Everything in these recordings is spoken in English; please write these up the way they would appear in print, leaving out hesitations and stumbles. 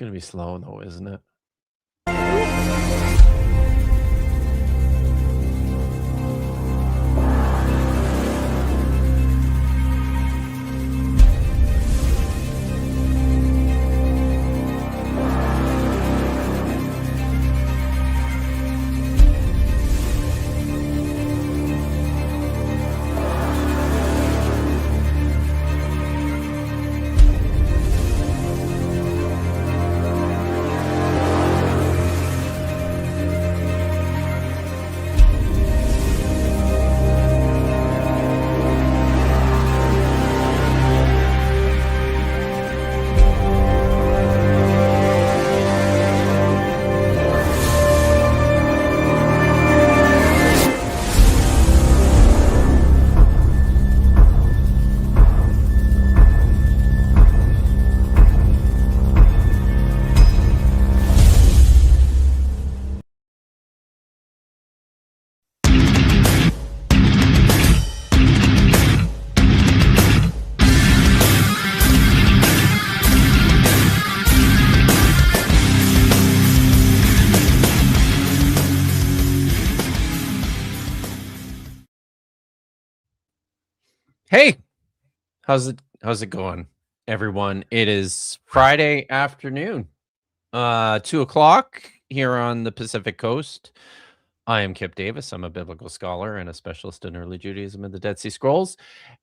going to be slow, though, isn't it? Hey, how's it going, everyone? It is Friday afternoon, 2:00 here on the Pacific Coast. I am Kip Davis. I'm a biblical scholar and a specialist in early Judaism and the Dead Sea Scrolls,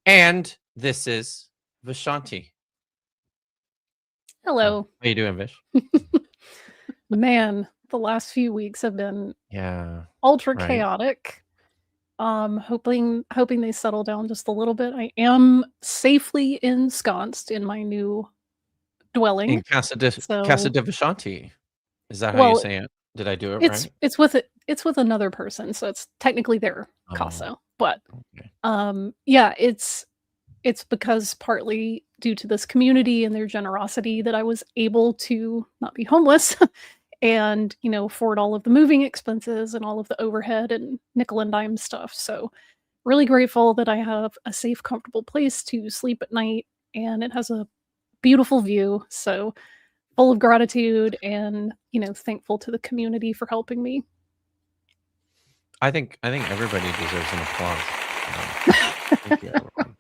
and this is Vishanti. Hello. How you doing, Vish? Man, the last few weeks have been Yeah, ultra right. chaotic. Hoping they settle down just a little bit. I am safely ensconced in my new dwelling. In Casa de Vishanti. Is that how you Well, say it? Did I do it right? it's with another person, so it's technically their casa. But Okay. yeah, it's because partly due to this community and their generosity that I was able to not be homeless and, afford all of the moving expenses and all of the overhead and nickel and dime stuff. So really grateful that I have a safe, comfortable place to sleep at night, and it has a beautiful view. So full of gratitude and, thankful to the community for helping me. I think everybody deserves an applause. Thank you, everyone.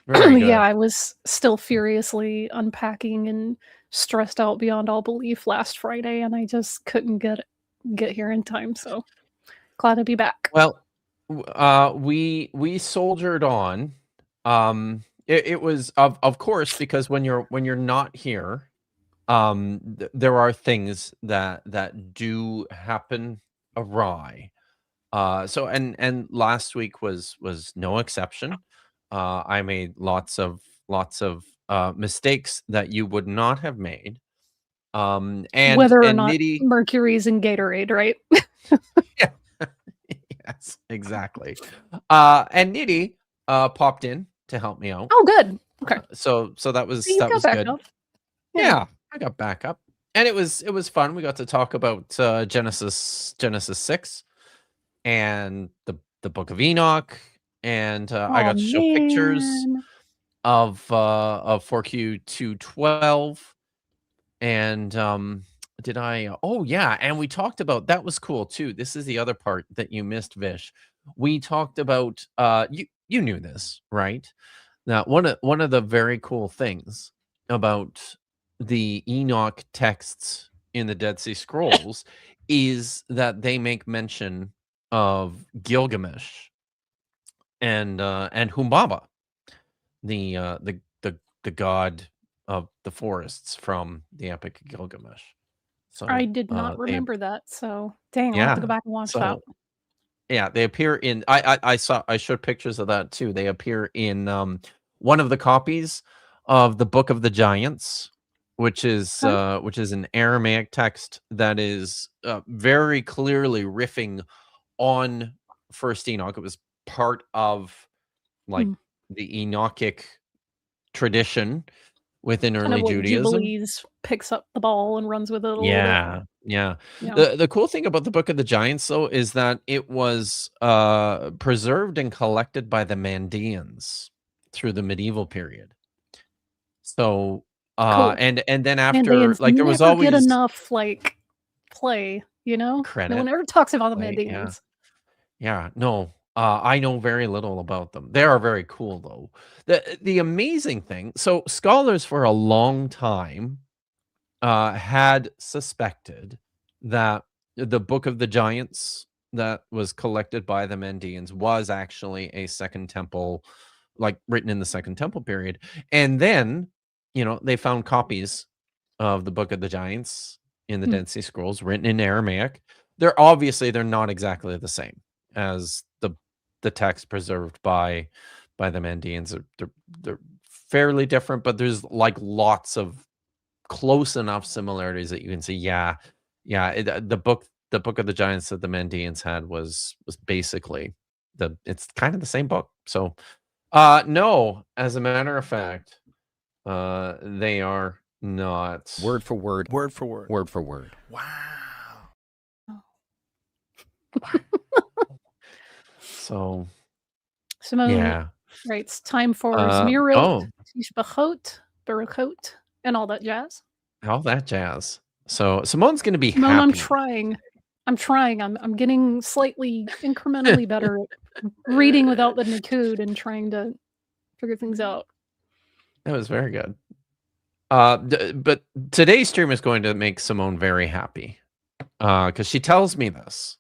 Very good. Yeah, I was still furiously unpacking and stressed out beyond all belief last Friday, and I just couldn't get here in time. So glad to be back. Well, we soldiered on. It was of course, because when you're not here, there are things that do happen awry. So and last week was no exception. I made lots of mistakes that you would not have made. And Whether or not Nitty, Mercury's in Gatorade, right? yeah, yes, exactly. And Nitty popped in to help me out. Oh, good. Okay. So that was So you got back good. up. Yeah, I got back up, and it was fun. We got to talk about Genesis 6 and the Book of Enoch, and I got to show pictures of 4Q 212, and did I? Oh yeah, and we talked about that was cool too. This is the other part that you missed, Vish. We talked about you knew this, right? Now one of the very cool things about the Enoch texts in the Dead Sea Scrolls is that they make mention of Gilgamesh and Humbaba, the god of the forests from the Epic of Gilgamesh. So I did not they remember that. So dang, I'll have to yeah. go back and watch that. So yeah, they appear in I showed pictures of that too. They appear in one of the copies of the Book of the Giants, which is an Aramaic text that is very clearly riffing on First Enoch. It was part of like the Enochic tradition within Kind early of like Judaism. Jubilees picks up the ball and runs with it a little Yeah. bit. The cool thing about the Book of the Giants, though, is that it was preserved and collected by the Mandeans through the medieval period. So Cool. And then after, Mandaeans like, there was never get always enough, like, play, you know? No credit, one ever talks about the like, yeah. Mandaeans. Yeah, no, I know very little about them. They are very cool, though. The amazing thing, so scholars for a long time had suspected that the Book of the Giants that was collected by the Mendeans was actually a Second Temple, like written in the Second Temple period. And then, they found copies of the Book of the Giants in the Hmm. Dead Sea Scrolls written in Aramaic. They're not exactly the same as the text preserved by the Mendeans. They're fairly different, but there's like lots of close enough similarities that you can see, yeah, yeah, the book of the Giants that the Mendeans had was basically it's kind of the same book. So, no, as a matter of fact, they are not. Word for word. Word for word. Word for word. Wow. So, Simone yeah. writes, "Time for Zmirot, Oh, Tishbachot, Barakot, and all that jazz." all that jazz. So Simone's gonna be Simone, I'm happy. trying. I'm trying. I'm getting slightly incrementally better at reading without the Nikud and trying to figure things out. That was very good. But today's stream is going to make Simone very happy, because she tells me this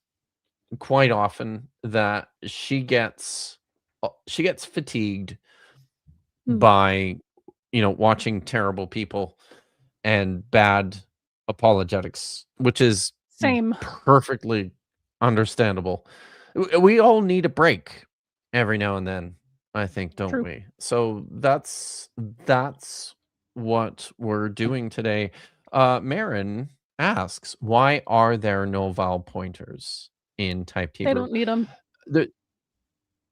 quite often, that she gets fatigued Hmm. by watching terrible people and bad apologetics, which is Same. perfectly understandable. We all need a break every now and then, I think, don't True. we? So that's what we're doing today. Marin asks, why are there no vowel pointers in typed They Hebrew? don't need them. The,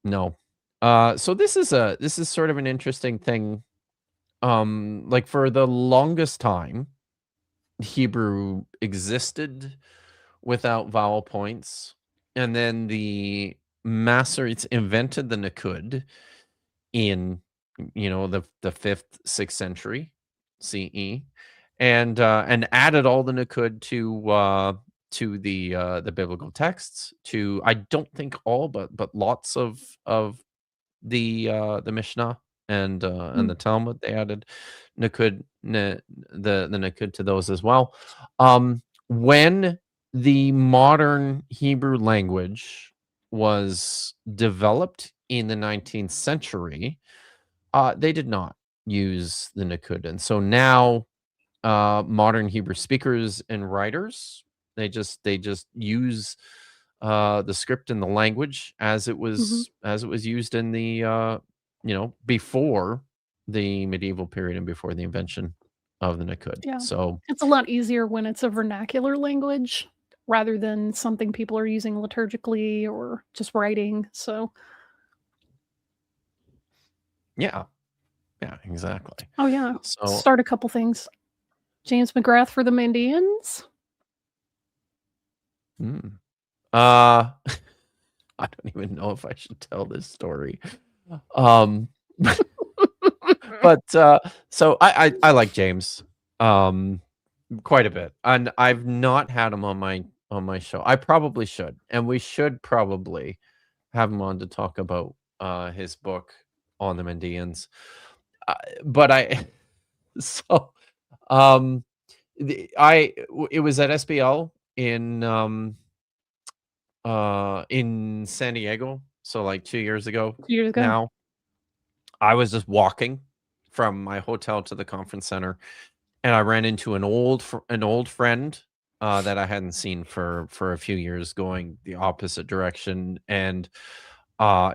no. So this is sort of an interesting thing. Like, for the longest time, Hebrew existed without vowel points, and then the Masoretes invented the Nakud in the 5th, 6th century CE, and added all the Nakud to the biblical texts. To, I don't think all, but lots of the Mishnah and Hmm. the Talmud. They added Nakud, the Nakud to those as well. When the modern Hebrew language was developed in the 19th century, they did not use the Nakud, and so now modern Hebrew speakers and writers, they just use the script and the language as it Hmm. was used in the before the medieval period and before the invention of the Nakud. Yeah. So, It's a lot easier when it's a vernacular language rather than something people are using liturgically or just writing. So, yeah, yeah, exactly. oh yeah, So, start a couple things. James McGrath for the Mandeans. mm, I don't even know if I should tell this story. Um, but so I like James quite a bit, and I've not had him on my show. I probably should, and we should probably have him on to talk about his book on the Mendeans. Uh, but I so um it was at SBL in San Diego, so like 2 years ago. 2 years ago. Now, I was just walking from my hotel to the conference center, and I ran into an old friend that I hadn't seen for a few years, going the opposite direction, and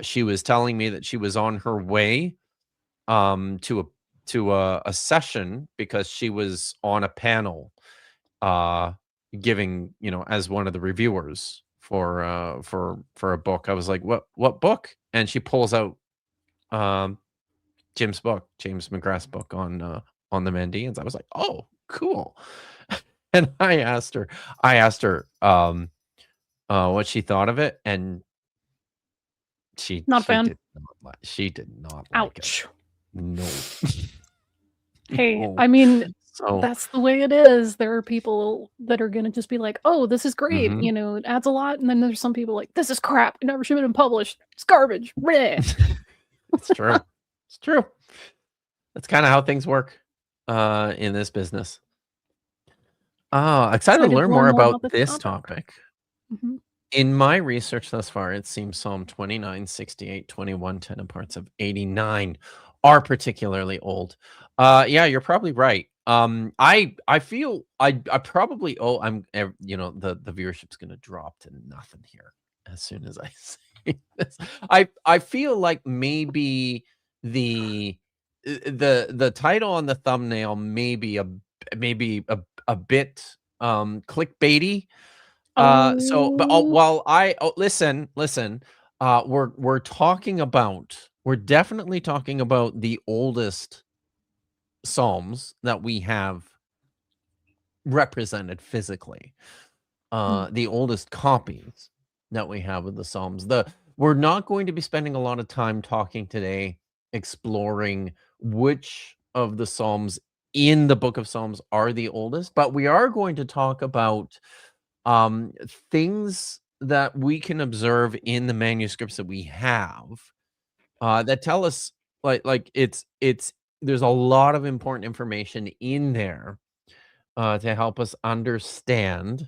she was telling me that she was on her way to a session because she was on a panel, uh giving, as one of the reviewers for a book. I was like, what book? And she pulls out um James McGrath's book on the Mandeans. I was like, oh, cool. And I asked her what she thought of it, and she Not a she fan. did not like it. Ouch. No. Hey, people. I mean, So that's the way it is. There are people that are gonna just be like, "Oh, this is great," mhm. it adds a lot, and then there's some people like, "This is crap. It never should have been published. It's garbage. Bleh." It's true. It's true. That's kinda how things work, in this business. Excited to Excited to learn learn more more about about this this topic. topic. Mhm. In my research thus far, it seems Psalm 29, 68, 21, 10, and parts of 89 are particularly old. Yeah, you're probably right. I feel I probably the viewership's gonna drop to nothing here as soon as I say this. I feel like maybe the the title on the thumbnail maybe a bit clickbaity, Oh. while listen, we're definitely talking about the oldest psalms that we have represented physically, Mm, the oldest copies that we have of the psalms. We're not going to be spending a lot of time talking today exploring which of the psalms in the book of Psalms are the oldest, but we are going to talk about um, things that we can observe in the manuscripts that we have, that tell us it's there's a lot of important information in there, to help us understand,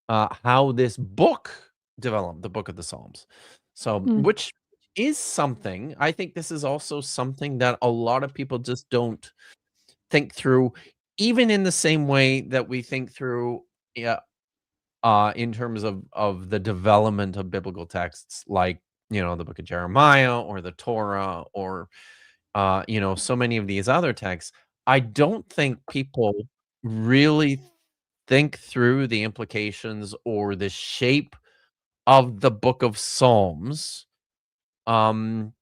how this book developed, the book of the Psalms. So, mm, which is something I think this is also something that a lot of people just don't think through, even in the same way that we think through, yeah, in terms of the development of biblical texts, like, the book of Jeremiah or the Torah or, so many of these other texts. I don't think people really think through the implications or the shape of the book of Psalms, um,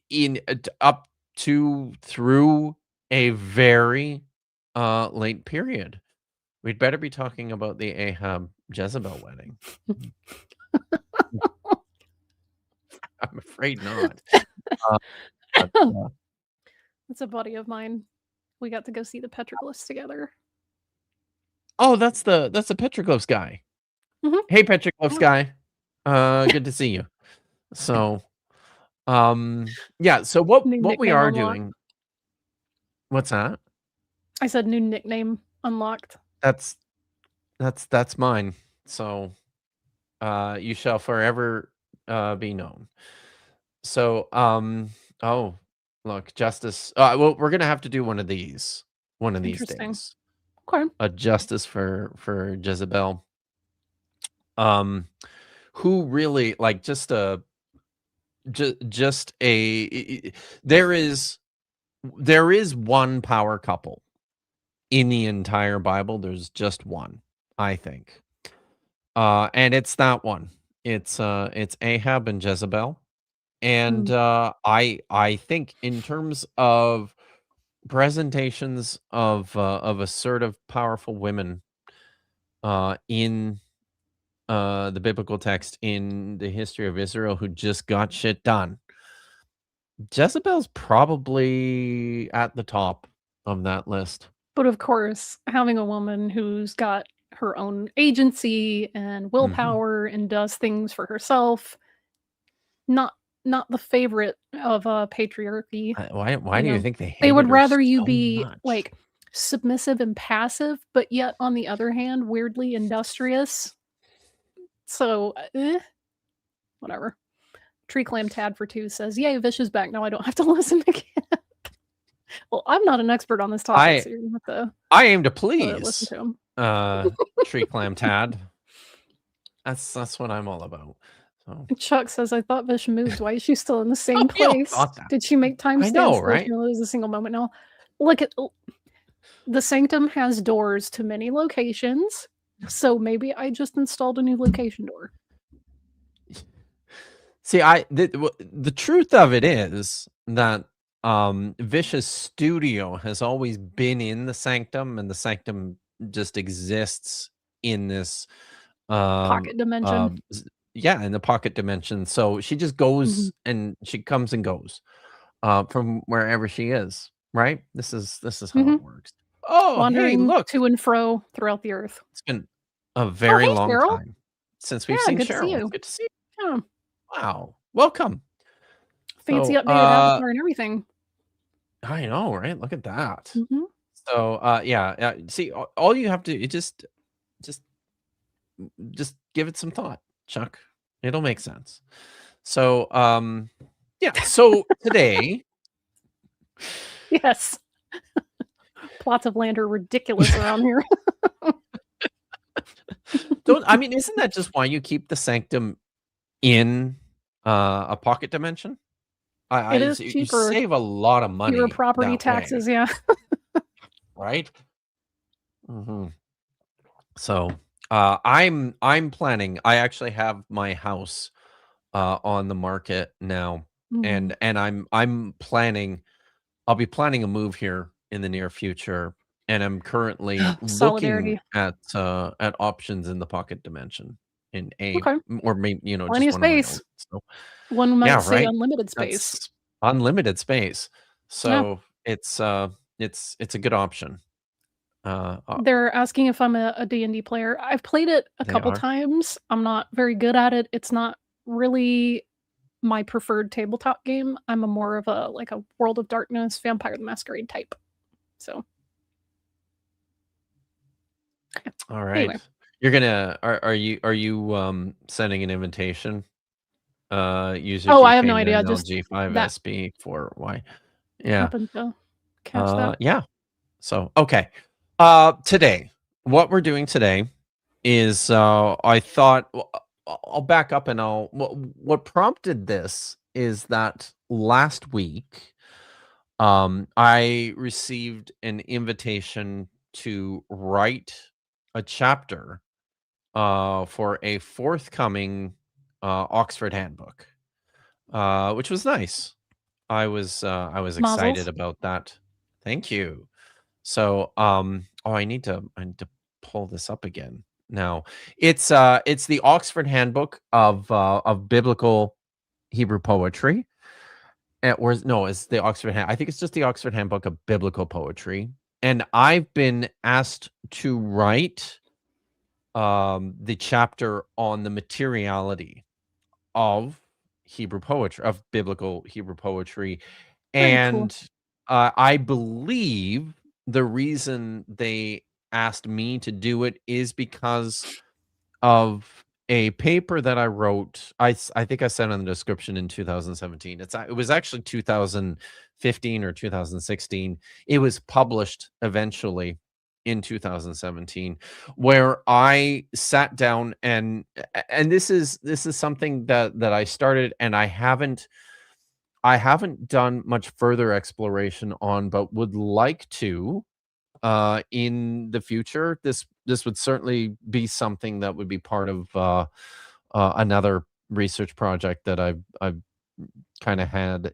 in up to through a very late period. We'd better be talking about the Ahab Jezebel wedding. I'm afraid not. Uh, but, That's a buddy of mine. We got to go see the petroglyphs together. oh, that's the petroglyphs guy. Mhm. Hey, petroglyphs Yeah. guy. Good to see you. So, yeah, so New what we nickname are unlocked. doing, what's that? I said new nickname unlocked. That's that's mine. So, you shall forever, be known. So, oh, look, justice, well, we're gonna have to do one of these Interesting. days. Okay. A justice for Jezebel, um, who really, like, just there is there is one power couple in the entire Bible. There's just one, I think. And it's that one. It's Ahab and Jezebel. And Mm. I think in terms of presentations of assertive, powerful women, in the biblical text in the history of Israel who just got shit done, Jezebel's probably at the top of that list. But of course, having a woman who's got her own agency and Mhm. willpower and does things for herself, not not the favorite of, patriarchy, Why you do you know? think they They would hated her rather you so be, much? like, submissive and passive, but yet, on the other hand, weirdly industrious. So, whatever. Tree Clam Tad for 2 says, "Yay, Vish is back, now I don't have to listen again." Well, I'm not an expert on this topic, I so you're gonna have to, I aim to listen please, to him. uh, Tree Clam Tad. That's what I'm all about. So, Chuck says, "I thought Vish moved. Why is she still in the same we all place? thought that. Did she make I know, timestamps so that right? she only lose a single moment now?" Look at the Sanctum has doors to many locations, so maybe I just installed a new location door. See, the truth of it is that, Vicious Studio has always been in the Sanctum, and the Sanctum just exists in this, Pocket dimension. yeah, in the pocket dimension. So she just Mhm. goes and she comes and goes, from wherever she is. right? This is how Mhm. it works. Oh, hey, Wandering look. to and fro throughout the earth. It's been a Oh, very hey, long Cheryl. time since we've Yeah, seen good to see Cheryl. It's you. good to see you. Yeah, Wow. Welcome. fancy So, updated avatar and everything. I know, right? Look at that. Mhm. So, yeah, see, all you have to just just give it some thought, Chuck. It'll make sense. So, yeah, so today Yes. Plots of land are ridiculous around here. don't I mean, isn't that just why you keep the sanctum in, a pocket dimension? I It is you cheaper. save a lot of Fewer money property that way, taxes, yeah. right? Mhm. So, I'm planning I actually have my house, on the market now, Mhm. and I'm planning I'll be planning a move here in the near future, and I'm currently looking Solidarity. at options in the pocket dimension in a Okay. or maybe, Plenty just of one of my own. space. So, One might yeah, say right? unlimited space. That's unlimited space. Yeah. So, it's a good option. Uh, uh, They're asking if I'm a D&D player. I've played it a they couple are. times. I'm not very good at it. It's not really my preferred tabletop game. I'm a more of a like a World of Darkness, Vampire the Masquerade type. So, All anyway. right. You're gonna are you, sending an invitation? User Oh, I have no idea. I just that G5SB4Y. Yeah. happened to catch that. Yeah. So, okay. Today, what we're doing today is, I thought well, I'll back up and what prompted this is that last week, I received an invitation to write a chapter, for a forthcoming, Oxford handbook, which was nice. I was excited Mazel's. about that. Thank you. So, oh, I need to pull this up again now. It's the Oxford Handbook of Biblical Hebrew Poetry. Or no, it's the I think it's just the Oxford Handbook of Biblical Poetry. And I've been asked to write the chapter on the materiality of Hebrew poetry, of biblical Hebrew poetry. Very cool. And, I believe the reason they asked me to do it is because of a paper that I wrote. I think I said in the description in 2017. It was actually 2015 or 2016. It was published eventually in 2017, where I sat down and this is something that I started and I haven't done much further exploration on, but would like to in the future. This would certainly be something that would be part of another research project that I've kind of had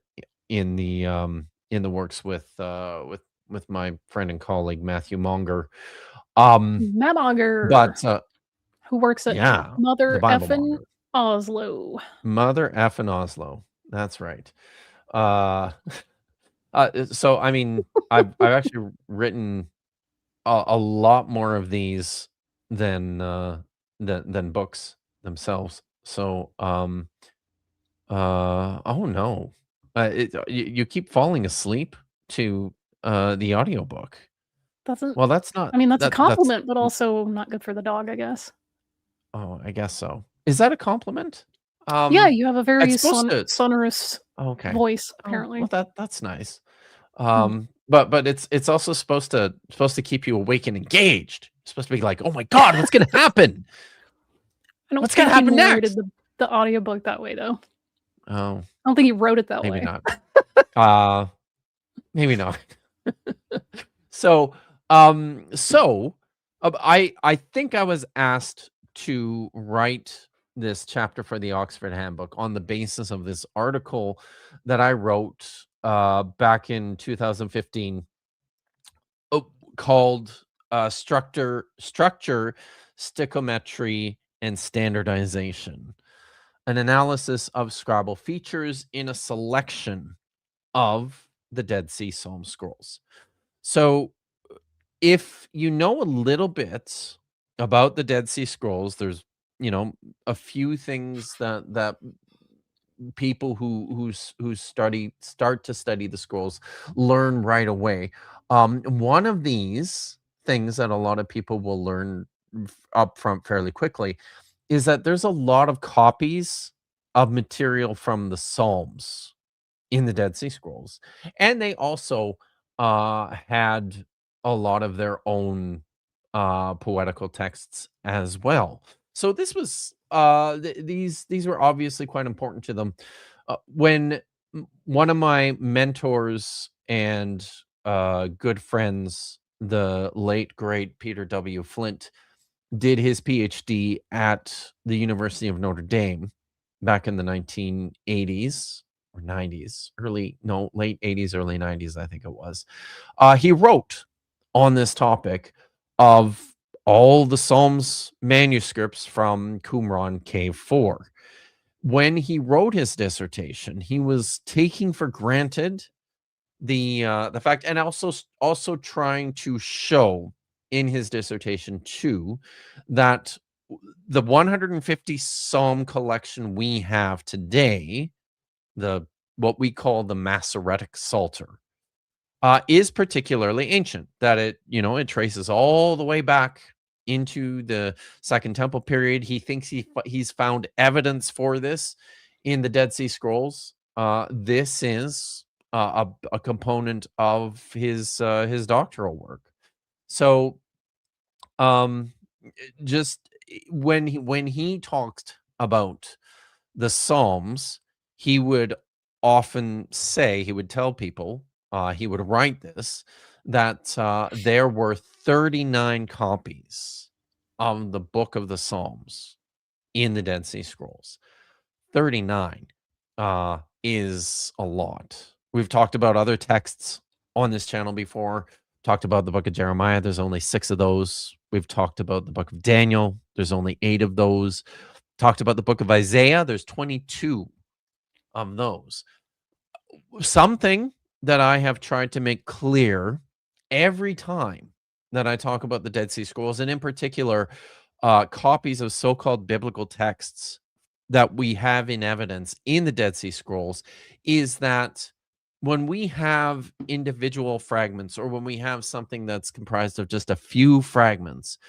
in the works with my friend and colleague Matthew Monger. Um, Matt Auger, but who works at yeah, the Mother Bible Effin' Monger, Oslo. Mother F in Oslo. That's right. Uh, so I mean, I've actually written a lot more of these than, than books themselves. So, oh, no. You keep falling asleep to, the audiobook. Doesn't Well, that's not I mean, that's a that's compliment, but also not good for the dog, I guess. oh, I guess so. Is that a compliment? Yeah, Um, you have a it's very supposed to sonorous okay. voice, Oh, well, apparently. that's nice. Hmm. But it's also supposed to keep you awake and engaged. It's supposed to be like, "Oh my god, what's gonna happen? I don't What's gonna think he happen narrated next?" the audiobook that way, though. Oh, I don't think he wrote it that maybe way. not. Uh, maybe not. So, so, I think I was asked to write this chapter for the Oxford Handbook on the basis of this article that I wrote, back in 2015, called, Structure, Stichometry, and Standardization: An Analysis of Scribal Features in a Selection of the Dead Sea Psalm scrolls. So, if you know a little bit about the Dead Sea Scrolls, there's, you know, a few things that people who start to study the scrolls learn right away. One of these things that a lot of people will learn up front fairly quickly is that there's a lot of copies of material from the Psalms in the Dead Sea Scrolls, and they also had a lot of their own poetical texts as well. So this was these were obviously quite important to them. When one of my mentors and good friends, the late great Peter W. Flint, did his PhD at the University of Notre Dame back in the 1980s or 90s, late 80s, early 90s, I think it was. He wrote on this topic of all the Psalms manuscripts from Qumran Cave 4. When he wrote his dissertation, he was taking for granted the fact, and also trying to show in his dissertation too that the 150 psalm collection we have today, the what we call the Masoretic Psalter, is particularly ancient. That it traces all the way back into the Second Temple period. He thinks he's found evidence for this in the Dead Sea Scrolls. This is a component of his doctoral work. So, just when he talked about the Psalms, he would often say, he would tell people, he would write this, that there were 39 copies of the book of the Psalms in the Dead Sea Scrolls. 39 is a lot. We've talked about other texts on this channel before. Talked about the book of Jeremiah. There's only 6 of those. We've talked about the book of Daniel. There's only 8 of those. Talked about the book of Isaiah. There's 22 of those. Something that I have tried to make clear every time that I talk about the Dead Sea Scrolls, and in particular, copies of so-called biblical texts that we have in evidence in the Dead Sea Scrolls, is that when we have individual fragments, or when we have something that's comprised of just a few fragments,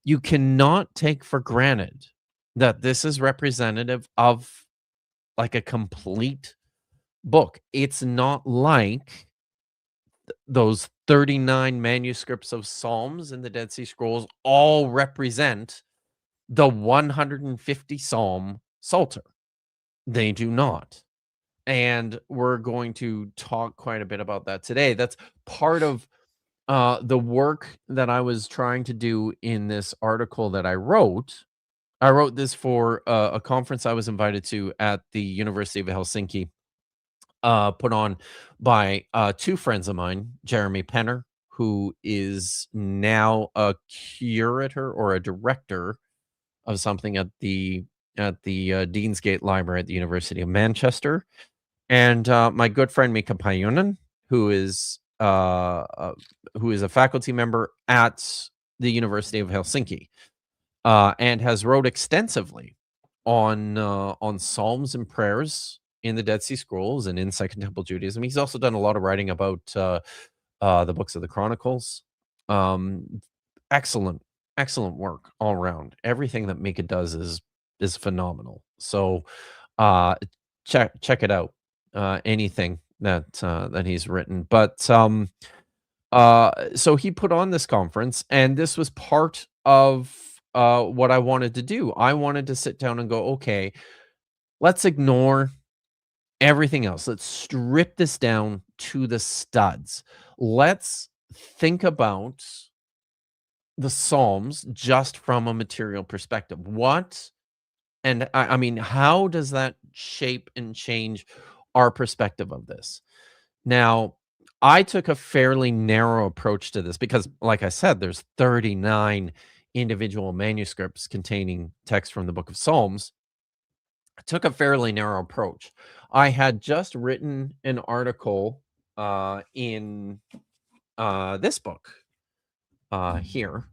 you cannot take for granted that this is representative of like a complete book. It's not like those 39 manuscripts of Psalms in the Dead Sea Scrolls all represent the 150 Psalm Psalter. They do not. And we're going to talk quite a bit about that today. That's part of the work that I was trying to do in this article that I wrote. I wrote this for a conference I was invited to at the University of Helsinki, put on by 2 friends of mine, Jeremy Penner, who is now a curator or a director of something at the Deansgate Library at the University of Manchester, and my good friend Mika Pajunen, who is a faculty member at the University of Helsinki, and has wrote extensively on psalms and prayers in the Dead Sea Scrolls and in Second Temple Judaism. He's also done a lot of writing about the books of the Chronicles. Um, excellent, excellent work all around. Everything that Mika does is phenomenal. So check it out. Anything that he's written, but so he put on this conference, and this was part of what I wanted to do. I wanted to sit down and go, okay, let's ignore everything else. Let's strip this down to the studs. Let's think about the Psalms just from a material perspective. I mean, how does that shape and change our perspective of this? Now, I took a fairly narrow approach to this because, like I said, there's 39 individual manuscripts containing text from the book of Psalms. I took a fairly narrow approach. I had just written an article in this book here,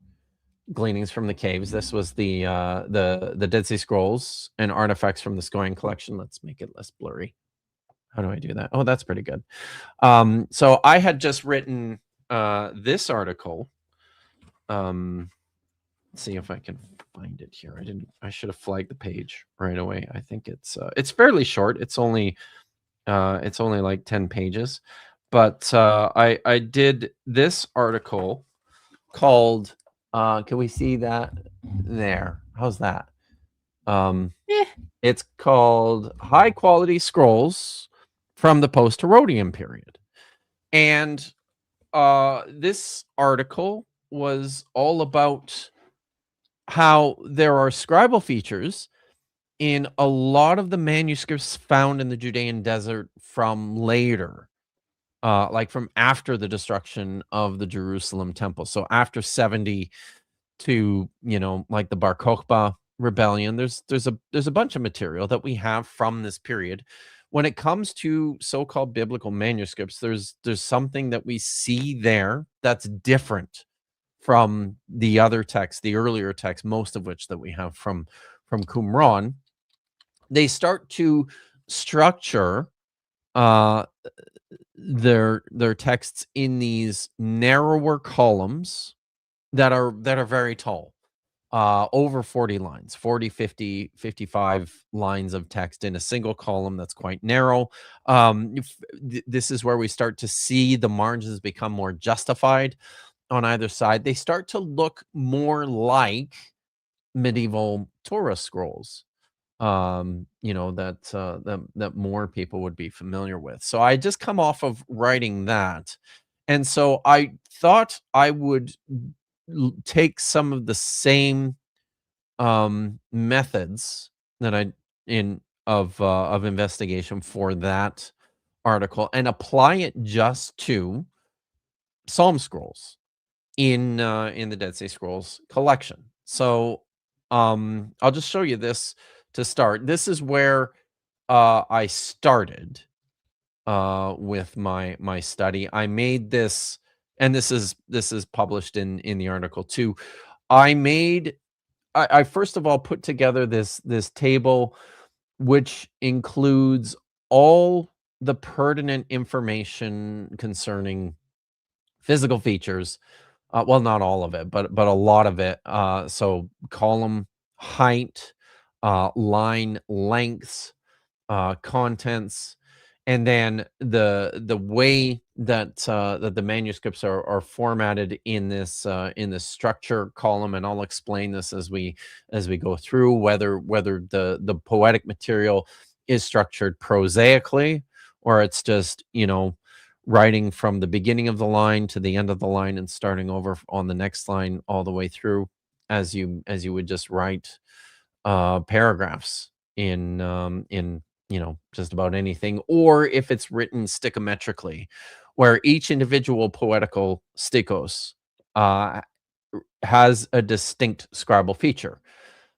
Gleanings from the Caves. This was the Dead Sea Scrolls and artifacts from the Scoia'tain collection. Let's make it less blurry. How do I do that? Oh, that's pretty good. So I had just written this article. Let's see if I can find it here. I should have flagged the page right away. I think it's fairly short. It's only like 10 pages. But I did this article called can we see that there? How's that? Eh, It's called High Quality Scrolls from the Post-Herodian Period. And this article was all about how there are scribal features in a lot of the manuscripts found in the Judean desert from later, like from after the destruction of the Jerusalem temple. So after 70 to, like the Bar Kokhba rebellion, there's a bunch of material that we have from this period. When it comes to so-called biblical manuscripts, there's something that we see there that's different from the other texts, the earlier texts, most of which that we have from Qumran. They start to structure their texts in these narrower columns that are very tall, over 40 lines, 40, 50, 55 lines of text in a single column that's quite narrow. This is where we start to see the margins become more justified on either side. They start to look more like medieval Torah scrolls, that more people would be familiar with. So I just come off of writing that. And so I thought I would take some of the same methods that of investigation for that article and apply it just to Psalm scrolls in the Dead Sea Scrolls collection. So I'll just show you this to start. This is where I started with my study. I made this, and this is published in the article too. I first of all put together this table, which includes all the pertinent information concerning physical features. Well, not all of it, but a lot of it. So column height, line lengths, contents, and then the way that that the manuscripts are formatted in this structure column. And I'll explain this as we go through, whether the poetic material is structured prosaically, or it's just writing from the beginning of the line to the end of the line and starting over on the next line all the way through, as you would just write paragraphs in just about anything, or if it's written stichometrically, where each individual poetical stikos has a distinct scribal feature,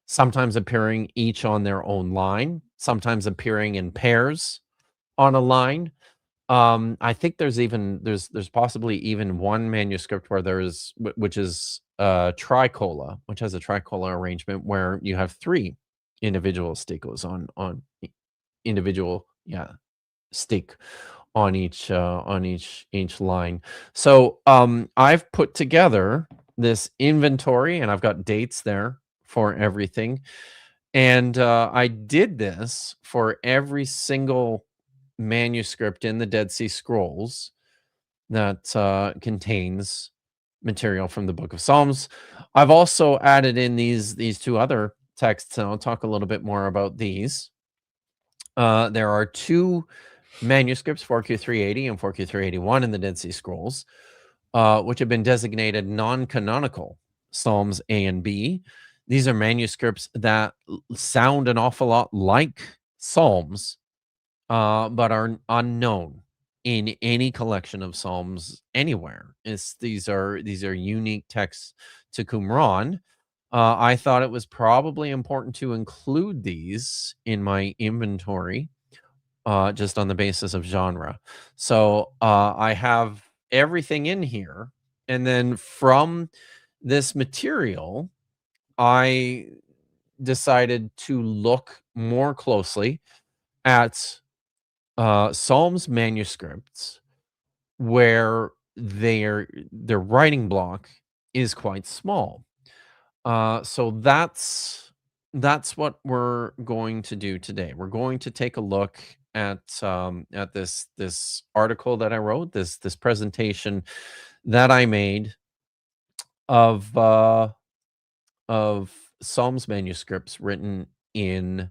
sometimes appearing each on their own line, sometimes appearing in pairs on a line. I think there's possibly even one manuscript where which is tricola, which has a tricola arrangement where you have three individual stikos on individual stick on each line. So I've put together this inventory, and I've got dates there for everything. And I did this for every single manuscript in the Dead Sea Scrolls that contains material from the Book of Psalms. I've also added in these two other texts, and I'll talk a little bit more about these. There are two manuscripts, 4Q380 and 4Q381 in the Dead Sea Scrolls, which have been designated non-canonical Psalms A and B. These are manuscripts that sound an awful lot like Psalms, but are unknown in any collection of Psalms anywhere. These are unique texts to Qumran. I thought it was probably important to include these in my inventory just on the basis of genre. So I have everything in here, and then from this material, I decided to look more closely at Psalms manuscripts where their writing block is quite small. So that's what we're going to do today. We're going to take a look at this article that I wrote, this presentation that I made of of Psalms manuscripts written in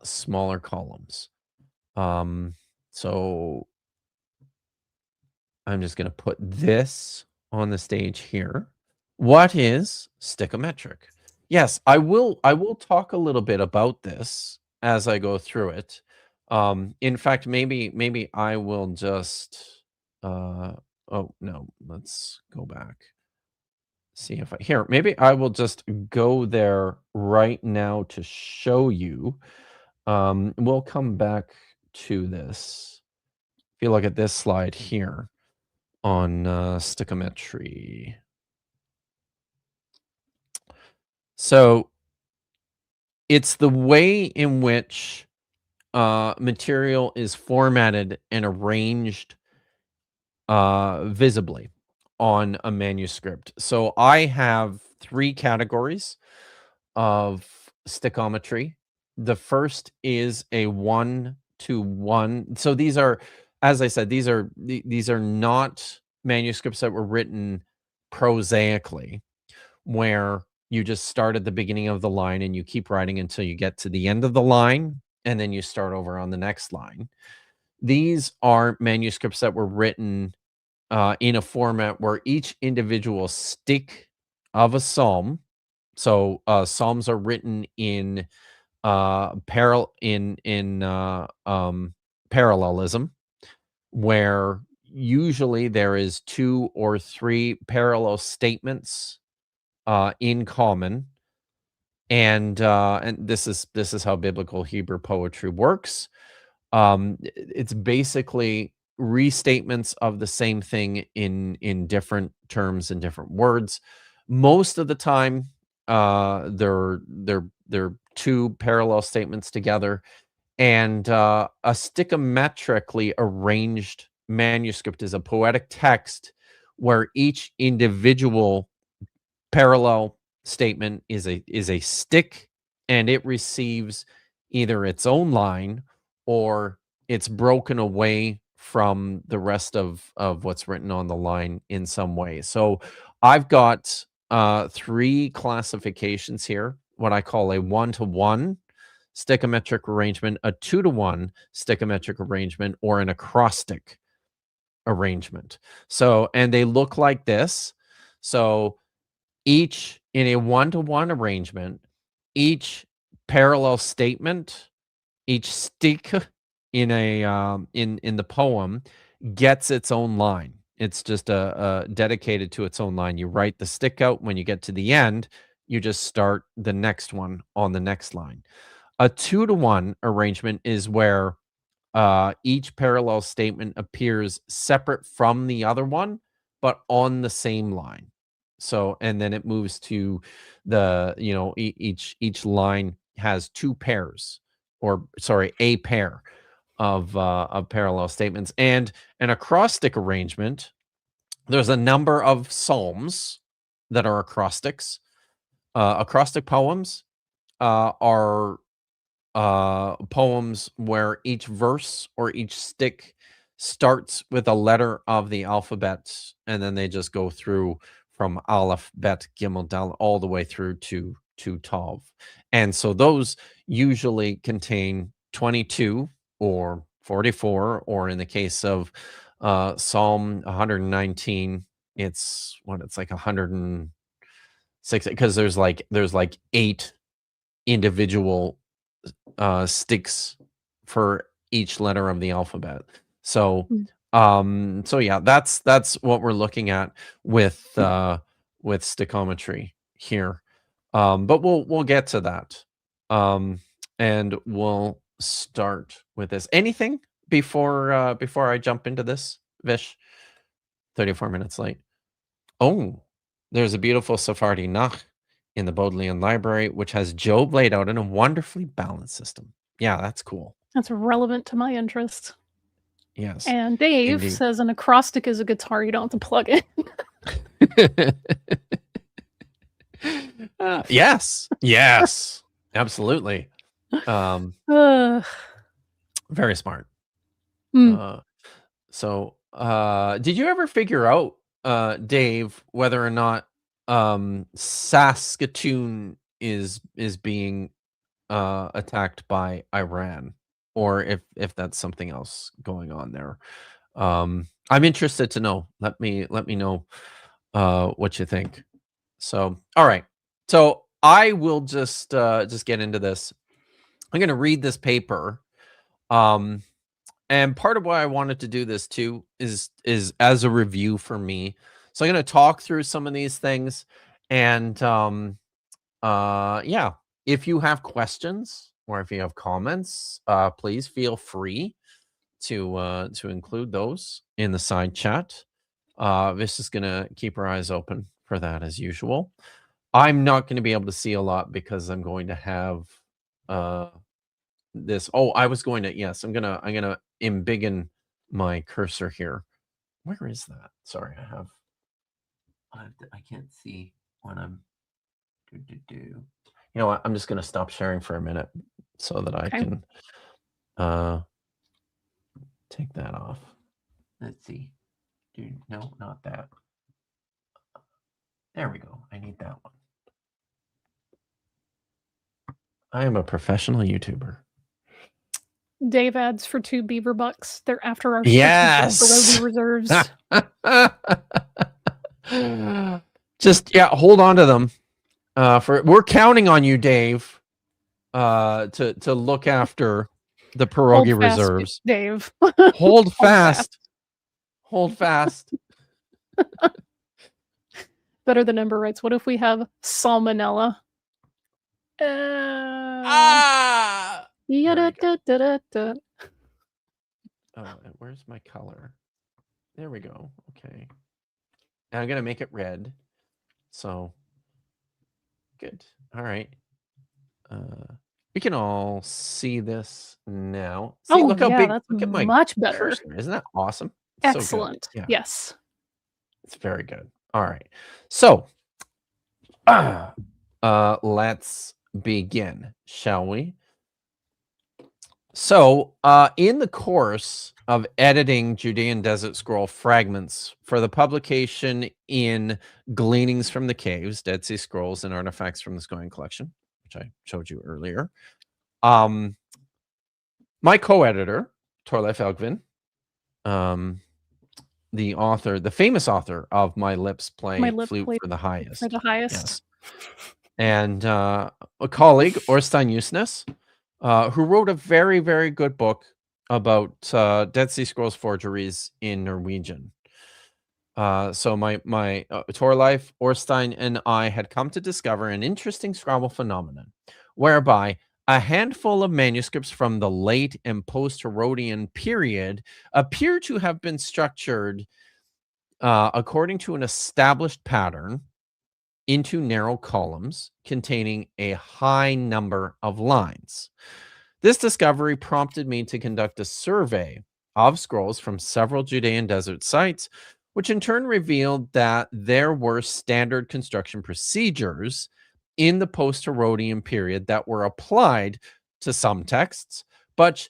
smaller columns. Um, so I'm just going to put this on the stage here. What is stichometric? Yes, I will talk a little bit about this as I go through it. In fact, maybe I will just oh no, let's go back. See if I here, maybe I will just go there right now to show you. We'll come back to this. If you look at this slide here on stichometry. So it's the way in which material is formatted and arranged visibly on a manuscript. So I have three categories of stichometry. The first is a 1-to-1. So these are, as I said, these are not manuscripts that were written prosaically, where you just start at the beginning of the line and you keep writing until you get to the end of the line, and then you start over on the next line. These are manuscripts that were written in a format where each individual stick of a psalm. So psalms are written in parallelism, where usually there is two or three parallel statements in common, and this is how biblical Hebrew poetry works. It's basically restatements of the same thing in different terms and different words. Most of the time, they're two parallel statements together, and a stichometrically arranged manuscript is a poetic text where each individual parallel statement is a stick, and it receives either its own line or it's broken away from the rest of what's written on the line in some way. So I've got three classifications here: what I call a 1-to-1 stichometric arrangement, a 2-to-1 stichometric arrangement, or an acrostic arrangement. So, and they look like this. So each in a 1-to-1 arrangement, each parallel statement, each stick in a in the poem gets its own line. It's just a dedicated to its own line. You write the stick out. When you get to the end, you just start the next one on the next line. A 2-to-1 arrangement is where each parallel statement appears separate from the other one, but on the same line. So, and then it moves to the, each line has two pairs, or sorry, a pair of parallel statements. And an acrostic arrangement, there's a number of psalms that are acrostics. Acrostic poems are poems where each verse or each stick starts with a letter of the alphabet, and then they just go through from Aleph, Bet, Gimel, Dal, all the way through to Tav. And so those usually contain 22 or 44, or in the case of Psalm 119, it's like 106, because there's like 8 individual sticks for each letter of the alphabet. So, Mm. so yeah, that's what we're looking at with stichometry here. But we'll get to that, and we'll start with this. Anything before I jump into this, Vish? 34 minutes late. Oh, there's a beautiful Sephardi Nach in the Bodleian Library, which has Job laid out in a wonderfully balanced system. Yeah, that's cool. That's relevant to my interests. Yes, And Dave indeed. says an acrostic is a guitar you don't have to plug in. Yes, yes, absolutely. Um, Ugh. very smart. Mm. Did you ever figure out, Dave, whether or not Saskatoon is being attacked by Iran, or if that's something else going on there? I'm interested to know. Let me know what you think. So, all right. So I will just get into this. I'm going to read this paper. Um, and part of why I wanted to do this too is as a review for me. So I'm going to talk through some of these things, and yeah, if you have questions or if you have comments, please feel free to include those in the side chat. This is going to keep our eyes open for that as usual. I'm not going to be able to see a lot because I'm going to have uh this. Oh, I was going to, yes, I'm gonna embiggen my cursor here. Where is that? Sorry, I can't see when I'm do. You know what? I'm just gonna stop sharing for a minute so that I Okay. can take that off. Let's see. Dude, no, not that. There we go. I need that one. I am a professional YouTuber. Dave adds for 2 beaver bucks. They're after our Yes. Brody reserves. Just hold on to them. We're counting on you, Dave, to look after the pierogi Hold fast, reserves. Dave. Hold fast. Hold fast. Better than Ember writes, what if we have salmonella? Da-da-da-da-da. Where's my color? There we go. Okay. And I'm gonna make it red. So good. All right. We can all see this now. See, Oh, look how yeah, big. that's Look at my much better. cursor. Isn't that awesome? It's so good. Excellent. Yeah, Yes. it's very good. All right. So, let's begin, shall we? So, in the course of editing Judean Desert Scroll fragments for the publication in Gleanings from the Caves, Dead Sea Scrolls and Artifacts from the Scoia'tael Collection, which I showed you earlier, my co-editor, Torleif Elgvin, the author, the famous author of My Lips Play Flute for the Highest. For the highest. Yes. And a colleague, Orstein Jusnes, who wrote a very, very good book about Dead Sea Scrolls forgeries in Norwegian. So my Torleif, Orstein, and I had come to discover an interesting Scrabble phenomenon, whereby a handful of manuscripts from the late and post-Herodian period appear to have been structured according to an established pattern into narrow columns containing a high number of lines. This discovery prompted me to conduct a survey of scrolls from several Judean desert sites, which in turn revealed that there were standard construction procedures in the post-Herodian period that were applied to some texts, but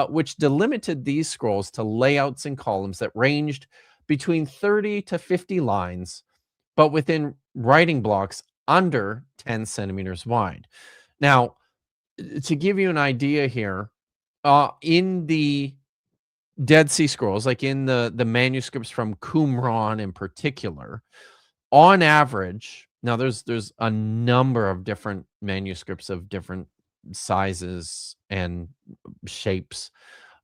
which delimited these scrolls to layouts and columns that ranged between 30 to 50 lines, but within writing blocks under 10 centimeters wide. Now, to give you an idea here, in the Dead Sea Scrolls, like in the manuscripts from Qumran in particular, on average, now there's a number of different manuscripts of different sizes and shapes,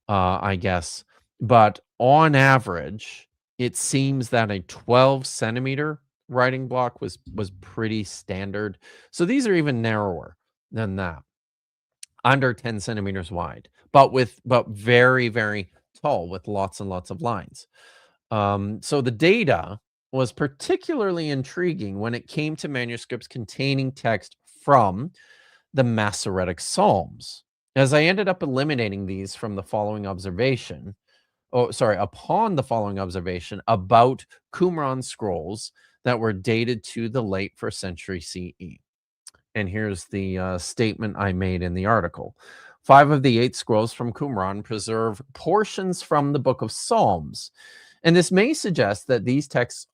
I guess, but on average, it seems that a 12 centimeter writing block was pretty standard. So these are even narrower than that. under 10 centimeters wide, but very, very tall with lots and lots of lines. So the data was particularly intriguing when it came to manuscripts containing text from the Masoretic Psalms, as I ended up eliminating these from the following observation. Oh, sorry, upon the following observation about Qumran scrolls that were dated to the late 1st century CE. And here's the statement I made in the article. 5 of the 8 scrolls from Qumran preserve portions from the Book of Psalms. And this may suggest that these texts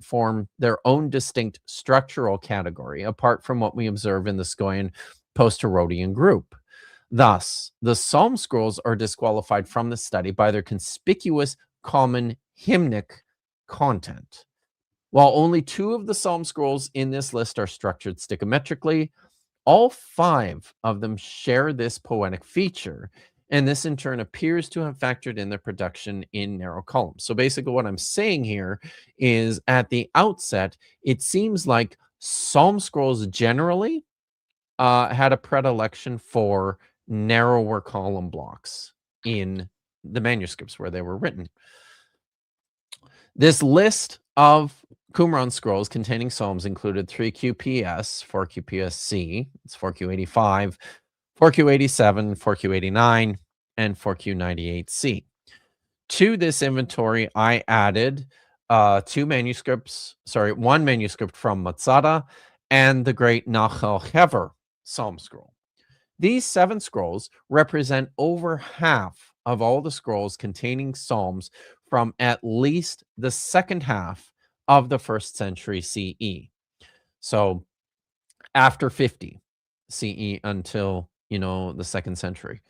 form their own distinct structural category, apart from what we observe in the Scoian post-Herodian group. Thus, the Psalm scrolls are disqualified from the study by their conspicuous common hymnic content. While only 2 of the Psalm scrolls in this list are structured stichometrically, all 5 of them share this poetic feature, and this in turn appears to have factored in their production in narrow columns. So basically what I'm saying here is at the outset, it seems like Psalm scrolls generally had a predilection for narrower column blocks in the manuscripts where they were written. This list of Qumran scrolls containing psalms included 3QPS, 4QPSC, it's 4Q85, 4Q87, 4Q89, and 4Q98C. To this inventory, I added one manuscript from Masada and the great Nachal Hever psalm scroll. These 7 scrolls represent over half of all the scrolls containing psalms from at least the second half of the 1st century CE. So after 50 CE until, the 2nd century.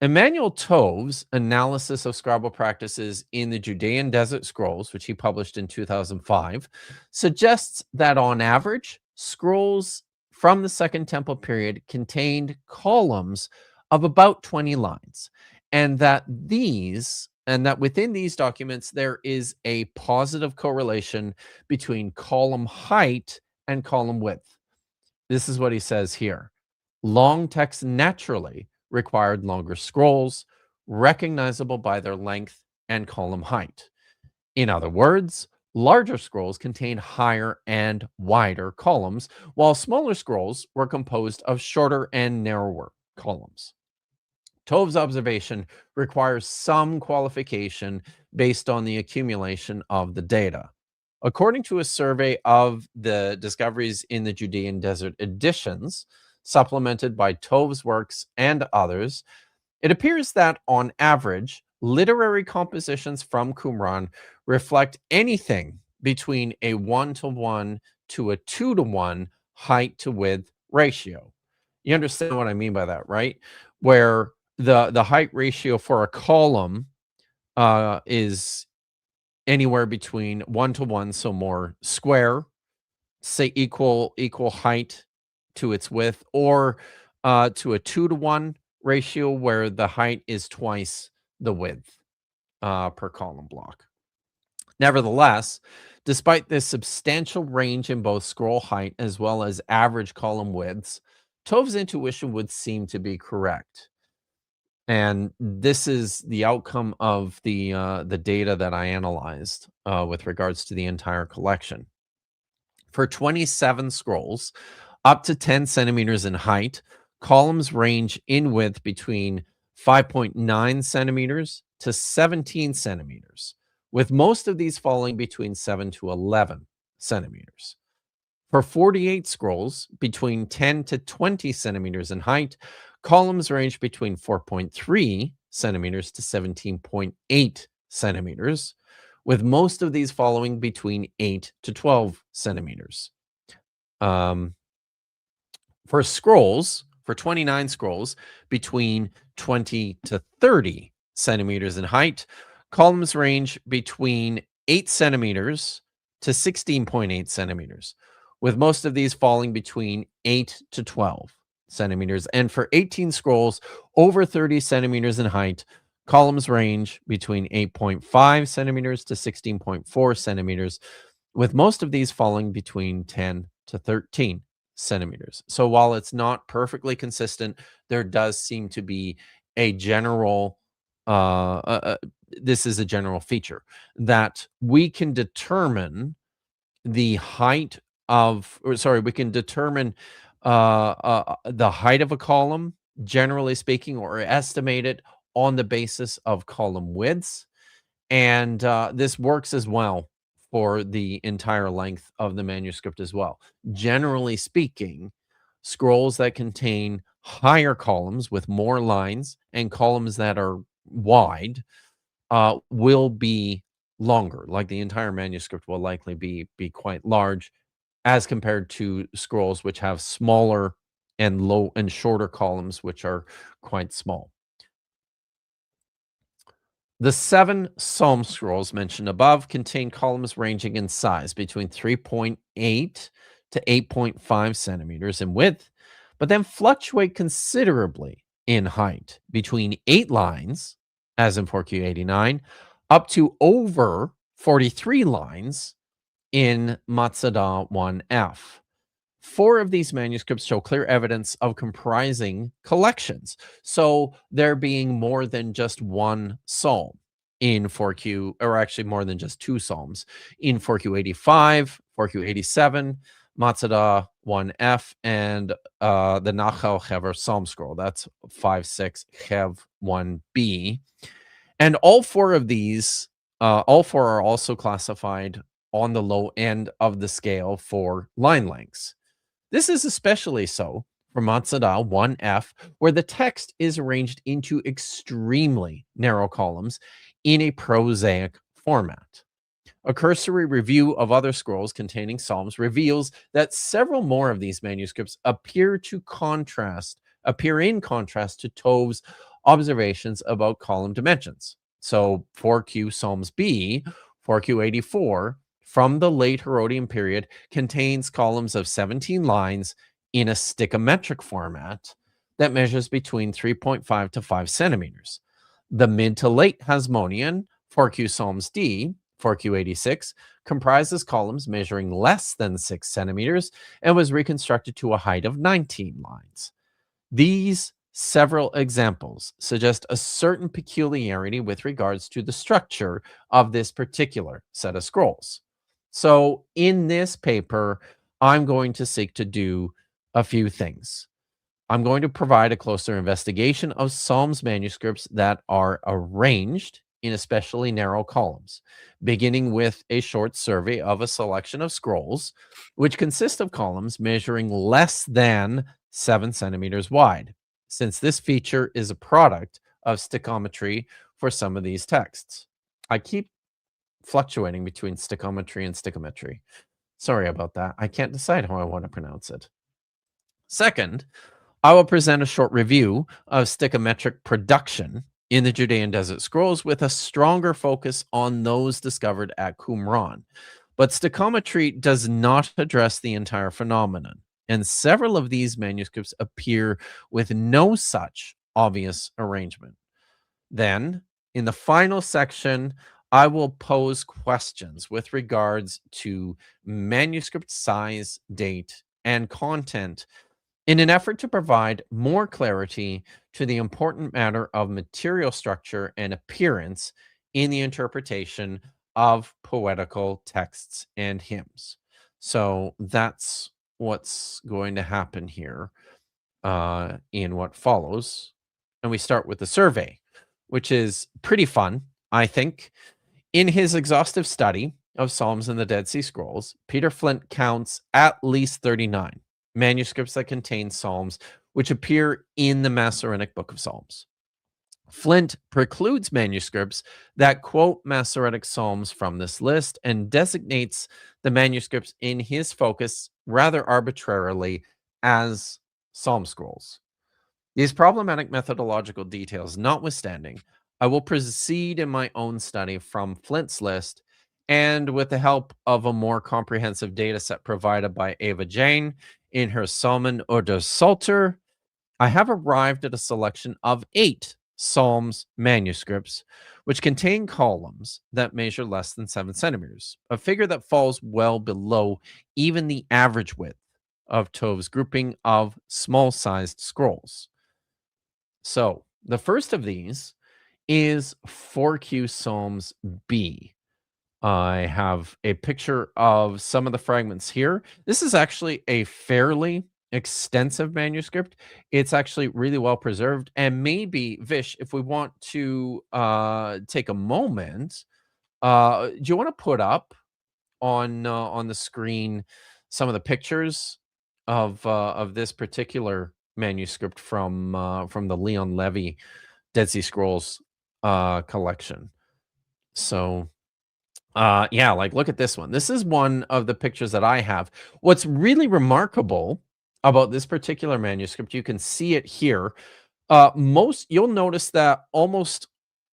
Emmanuel Tove's Analysis of Scribal Practices in the Judean Desert Scrolls, which he published in 2005, suggests that on average, scrolls from the Second Temple period contained columns of about 20 lines, and that within these documents there is a positive correlation between column height and column width. This is what he says here. Long text naturally required longer scrolls, recognizable by their length and column height. In other words, larger scrolls contain higher and wider columns, while smaller scrolls were composed of shorter and narrower columns. Tove's observation requires some qualification based on the accumulation of the data. According to a survey of the discoveries in the Judean Desert editions, supplemented by Tove's works and others, it appears that on average, literary compositions from Qumran reflect anything between a 1:1 to a 2:1 height to width ratio. You understand what I mean by that, right? Where the height ratio for a column is anywhere between 1:1, so more square, say equal height to its width, or to a 2:1 ratio where the height is twice the width per column block. Nevertheless, despite this substantial range in both scroll height as well as average column widths, Tove's intuition would seem to be correct. And this is the outcome of the data that I analyzed with regards to the entire collection. For 27 scrolls, up to 10 centimeters in height, columns range in width between 5.9 centimeters to 17 centimeters, with most of these falling between 7 to 11 centimeters. For 48 scrolls, between 10 to 20 centimeters in height, columns range between 4.3 centimeters to 17.8 centimeters, with most of these falling between 8 to 12 centimeters. For 29 scrolls, between 20 to 30 centimeters in height, columns range between 8 centimeters to 16.8 centimeters, with most of these falling between 8 to 12 centimeters. And for 18 scrolls over 30 centimeters in height, columns range between 8.5 centimeters to 16.4 centimeters, with most of these falling between 10 to 13 centimeters. So while it's not perfectly consistent, there does seem to be a general, this is a general feature that we can determine the height we can determine the height of a column, generally speaking, or estimate it on the basis of column widths. And this works as well for the entire length of the manuscript as well. Generally speaking, scrolls that contain higher columns with more lines and columns that are wide will be longer. Like the entire manuscript will likely be quite large as compared to scrolls which have smaller and low and shorter columns, which are quite small. The 7 psalm scrolls mentioned above contain columns ranging in size between 3.8 to 8.5 centimeters in width, but then fluctuate considerably in height between 8 lines, as in 4Q89, up to over 43 lines in Masada 1F. 4 of these manuscripts show clear evidence of comprising collections. So there being more than just one psalm in 4Q, or actually more than just 2 psalms in 4Q85, 4Q87, Masada 1F, and the Nachal Hever Psalm Scroll. That's 5.6 Hev 1B. And all 4 of these, all 4 are also classified on the low end of the scale for line lengths. This is especially so for Masada 1F, where the text is arranged into extremely narrow columns in a prosaic format. A cursory review of other scrolls containing psalms reveals that several more of these manuscripts appear in contrast to Tov's observations about column dimensions. So 4Q Psalms B, 4Q84, from the late Herodian period contains columns of 17 lines in a stichometric format that measures between 3.5 to 5 centimeters. The mid to late Hasmonean 4Q Psalms D, 4Q86, comprises columns measuring less than 6 centimeters and was reconstructed to a height of 19 lines. These several examples suggest a certain peculiarity with regards to the structure of this particular set of scrolls. So in this paper, I'm going to seek to do a few things. I'm going to provide a closer investigation of Psalms manuscripts that are arranged in especially narrow columns, beginning with a short survey of a selection of scrolls, which consist of columns measuring less than 7 centimeters wide, since this feature is a product of stichometry for some of these texts. I keep fluctuating between stichometry and stichometry. Sorry about that. I can't decide how I want to pronounce it. Second, I will present a short review of stichometric production in the Judean Desert Scrolls with a stronger focus on those discovered at Qumran. But stichometry does not address the entire phenomenon, and several of these manuscripts appear with no such obvious arrangement. Then, in the final section, I will pose questions with regards to manuscript size, date, and content in an effort to provide more clarity to the important matter of material structure and appearance in the interpretation of poetical texts and hymns. So that's what's going to happen here in what follows. And we start with the survey, which is pretty fun, I think. In his exhaustive study of Psalms and the Dead Sea Scrolls, Peter Flint counts at least 39 manuscripts that contain psalms which appear in the Masoretic Book of Psalms. Flint precludes manuscripts that quote Masoretic psalms from this list and designates the manuscripts in his focus rather arbitrarily as psalm scrolls. These problematic methodological details notwithstanding, I will proceed in my own study from Flint's list and with the help of a more comprehensive data set provided by Ava Jane in her Psalmen oder Psalter, I have arrived at a selection of 8 Psalms manuscripts, which contain columns that measure less than 7 centimeters, a figure that falls well below even the average width of Tove's grouping of small-sized scrolls. So the first of these is 4Q Psalms B. I have a picture of some of the fragments here. This is actually a fairly extensive manuscript. It's actually really well preserved. And maybe, Vish, if we want to take a moment, do you want to put up on the screen some of the pictures of this particular manuscript from the Leon Levy Dead Sea Scrolls collection? So yeah, like look at this one. This is one of the pictures that I have. What's really remarkable about this particular manuscript, you can see it here. You'll notice that almost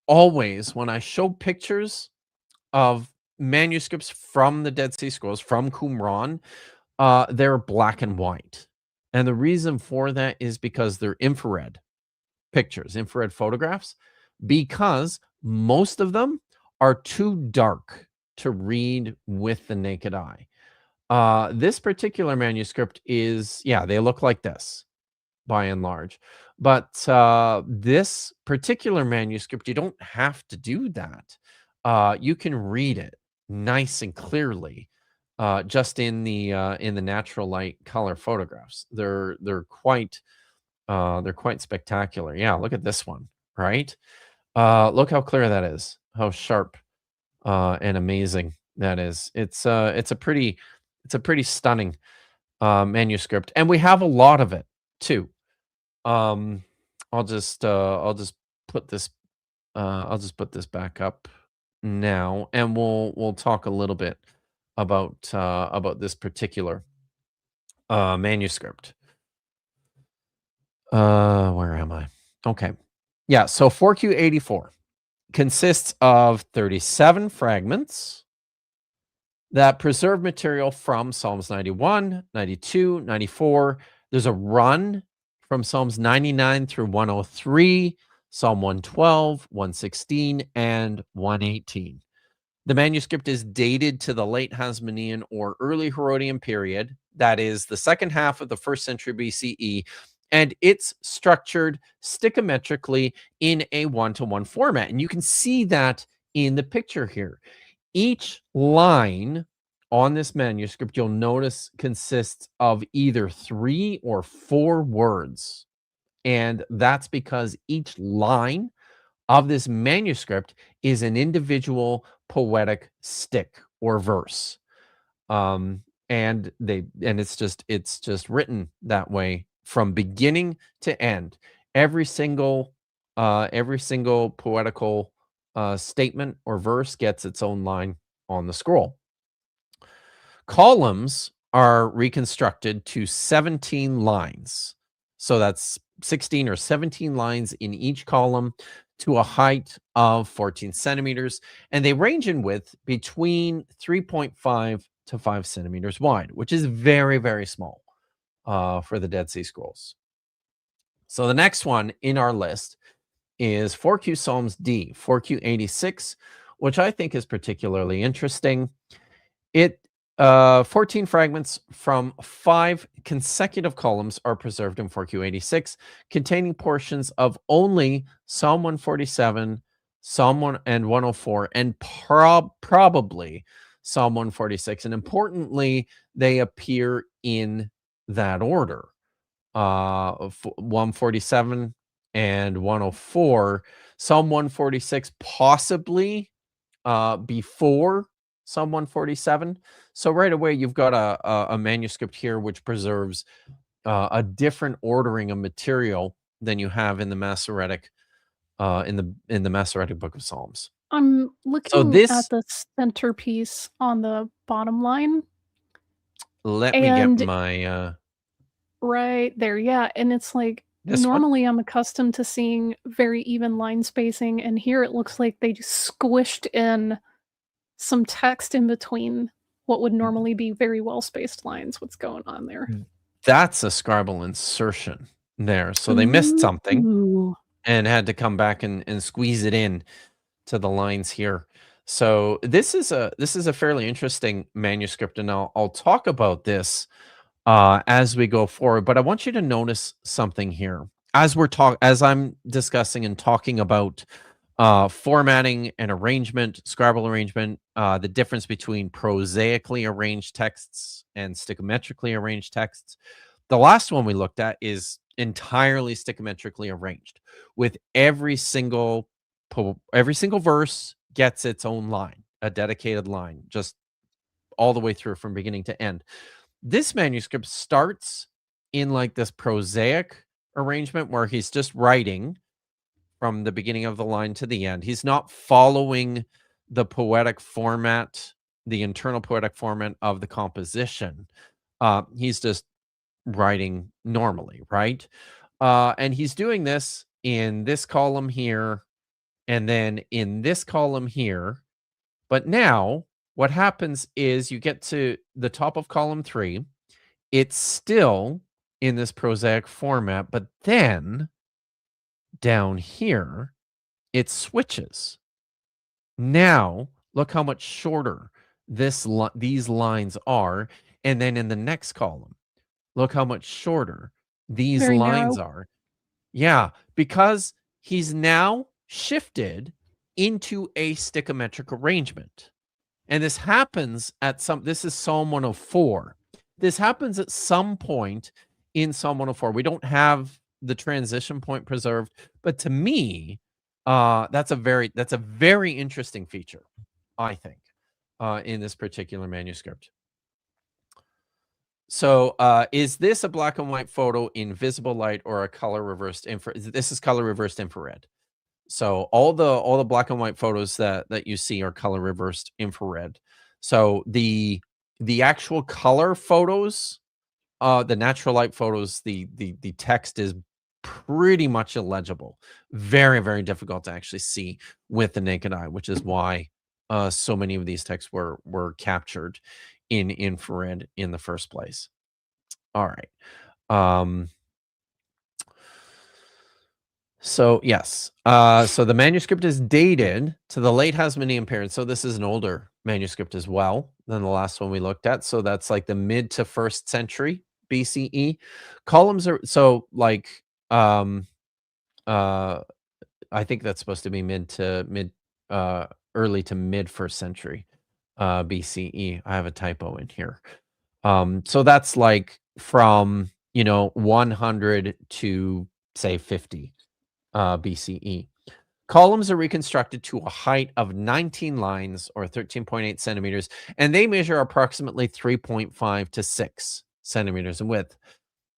always when I show pictures of manuscripts from the Dead Sea Scrolls from Qumran, they're black and white. And the reason for that is because they're infrared pictures, infrared photographs, because most of them are too dark to read with the naked eye. This particular manuscript is, yeah, they look like this by and large. But this particular manuscript, you don't have to do that. You can read it nice and clearly just in the natural light color photographs. They're quite spectacular. Yeah, look at this one, right? Look how clear that is, how sharp and amazing that is. It's a pretty stunning manuscript, and we have a lot of it too. I'll just put this I'll just put this back up now, and we'll talk a little bit about this particular manuscript. Where am I? Okay. Yeah, so 4Q84 consists of 37 fragments that preserve material from Psalms 91, 92, 94. There's a run from Psalms 99 through 103, Psalm 112, 116, and 118. The manuscript is dated to the late Hasmonean or early Herodian period, that is the second half of the 1st century BCE, and it's structured stichometrically in a 1-to-1 format. And you can see that in the picture here. Each line on this manuscript, you'll notice, consists of either 3 or 4 words. And that's because each line of this manuscript is an individual poetic stick or verse. And it's just written that way from beginning to end. Every single poetical statement or verse gets its own line on the scroll. Columns are reconstructed to 17 lines. So that's 16 or 17 lines in each column to a height of 14 centimeters. And they range in width between 3.5 to 5 centimeters wide, which is very, very small for the Dead Sea Scrolls. So the next one in our list is 4Q Psalms D, 4Q86, which I think is particularly interesting. 14 fragments from 5 consecutive columns are preserved in 4Q86, containing portions of only Psalm 147, Psalm 1 and 104, and probably Psalm 146. And importantly, they appear in that order. 147 and 104, Psalm 146 possibly before Psalm 147. So right away, you've got a manuscript here which preserves a different ordering of material than you have in the Masoretic in the Masoretic Book of Psalms. I'm So looking at this, the centerpiece on the bottom line, let me get and my right there, yeah, and it's like, this one. normally I'm accustomed to seeing very even line spacing, and here it looks like they just squished in some text in between what would normally be very well-spaced lines. What's going on there? That's a scribal insertion there. So they missed something Ooh. and had to come back and squeeze it in to the lines here. So this is a fairly interesting manuscript, and I'll talk about this as we go forward. But I want you to notice something here as I'm discussing and talking about formatting and arrangement, Scribal arrangement, the difference between prosaically arranged texts and stichometrically arranged texts. The last one we looked at is entirely stichometrically arranged, with every single verse gets its own line, a dedicated line, just all the way through from beginning to end. This manuscript starts in like this prosaic arrangement where he's just writing from the beginning of the line to the end. He's not following the poetic format, the internal poetic format of the composition. He's just writing normally, right? And he's doing this in this column here, and then in this column here. But now what happens is you get to the top of column 3. It's still in this prosaic format, but then down here, it switches. Now, look how much shorter these lines are. And then in the next column, look how much shorter these Very lines narrow. are. Yeah, because he's now shifted into a stichometric arrangement. And this happens this is Psalm 104. This happens at some point in Psalm 104. We don't have the transition point preserved, but to me, that's a very interesting feature, I think, in this particular manuscript. So, is this a black and white photo in visible light or a color reversed infrared? This is color reversed infrared. So all the black and white photos that you see are color reversed infrared. So the actual color photos, the natural light photos, the text is pretty much illegible. Very, very difficult to actually see with the naked eye, which is why so many of these texts were captured in infrared in the first place. All right. So yes, so the manuscript is dated to the late Hasmonean period. So this is an older manuscript as well than the last one we looked at. So that's like the mid to 1st century BCE. Columns are so like uh I think that's supposed to be early to mid 1st century BCE. I have a typo in here. So that's like from 100 to say 50 BCE. Columns are reconstructed to a height of 19 lines or 13.8 centimeters, and they measure approximately 3.5 to 6 centimeters in width.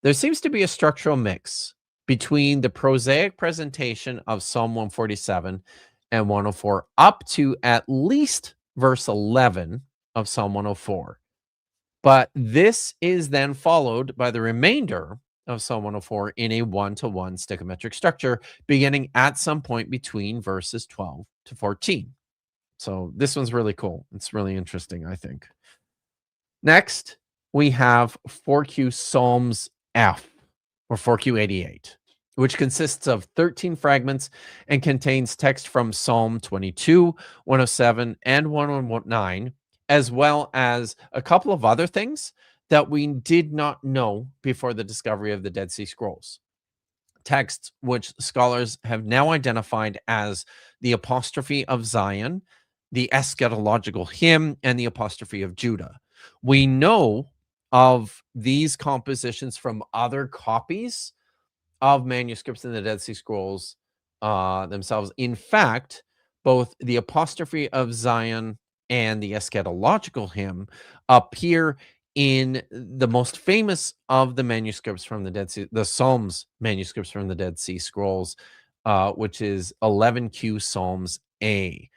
There seems to be a structural mix between the prosaic presentation of Psalm 147 and 104 up to at least verse 11 of Psalm 104. But this is then followed by the remainder of Psalm 104 in a one-to-one stichometric structure, beginning at some point between verses 12 to 14. So this one's really cool. It's really interesting, I think. Next, we have 4Q Psalms F, or 4Q88, which consists of 13 fragments and contains text from Psalm 22, 107, and 119, as well as a couple of other things that we did not know before the discovery of the Dead Sea Scrolls. Texts which scholars have now identified as the apostrophe of Zion, the eschatological hymn, and the apostrophe of Judah. We know of these compositions from other copies of manuscripts in the Dead Sea Scrolls themselves. In fact, both the apostrophe of Zion and the eschatological hymn appear in the most famous of the manuscripts from the Dead Sea, the Psalms manuscripts from the Dead Sea Scrolls, which is 11Q Psalms A,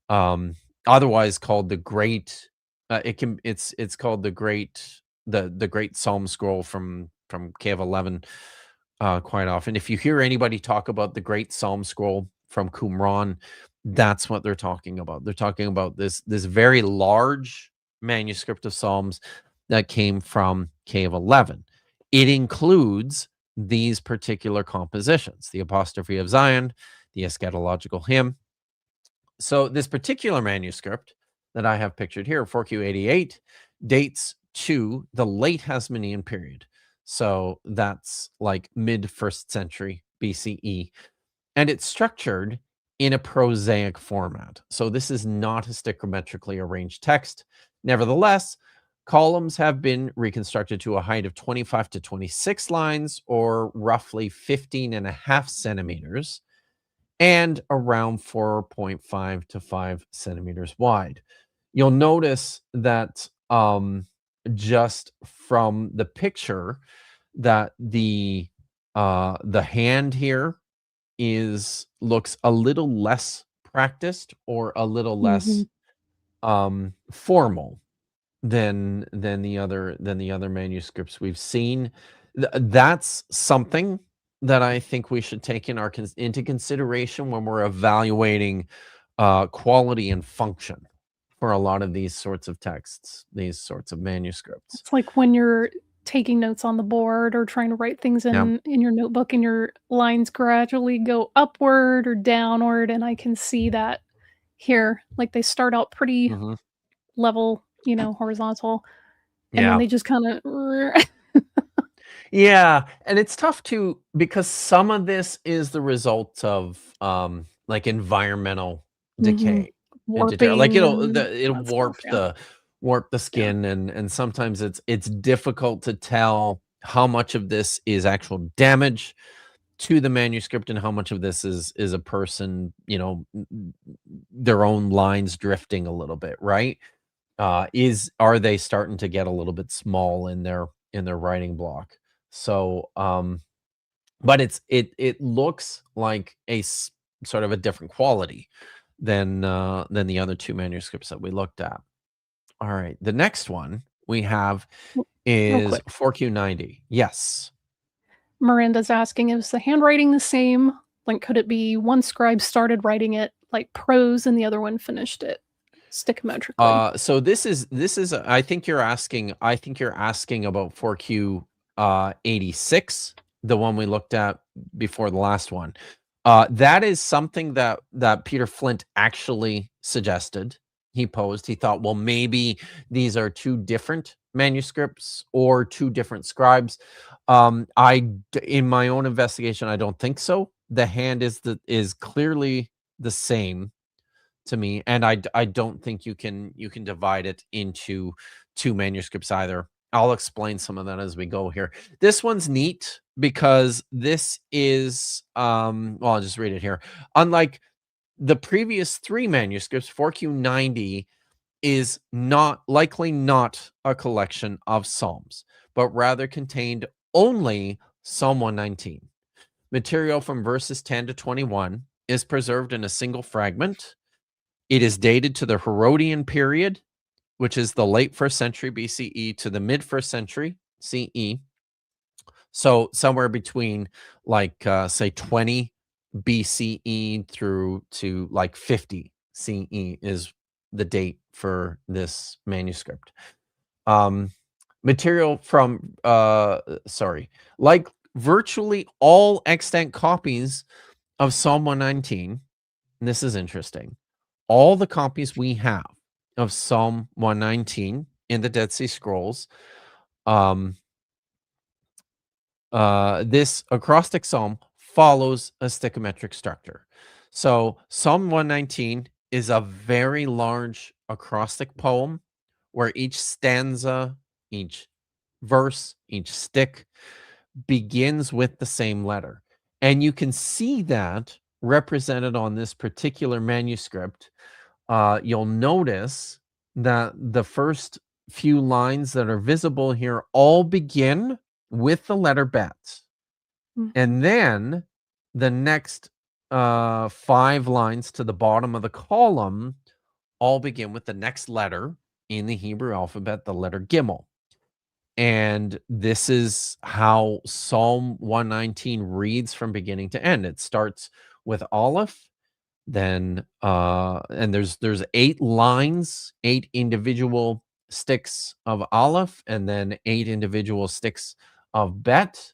otherwise called the Great. It's called the Great Psalm Scroll from KF11. Quite often, if you hear anybody talk about the Great Psalm Scroll from Qumran, that's what they're talking about. They're talking about this very large manuscript of Psalms that came from Cave 11. It includes these particular compositions: the apostrophe of Zion, the eschatological hymn. So this particular manuscript that I have pictured here, 4Q88, dates to the late Hasmonean period. So that's like mid 1st century BCE. And it's structured in a prosaic format. So this is not a stichometrically arranged text. Nevertheless, columns have been reconstructed to a height of 25 to 26 lines, or roughly 15.5 centimeters, and around 4.5 to 5 centimeters wide. You'll notice that just from the picture that the hand here looks a little less practiced, or a little Mhm. less formal than the other manuscripts we've seen. That's something that I think we should take into consideration when we're evaluating quality and function for a lot of these sorts of texts, these sorts of manuscripts. It's like when you're taking notes on the board or trying to write things Yeah. in your notebook and your lines gradually go upward or downward, and I can see that here. Like, they start out pretty Mhm. level, horizontal, and then Yeah. they just kinda Yeah, and it's tough to, because some of this is the result of, like, environmental Mhm. decay and like, Warping and it'll that stuff, yeah. warp the Yeah. skin, and sometimes it's difficult to tell how much of this is actual damage to the manuscript, and how much of this is a person, their own lines drifting a little bit, right? Are they starting to get a little bit small in their writing block? So, but it looks like sort of a different quality than the other two manuscripts that we looked at. All right, the next one we have R Real is quick, 4Q90. Yes. Miranda's asking, "Is the handwriting the same? Like, could it be one scribe started writing it like prose and the other one finished it stichometrically?" So this is I think you're asking about 4Q 86, the one we looked at before the last one. That is something that Peter Flint actually suggested. He posed. He thought, well, maybe these are two different manuscripts or two different scribes. In my own investigation, I don't think so. The hand is clearly the same to me, and I don't think you can divide it into two manuscripts either. I'll explain some of that as we go here. This one's neat because this is well, I'll just read it here. Unlike the previous three manuscripts, 4Q90 is not a collection of psalms, but rather contained only Psalm 119. Material from verses 10 to 21 is preserved in a single fragment. It is dated to the Herodian period, which is the late 1st century BCE to the mid 1st century CE. So somewhere between, like, say 20 BCE through to like 50 CE is the date for this manuscript. Um, Material from like virtually all extant copies of Psalm 119, and this is interesting, all the copies we have of Psalm 119 in the Dead Sea Scrolls, um, this acrostic psalm follows a stichometric structure. So Psalm 119 is a very large acrostic poem where each stanza, each verse, each stick begins with the same letter. And you can see that represented on this particular manuscript. You'll notice that the first few lines that are visible here all begin with the letter bet. Mhm. And then the next 5 lines to the bottom of the column all begin with the next letter in the Hebrew alphabet, the letter Gimel. And this is how Psalm 119 reads from beginning to end. It starts with Aleph, then and there's 8 lines, 8 individual sticks of Aleph, and then 8 individual sticks of Bet,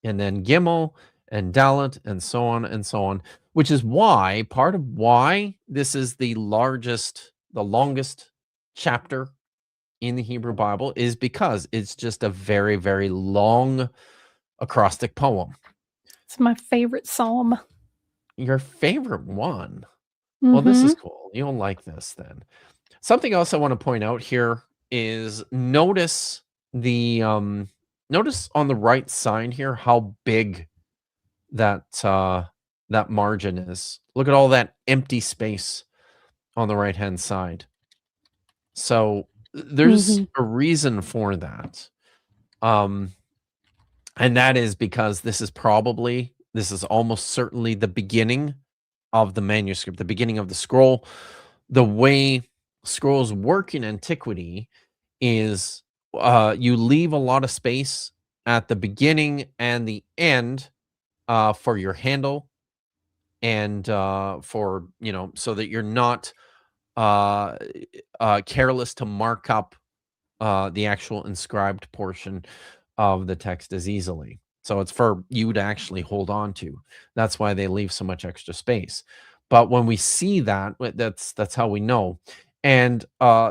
and then Gimel and Dalet, and so on, which is why part of why this is the longest chapter in the Hebrew Bible is because it's just a very, very long acrostic poem. It's my favorite psalm. Your favorite one? Well, this is Mhm. cool. You'll like this then. Something else I want to point out here is notice on the right side here how big that margin is. Look at all that empty space on the right-hand side. So there's Mhm. a reason for that. Um, and that is because this is almost certainly the beginning of the manuscript, the beginning of the scroll. The way scrolls work in antiquity is you leave a lot of space at the beginning and the end for your handle and for, so that you're not uh, careless to mark up the actual inscribed portion of the text as easily. So it's for you to actually hold on to. That's why they leave so much extra space. But when we see that, that's how we know. And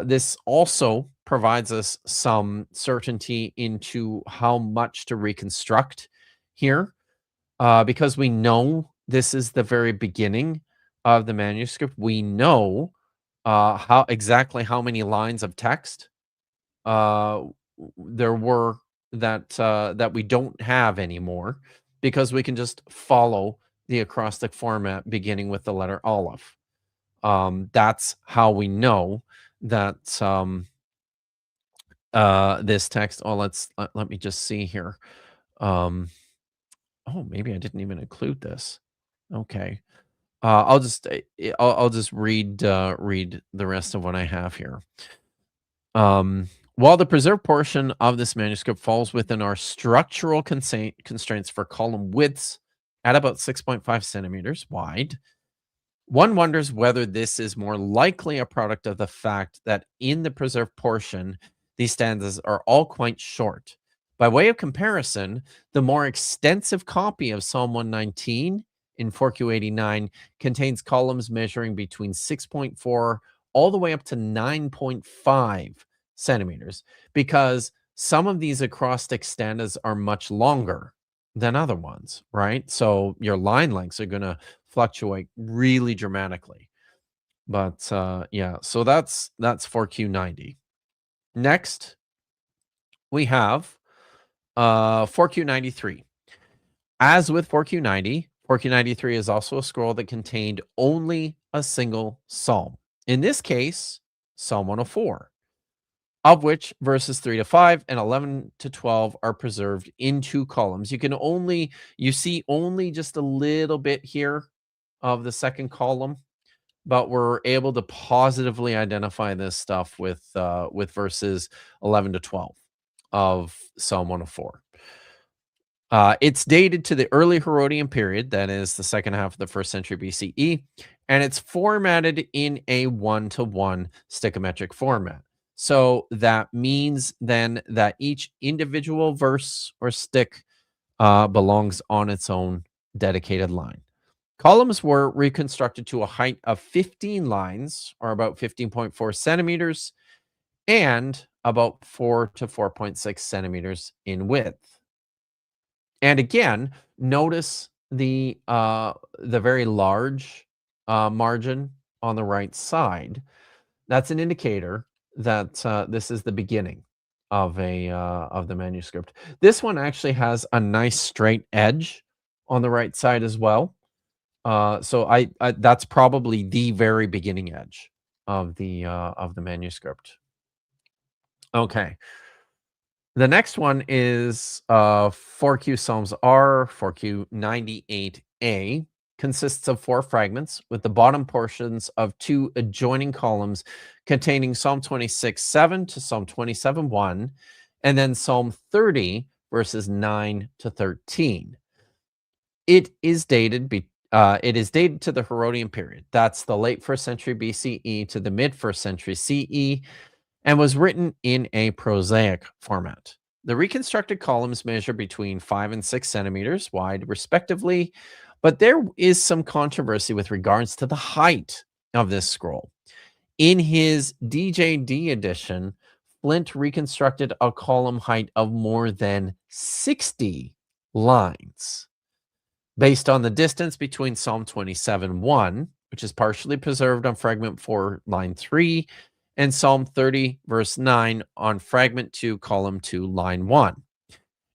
this also provides us some certainty into how much to reconstruct here, because we know this is the very beginning of the manuscript. We know how many lines of text uh, there were that we don't have anymore, because we can just follow the acrostic format beginning with the letter Aleph. That's how we know that this text. Oh, let me just see here. Um, oh, maybe I didn't even include this. Okay. I'll just read the rest of what I have here. While the preserved portion of this manuscript falls within our structural constraints for column widths at about 6.5 centimeters wide, one wonders whether this is more likely a product of the fact that in the preserved portion, these stanzas are all quite short. By way of comparison, the more extensive copy of Psalm 119 in 4Q89 contains columns measuring between 6.4 all the way up to 9.5 centimeters, because some of these acrostic stanzas are much longer than other ones, right? So your line lengths are going to fluctuate really dramatically. But yeah, so that's 4Q90. Next, we have 4Q93. As with 4Q90, 4Q93 is also a scroll that contained only a single psalm. In this case, Psalm 104, of which verses 3 to 5 and 11 to 12 are preserved in two columns. You see only just a little bit here of the second column, but we're able to positively identify this stuff with verses 11 to 12 of Psalm 104. It's dated to the early Herodian period, that is the second half of the first century BCE, and it's formatted in a one-to-one stichometric format. So that means then that each individual verse or stick belongs on its own dedicated line. Columns were reconstructed to a height of 15 lines, or about 15.4 centimeters, and about 4 to 4.6 centimeters in width. And again, notice the very large margin on the right side. That's an indicator that this is the beginning of the manuscript. This one actually has a nice straight edge on the right side as well. So I that's probably the very beginning edge of the manuscript. Okay. The next one is 4Q Psalms R, 4Q 98A, consists of four fragments with the bottom portions of two adjoining columns containing Psalm 26:7 to Psalm 27:1, and then Psalm 30 verses 9 to 13. It is dated to the Herodian period. That's the late 1st century BCE to the mid 1st century CE, and was written in a prosaic format. The reconstructed columns measure between 5 and 6 centimeters wide, respectively, but there is some controversy with regards to the height of this scroll. In his DJD edition, Flint reconstructed a column height of more than 60 lines based on the distance between Psalm 27:1, which is partially preserved on fragment 4, line 3, and Psalm 30, verse 9 on fragment 2, column 2, line 1.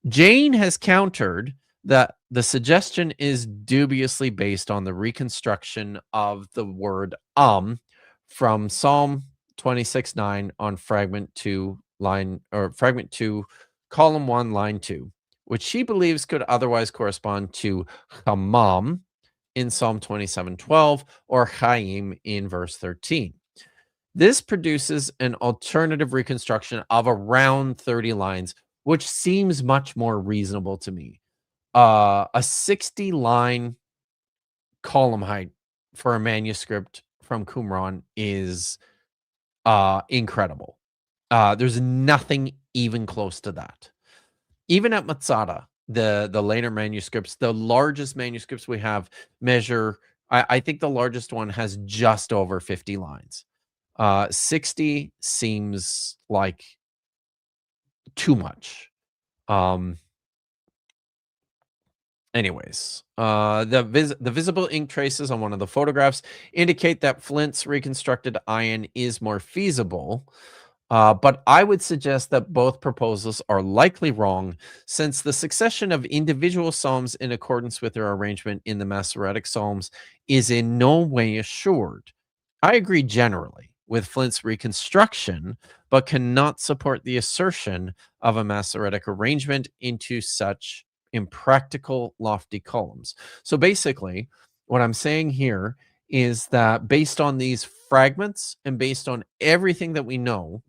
Jane has countered that the suggestion is dubiously based on the reconstruction of the word from Psalm 26:9 on fragment 2, column 1, line 2, which she believes could otherwise correspond to chamam in Psalm 27:12 or chaim in verse 13. This produces an alternative reconstruction of around 30 lines, which seems much more reasonable to me. A 60-line column height for a manuscript from Qumran is incredible. There's nothing even close to that. Even at Masada, the later manuscripts, the largest manuscripts we have measure, I think the largest one has just over 50 lines. 60 seems like too much. Anyways, the visible ink traces on one of the photographs indicate that Flint's reconstructed iron is more feasible. But I would suggest that both proposals are likely wrong, since the succession of individual psalms in accordance with their arrangement in the Masoretic psalms is in no way assured. I agree generally with Flint's reconstruction, but cannot support the assertion of a Masoretic arrangement into such impractical, lofty columns. So basically, what I'm saying here is that based on these fragments and based on everything that we know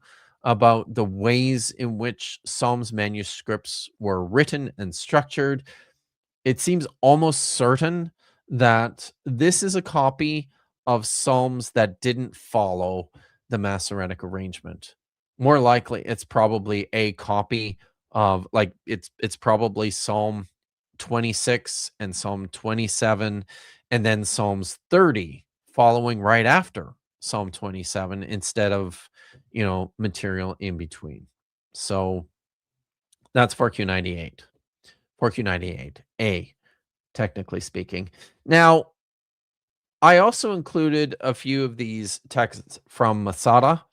about the ways in which Psalms manuscripts were written and structured, it seems almost certain that this is a copy of Psalms that didn't follow the Masoretic arrangement. More likely, it's probably a copy of, like, it's probably Psalm 26 and Psalm 27, and then Psalms 30 following right after Psalm 27 instead of, material in between. So that's 4Q98. 4Q98A, technically speaking. Now, I also included a few of these texts from Masada.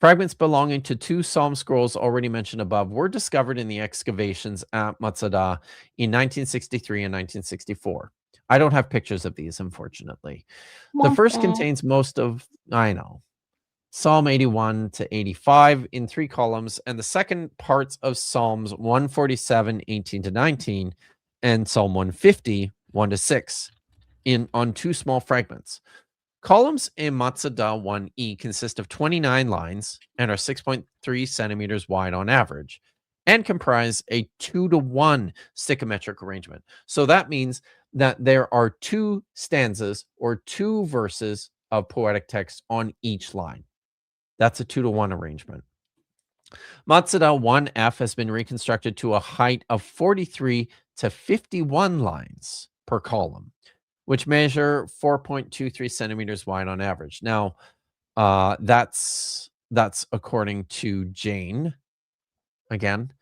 Fragments belonging to two psalm scrolls already mentioned above were discovered in the excavations at Masada in 1963 and 1964. I don't have pictures of these, unfortunately. The Womp first womp. contains most of, I know, Psalm 81 to 85 in 3 columns, and the second parts of Psalms 147, 18 to 19, and Psalm 150, 1 to 6, on 2 small fragments. Columns in Masada 1E consist of 29 lines and are 6.3 centimeters wide on average, and comprise a 2-to-1 stichometric arrangement. So that means that there are 2 stanzas or 2 verses of poetic text on each line. That's a 2-to-1 arrangement. Masada 1F has been reconstructed to a height of 43 to 51 lines per column, which measure 4.23 centimeters wide on average. Now, that's according to Jane. Again,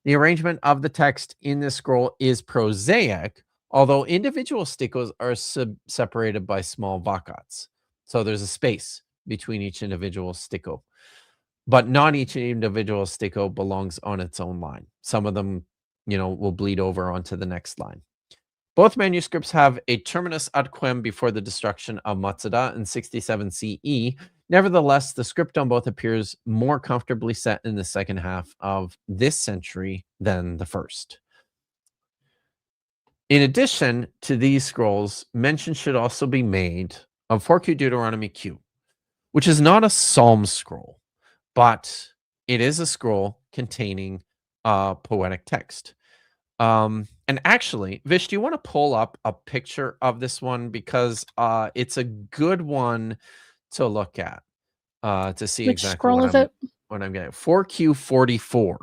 the arrangement of the text in this scroll is prosaic, although individual stikos are separated by small vakats. So there's a space between each individual stiko. But not each individual stiko belongs on its own line. Some of them, will bleed over onto the next line. Both manuscripts have a terminus ad quem before the destruction of Masada in 67 CE. Nevertheless, the script on both appears more comfortably set in the second half of this century than the first. In addition to these scrolls, mention should also be made of 4Q Deuteronomy Q, which is not a psalm scroll, but it is a scroll containing poetic text. And actually, Vish, do you want to pull up a picture of this one? Because it's a good one to look at to see Which exactly scroll is it? what I'm getting. 4Q44.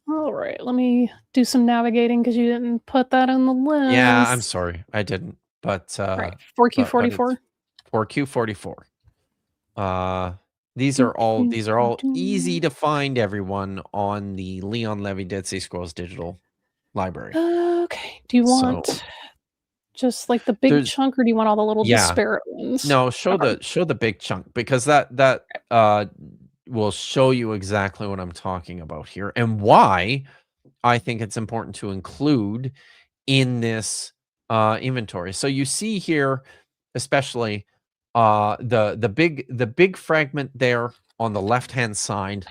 All right, let me do some navigating because you didn't put that on the Yeah, I'm list. sorry, I didn't. But All right, but it's 4Q44. 4Q44. These are all easy to find, everyone, on the Leon Levy Dead Sea Scrolls digital library. Okay. Do you So want just, like, the big there's chunk, or do you want all the little yeah. disparate ones? No, show Okay. the big chunk, because that will show you exactly what I'm talking about here, and why I think it's important to include in this inventory. So you see here, especially the big fragment there on the left hand side.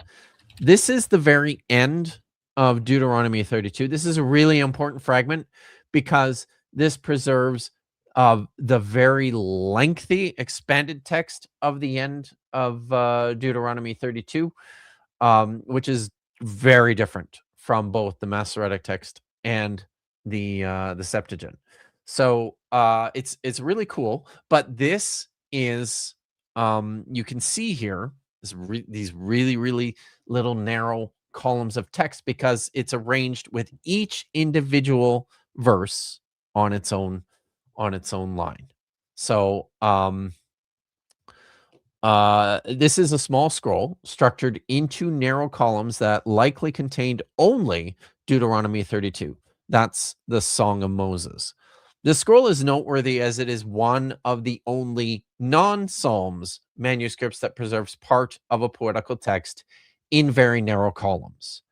This is the very end of Deuteronomy 32. This is a really important fragment because this preserves the very lengthy expanded text of the end of Deuteronomy 32, which is very different from both the Masoretic text and the Septuagint. So it's really cool. But this is you can see here these really little narrow columns of text, because it's arranged with each individual verse on its own line. So this is a small scroll structured into narrow columns that likely contained only Deuteronomy 32. That's the Song of Moses. This scroll is noteworthy as it is one of the only non-Psalms manuscripts that preserves part of a poetical text in very narrow columns.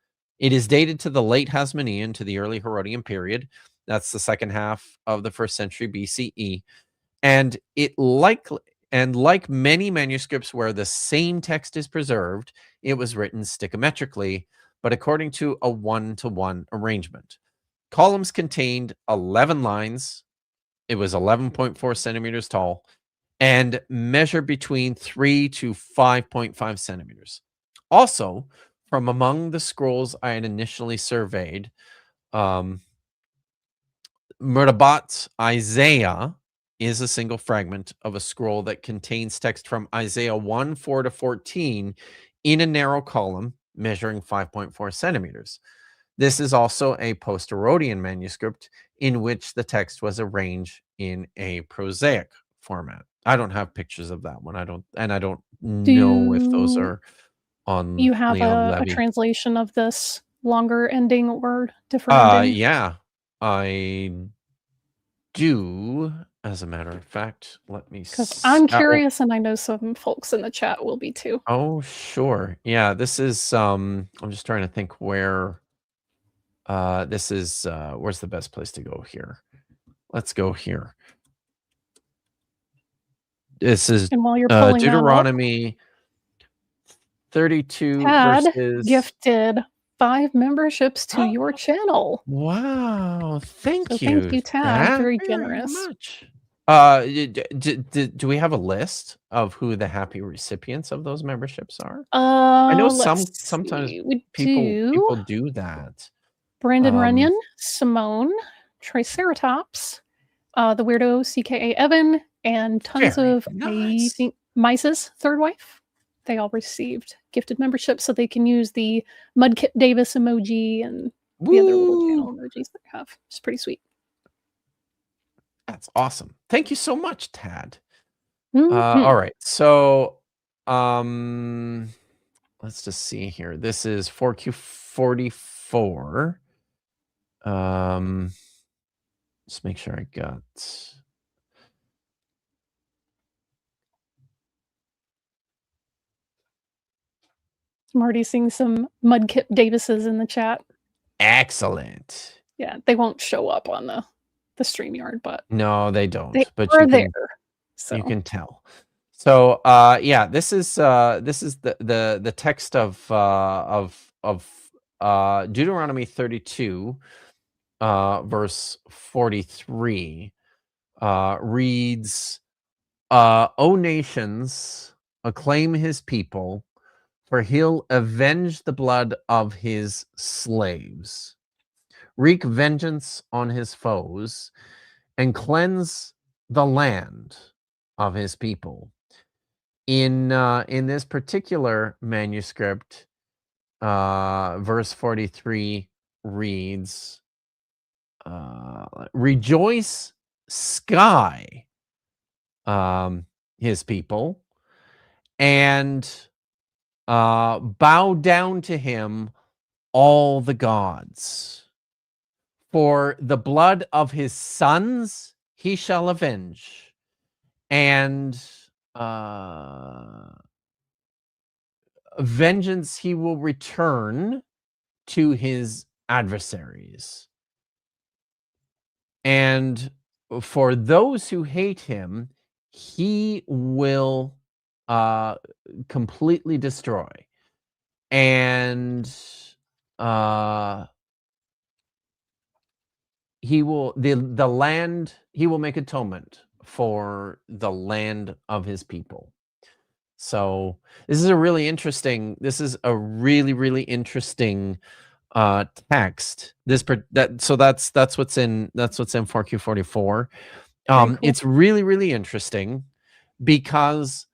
It is dated to the late Hasmonean to the early Herodian period. That's the second half of the 1st century BCE. And like many manuscripts where the same text is preserved, it was written stichometrically, but according to a 1-to-1 arrangement. Columns contained 11 lines. It was 11.4 centimeters tall and measured between 3 to 5.5 centimeters. Also, from among the scrolls I had initially surveyed, Murdabat's Isaiah is a single fragment of a scroll that contains text from Isaiah 1:4-14 in a narrow column measuring 5.4 centimeters. This is also a post-Herodian manuscript in which the text was arranged in a prosaic format. I don't have pictures of that one. I don't know if those Do are on you have Leon a Levy. translation of this longer ending or different ending? Yeah, I do. As a matter of fact, let me 'Cause I'm oh, curious, and I know some folks in the chat will be too. oh, sure. Yeah, this is I'm just trying to think where this is where's the best place to go here? Let's go here. This is And while you're pulling that up, Deuteronomy 32 Tad verses. gifted 5 memberships to your channel. Wow, So thank thank you, you, Tad, Tad, very very generous. much. Do we have a list of who the happy recipients of those memberships are? I know Let's sometimes see, we people do do that. Brandon Um, Runyon, Simone, Triceratops, the weirdo CKA Evan, and tons Very of, I nice. think, Mice's third wife. They all received gifted memberships so they can use the Mudkip Davis emoji and the other little Woo! channel emojis that I have. It's pretty sweet. That's awesome. Thank you so much, Tad. Mhm. All right. So, um, let's just see here. This is 4Q44. Um, just make sure I got. I'm already seeing some Mudkip Davises in the chat. Excellent. Yeah, they won't show up on the StreamYard, but No, they they don't, but are there. you So can tell. So, yeah, this is the text of Deuteronomy 32, verse 43, reads, "O nations, acclaim his people, for he'll avenge the blood of his slaves, wreak vengeance on his foes, and cleanse the land of his people." In this particular manuscript, verse 43 reads, "Rejoice, sky, his people, and bow down to him, all the gods. For the blood of his sons he shall avenge, and vengeance he will return to his adversaries. And for those who hate him, he will completely destroy. And he will the land, he will make atonement for the land of his people. So this is a really interesting, really interesting text. That's what's in 4Q44. Very cool. It's really interesting because,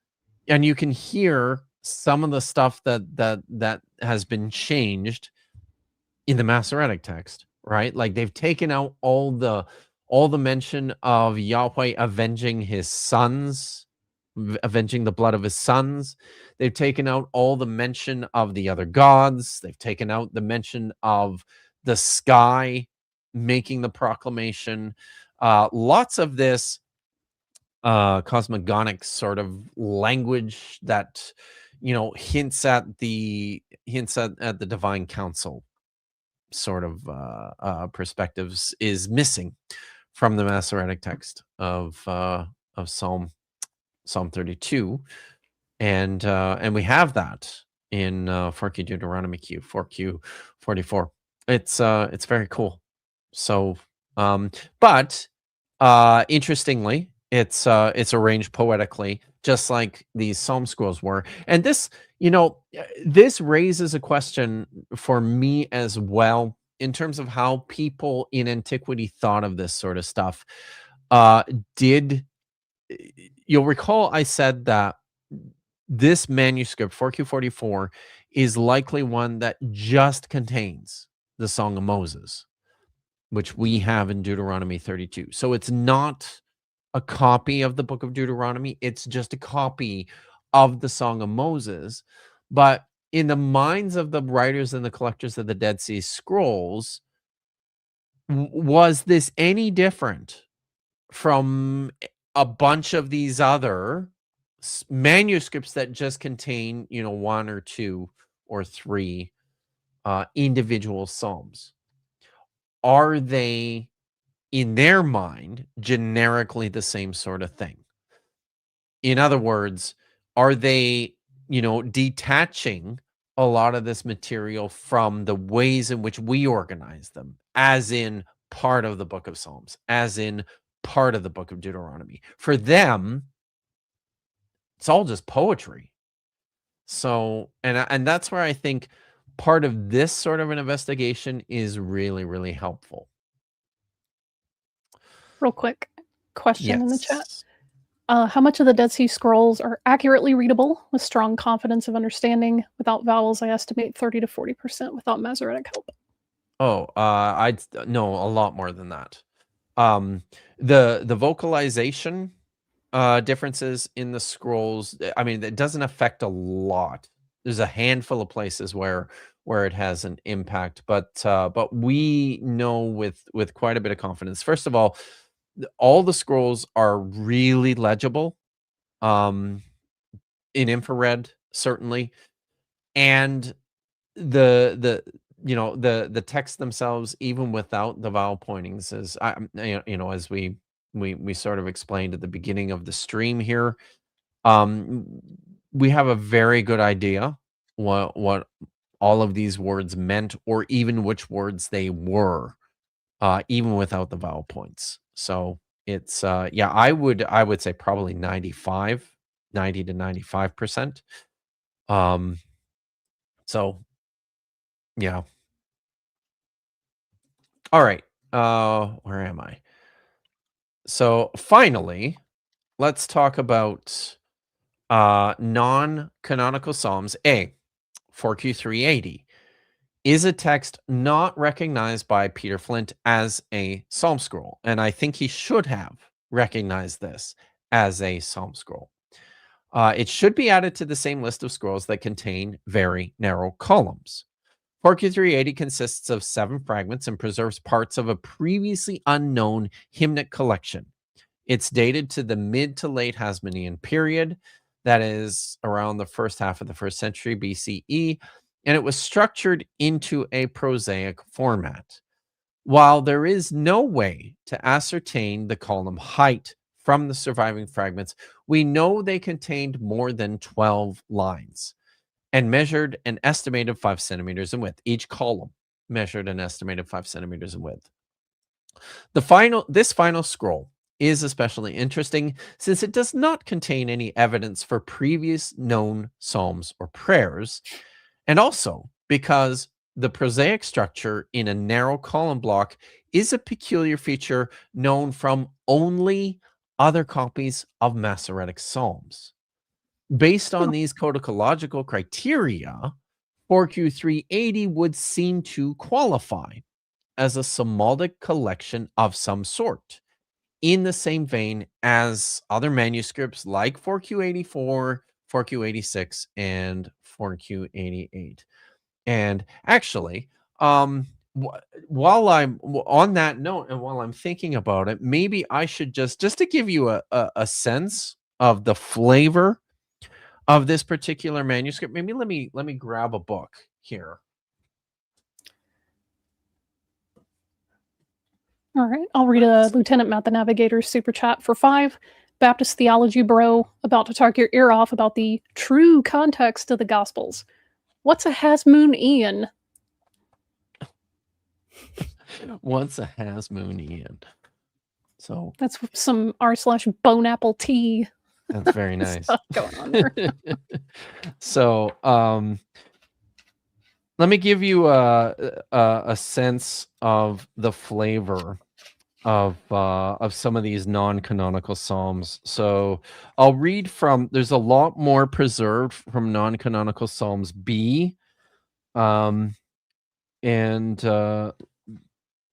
and you can hear some of the stuff that has been changed in the Masoretic text, right? Like they've taken out all the mention of Yahweh avenging his sons, avenging the blood of his sons. They've taken out all the mention of the other gods. They've taken out the mention of the sky making the proclamation. Lots of this cosmogonic sort of language that hints at the divine council sort of perspectives is missing from the Masoretic text of Psalm 32, and we have that in 4Q Deuteronomy 4Q 44. It's very cool. So, but interestingly, it's arranged poetically, just like these psalm scrolls were. And this, this raises a question for me as well in terms of how people in antiquity thought of this sort of stuff. Did You'll recall I said that this manuscript 4Q44 is likely one that just contains the Song of Moses, which we have in Deuteronomy 32. So it's not a copy of the book of Deuteronomy. It's just a copy of the Song of Moses. But in the minds of the writers and the collectors of the Dead Sea Scrolls, was this any different from a bunch of these other manuscripts that just contain, one or two or three individual psalms? Are they, in their mind, generically the same sort of thing? In other words, are they, detaching a lot of this material from the ways in which we organize them, as in part of the book of Psalms, as in part of the book of Deuteronomy? For them, it's all just poetry. So, and that's where I think part of this sort of an investigation is really helpful. Real quick question in the chat. Yes. How much of the Dead Sea Scrolls are accurately readable with strong confidence of understanding? Without vowels, I estimate 30 to 40% without Masoretic help. Oh, I'd know a lot more than that. The vocalization differences in the scrolls, I mean, it doesn't affect a lot. There's a handful of places where it has an impact, but we know with quite a bit of confidence. First of all the scrolls are really legible, in infrared, certainly, and the text themselves, even without the vowel pointings, is as we sort of explained at the beginning of the stream here, um, we have a very good idea what all of these words meant, or even which words they were, even without the vowel points. So it's yeah, I would say probably 90 to 95%. So yeah. All right. Where am I? So finally, let's talk about non-canonical psalms. 4Q380 is a text not recognized by Peter Flint as a psalm scroll, and I think he should have recognized this as a psalm scroll. It should be added to the same list of scrolls that contain very narrow columns. 4Q380 consists of 7 fragments and preserves parts of a previously unknown hymnic collection. It's dated to the mid to late Hasmonean period, that is around the first half of the 1st century BCE, and it was structured into a prosaic format. While there is no way to ascertain the column height from the surviving fragments, we know they contained more than 12 lines and measured an estimated 5 centimeters in width. Each column measured an estimated 5 centimeters in width. This final scroll is especially interesting since it does not contain any evidence for previous known psalms or prayers, and also because the prosaic structure in a narrow column block is a peculiar feature known from only other copies of Masoretic psalms. Based on these codicological criteria, 4Q380 would seem to qualify as a psalmodic collection of some sort, in the same vein as other manuscripts like 4Q84, 4Q86, and 4Q88. And actually, while I'm on that note, and while I'm thinking about it, maybe I should just to give you a sense of the flavor of this particular manuscript, maybe let me grab a book here. All right, I'll read a Lieutenant Matt the Navigator's super chat for 5. Baptist Theology Bro, about to talk your ear off about the true context of the Gospels. What's a Hasmonean? What's a Hasmonean? So that's some r/bone apple tea. That's very nice. Going on there. So, let me give you a sense of the flavor of some of these non-canonical psalms. So I'll read from. There's a lot more preserved from non-canonical Psalms B, and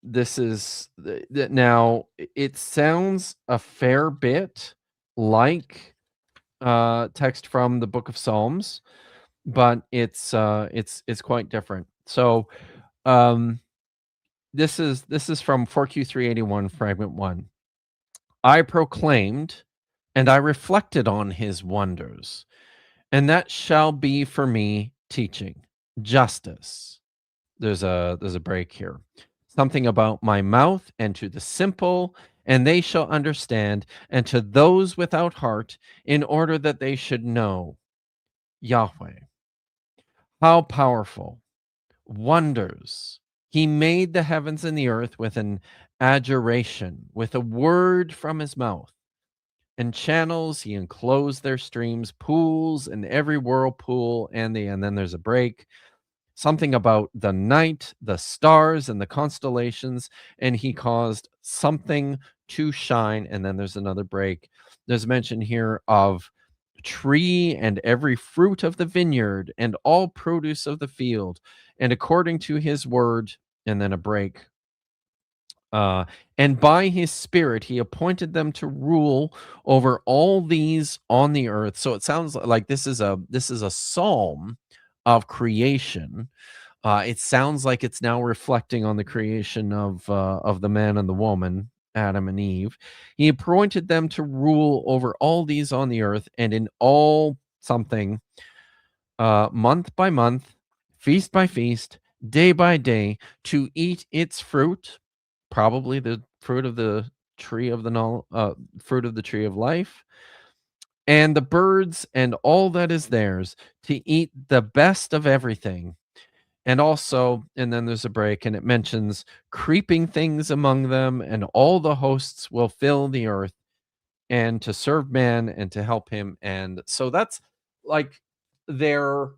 this is now. It sounds a fair bit like text from the Book of Psalms, but it's quite different. So this is from 4Q381 fragment 1. I proclaimed and I reflected on his wonders, and that shall be for me teaching justice. There's a break here. Something about my mouth, and to the simple, and they shall understand, and to those without heart, in order that they should know Yahweh. How powerful wonders. He made the heavens and the earth with an adjuration, with a word from his mouth. And channels, he enclosed their streams, pools, and every whirlpool, and then there's a break. Something about the night, the stars, and the constellations, and he caused something to shine, and then there's another break. There's mention here of tree and every fruit of the vineyard and all produce of the field, and according to his word, and then a break. And by his spirit, he appointed them to rule over all these on the earth. So it sounds like this is a psalm of creation. It sounds like it's now reflecting on the creation of the man and the woman, Adam and Eve. He appointed them to rule over all these on the earth, and in all something, month by month, feast by feast, day by day, to eat its fruit, probably the fruit of the tree of fruit of the tree of life, and the birds and all that is theirs, to eat the best of everything. And also, and then there's a break, and it mentions creeping things among them, and all the hosts will fill the earth, and to serve man and to help him. And so that's like, they're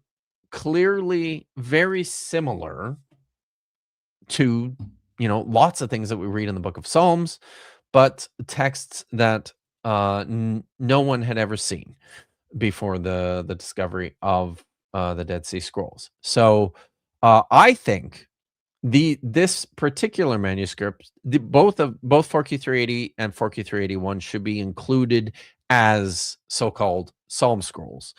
clearly very similar to, lots of things that we read in the Book of Psalms, but texts that no one had ever seen before the discovery of the Dead Sea Scrolls. So I think this particular manuscript, both 4Q380 and 4Q381 should be included as so-called psalm scrolls,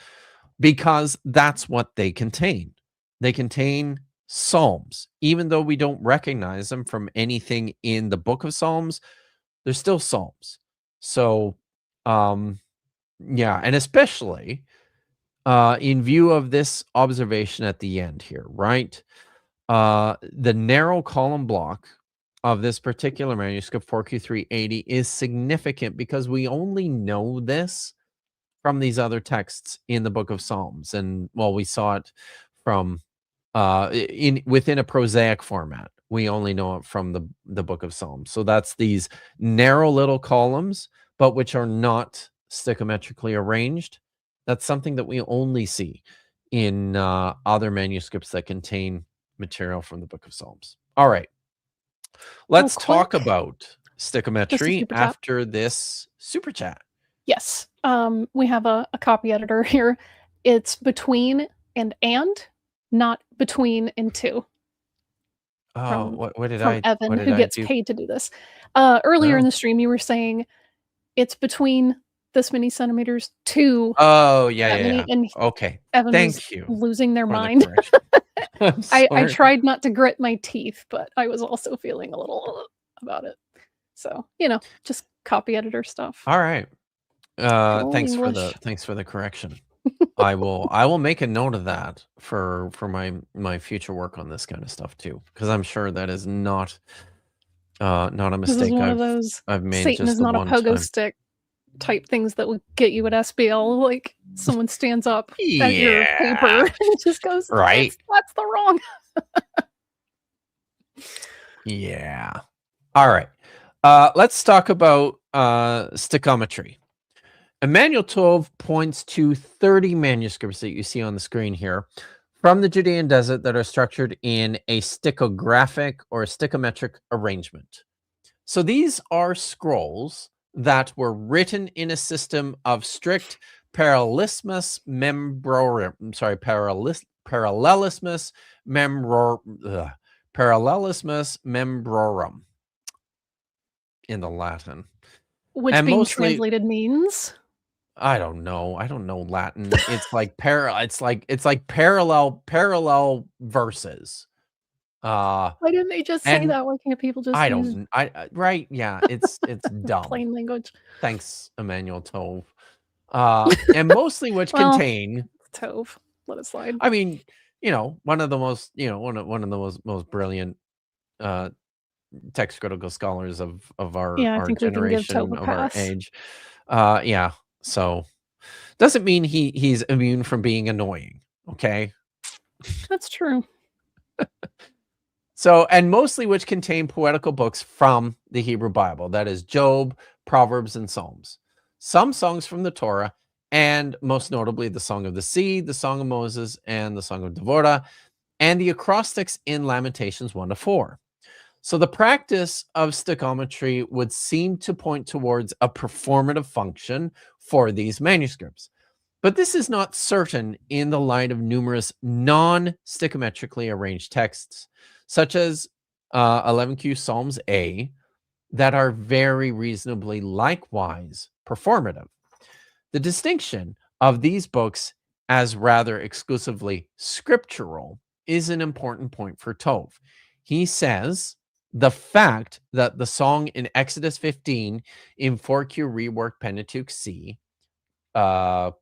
because that's what they contain. They contain psalms. Even though we don't recognize them from anything in the book of Psalms, they're still psalms. So, yeah, and especially in view of this observation at the end here, right? The narrow column block of this particular manuscript, 4Q380, is significant because we only know this from these other texts in the book of Psalms. And well, we saw it from within a prosaic format. We only know it from the book of Psalms. So that's these narrow little columns, but which are not stichometrically arranged. That's something that we only see in other manuscripts that contain material from the book of Psalms. All right. Let's talk about just a stichometry super chat. after this super chat. Yes. We have a copy editor here. It's between and, not between and to. Oh, what did From I Evan, what did who I gets do? paid to do this. Earlier in Oh. the stream, you were saying it's between this many centimeters to Oh, yeah, that yeah, many, yeah. and Okay. Evan was Thank you losing their for the mind. correction. I'm I sorry. tried not to grit my teeth, but I was also feeling a little about it. So, just copy editor stuff. All right. Good old Thanks English. for the correction. I will make a note of that for my future work on this kind of stuff too, because I'm sure that is not a This is mistake one of those I've made Satan just is the not a one pogo time. stick type things that would get you at SBL, like someone stands up at your paper Yeah. and just goes, Right. that's the wrong. Yeah. All right. Let's talk about stichometry. Emmanuel Tove points to 30 manuscripts that you see on the screen here from the Judean desert that are structured in a stichographic or a stichometric arrangement. So these are scrolls that were written in a system of strict parallelismus membrorum. Sorry, parallelismus parallelismus membrorum in the Latin, Which and being mostly translated means? I don't know. I don't know Latin. It's like parallel verses. Uh Why didn't they just say and that? Why can't people just I use don't right, yeah, it's dumb. plain language? Thanks, Emmanuel Tove. And mostly which Well, contain, Tove. Let it slide. I mean, one of the most, one of the most brilliant text critical scholars of Yeah, I our think we can give Tove generation, a of our pass. age. Yeah. So doesn't mean he's immune from being annoying. Okay. That's true. So, and mostly which contain poetical books from the Hebrew Bible. That is Job, Proverbs, and Psalms. Some songs from the Torah, and most notably the Song of the Sea, the Song of Moses, and the Song of Devorah, and the acrostics in Lamentations 1-4. So the practice of stichometry would seem to point towards a performative function for these manuscripts. But this is not certain in the light of numerous non-stichometrically arranged texts, such as 11Q Psalms A, that are very reasonably likewise performative. The distinction of these books as rather exclusively scriptural is an important point for Tove. He says the fact that the song in Exodus 15 in 4Q reworked Pentateuch C, a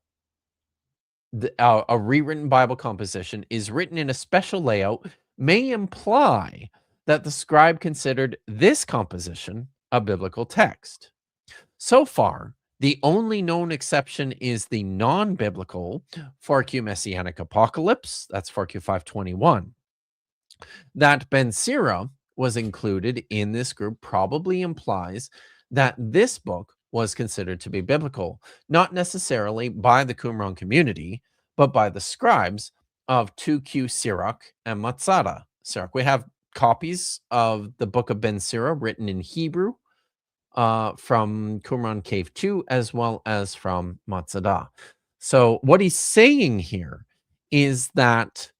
rewritten Bible composition, is written in a special layout may imply that the scribe considered this composition a biblical text. So far, the only known exception is the non-biblical 4Q Messianic Apocalypse, that's 4Q 521. That Ben Sira was included in this group probably implies that this book was considered to be biblical, not necessarily by the Qumran community, but by the scribes of 2Q Sirach and Masada Sirach. We have copies of the book of Ben Sira written in Hebrew from Qumran Cave 2, as well as from Masada. So what he's saying here is that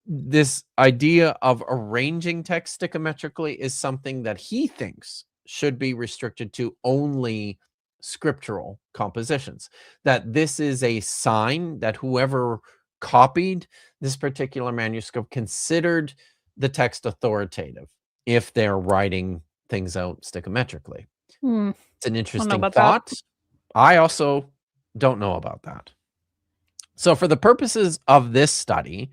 this idea of arranging text stichometrically is something that he thinks should be restricted to only scriptural compositions, that this is a sign that whoever copied this particular manuscript considered the text authoritative if they're writing things out stichometrically. Hmm. It's an I don't know interesting about that. thought. I also don't know about that. So for the purposes of this study,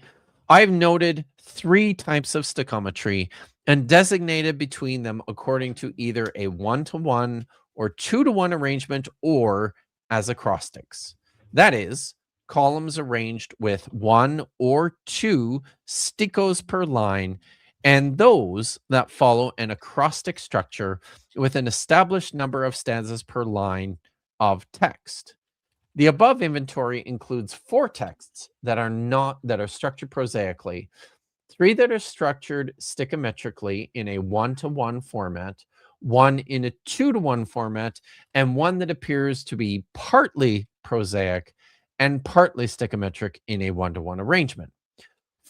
I've noted 3 types of stichometry and designated between them according to either a 1-to-1 or 2-to-1 arrangement or as acrostics. That is, columns arranged with 1 or 2 sticos per line, and those that follow an acrostic structure with an established number of stanzas per line of text. The above inventory includes 4 texts that are structured prosaically, 3 that are structured stichometrically in a 1-to-1 format, 1 in a 2-to-1 format, and 1 that appears to be partly prosaic and partly stichometric in a 1-to-1 arrangement.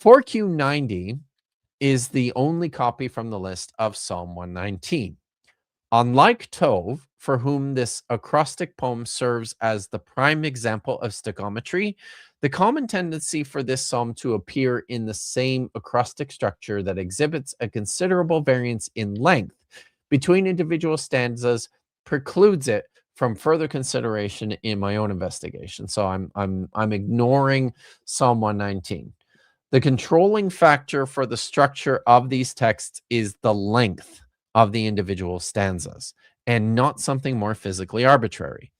4Q90 is the only copy from the list of Psalm 119. Unlike Tove, for whom this acrostic poem serves as the prime example of stichometry, the common tendency for this psalm to appear in the same acrostic structure that exhibits a considerable variance in length between individual stanzas precludes it from further consideration in my own investigation. So I'm ignoring Psalm 119. The controlling factor for the structure of these texts is the length of the individual stanzas and not something more physically arbitrary.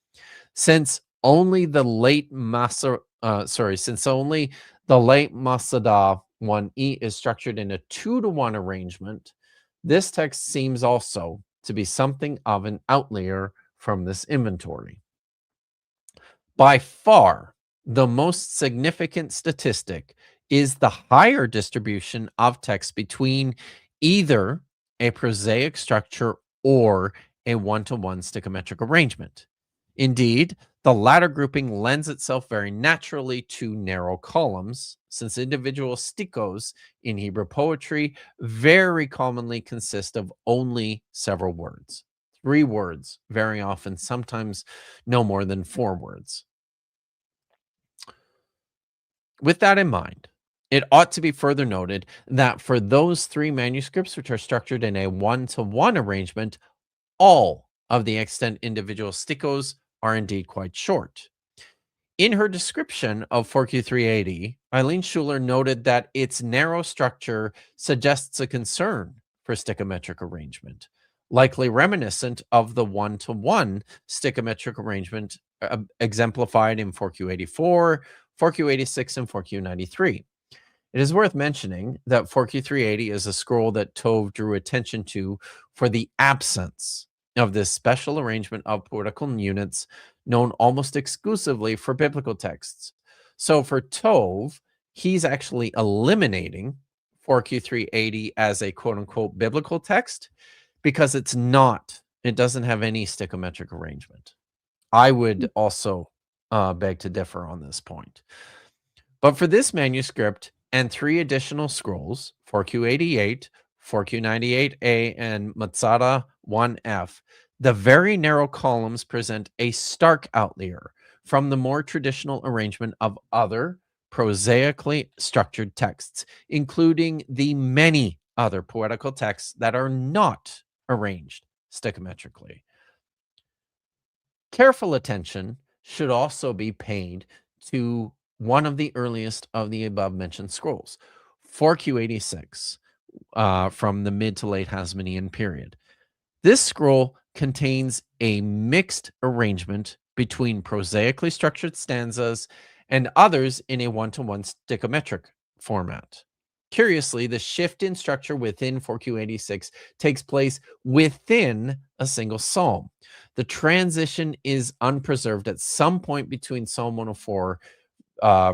Since only the late Masada 1e is structured in a 2-to-1 arrangement, this text seems also to be something of an outlier from this inventory. By far, the most significant statistic is the higher distribution of text between either a prosaic structure or a 1-to-1 stichometric arrangement. Indeed, the latter grouping lends itself very naturally to narrow columns, since individual stikos in Hebrew poetry very commonly consist of only several words. 3 words, very often, sometimes no more than 4 words. With that in mind, it ought to be further noted that for those 3 manuscripts which are structured in a 1-to-1 arrangement, all of the extant individual stikos are indeed quite short. In her description of 4Q380, Eileen Schuler noted that its narrow structure suggests a concern for stichometric arrangement, likely reminiscent of the 1-to-1 stichometric arrangement exemplified in 4Q84, 4Q86, and 4Q93. It is worth mentioning that 4Q380 is a scroll that Tove drew attention to for the absence of this special arrangement of poetical units known almost exclusively for biblical texts. So for Tove, he's actually eliminating 4Q380 as a quote-unquote biblical text because it doesn't have any stichometric arrangement. I would also beg to differ on this point. But for this manuscript and 3 additional scrolls, 4Q88, 4Q98a, and Masada 1f, the very narrow columns present a stark outlier from the more traditional arrangement of other prosaically structured texts, including the many other poetical texts that are not arranged stichometrically. Careful attention should also be paid to one of the earliest of the above mentioned scrolls, 4Q86, from the mid to late Hasmonean period. This scroll contains a mixed arrangement between prosaically structured stanzas and others in a 1-to-1 stichometric format. Curiously, the shift in structure within 4Q86 takes place within a single psalm. The transition is unpreserved at some point between Psalm 104,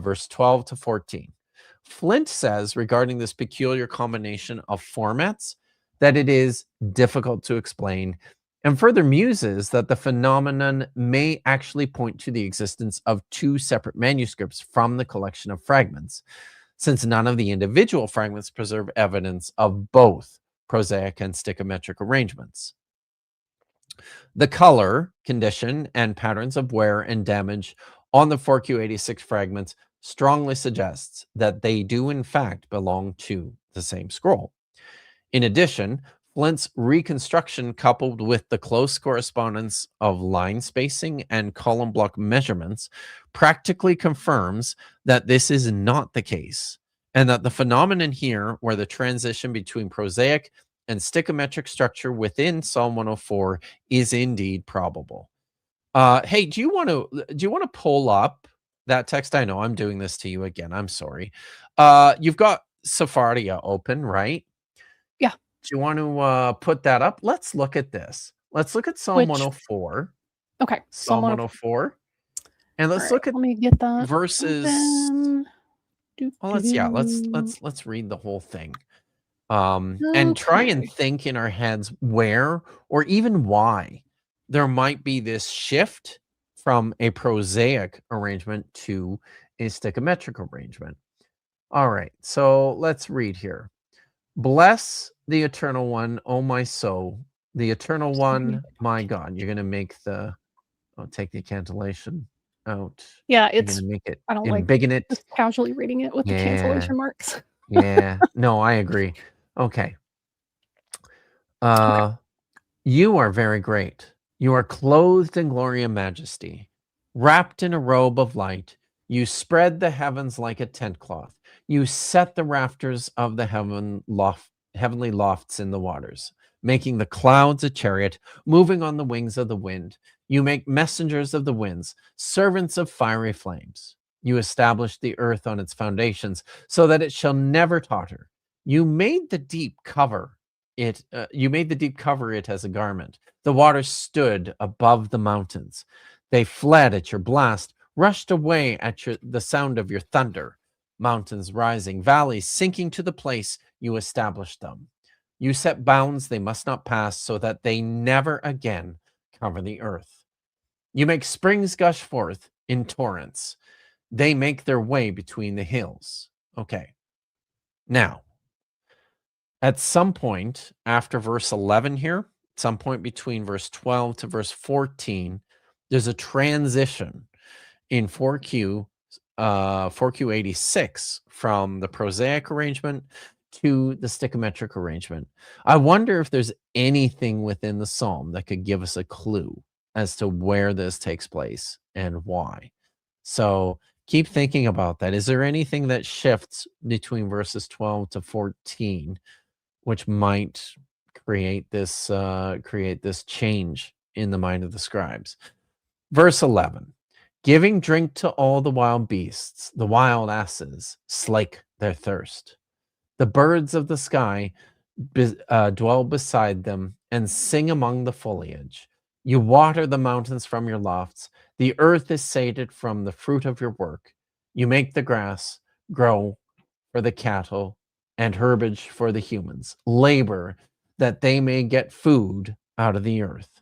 verse 12 to 14. Flint says regarding this peculiar combination of formats that it is difficult to explain, and further muses that the phenomenon may actually point to the existence of 2 separate manuscripts from the collection of fragments, since none of the individual fragments preserve evidence of both prosaic and stichometric arrangements. The color, condition, and patterns of wear and damage on the 4Q86 fragments strongly suggests that they do in fact belong to the same scroll. In addition, Flint's reconstruction, coupled with the close correspondence of line spacing and column block measurements, practically confirms that this is not the case, and that the phenomenon here, where the transition between prosaic and stichometric structure within Psalm 104 is indeed probable. Hey, do you want to pull up that text? I know I'm doing this to you again. I'm sorry. You've got Sephardia open, right? Yeah. Do you want to put that up? Let's look at this. Let's look at Psalm Which 104. okay, Psalm Psalm 104. 104. And let's Alright, look at let me get that verses. open. Doo, Well, doo, let's yeah, doo. let's read the whole thing. And try and Okay. think in our heads where or even why there might be this shift from a prosaic arrangement to a stichometric arrangement. All right, so let's read here. Bless the Eternal One, O my soul, the Eternal One, my God. You're going to make take the cantillation out. Yeah, You're going it's to make it I don't like embiggen it. just casually reading it with the Yeah, cancellation marks. yeah. No, I agree. Okay. Okay. Uh, You are very great. You are clothed in glory and majesty. Wrapped in a robe of light, you spread the heavens like a tent cloth. You set the rafters of the heavenly lofts in the waters, making the clouds a chariot, moving on the wings of the wind. You make messengers of the winds, servants of fiery flames. You establish the earth on its foundations so that it shall never totter. You made the deep cover you made the deep cover it as a garment. The waters stood above the mountains. They fled at your blast, rushed away at the sound of your thunder. Mountains rising, valleys sinking to the place you established them. You set bounds they must not pass so that they never again cover the earth. You make springs gush forth in torrents. They make their way between the hills. Okay. Now, at some point after verse 11 here, some point between verse 12 to verse 14, there's a transition in 4Q86 from the prosaic arrangement to the stichometric arrangement. I wonder if there's anything within the psalm that could give us a clue as to where this takes place and why. So keep thinking about that. Is there anything that shifts between verses 12 to 14 which might create this change in the mind of the scribes? Verse 11, giving drink to all the wild beasts, the wild asses slake their thirst. The birds of the sky dwell beside them and sing among the foliage. You water the mountains from your lofts. The earth is sated from the fruit of your work. You make the grass grow for the cattle and herbage for the humans. Labor that they may get food out of the earth,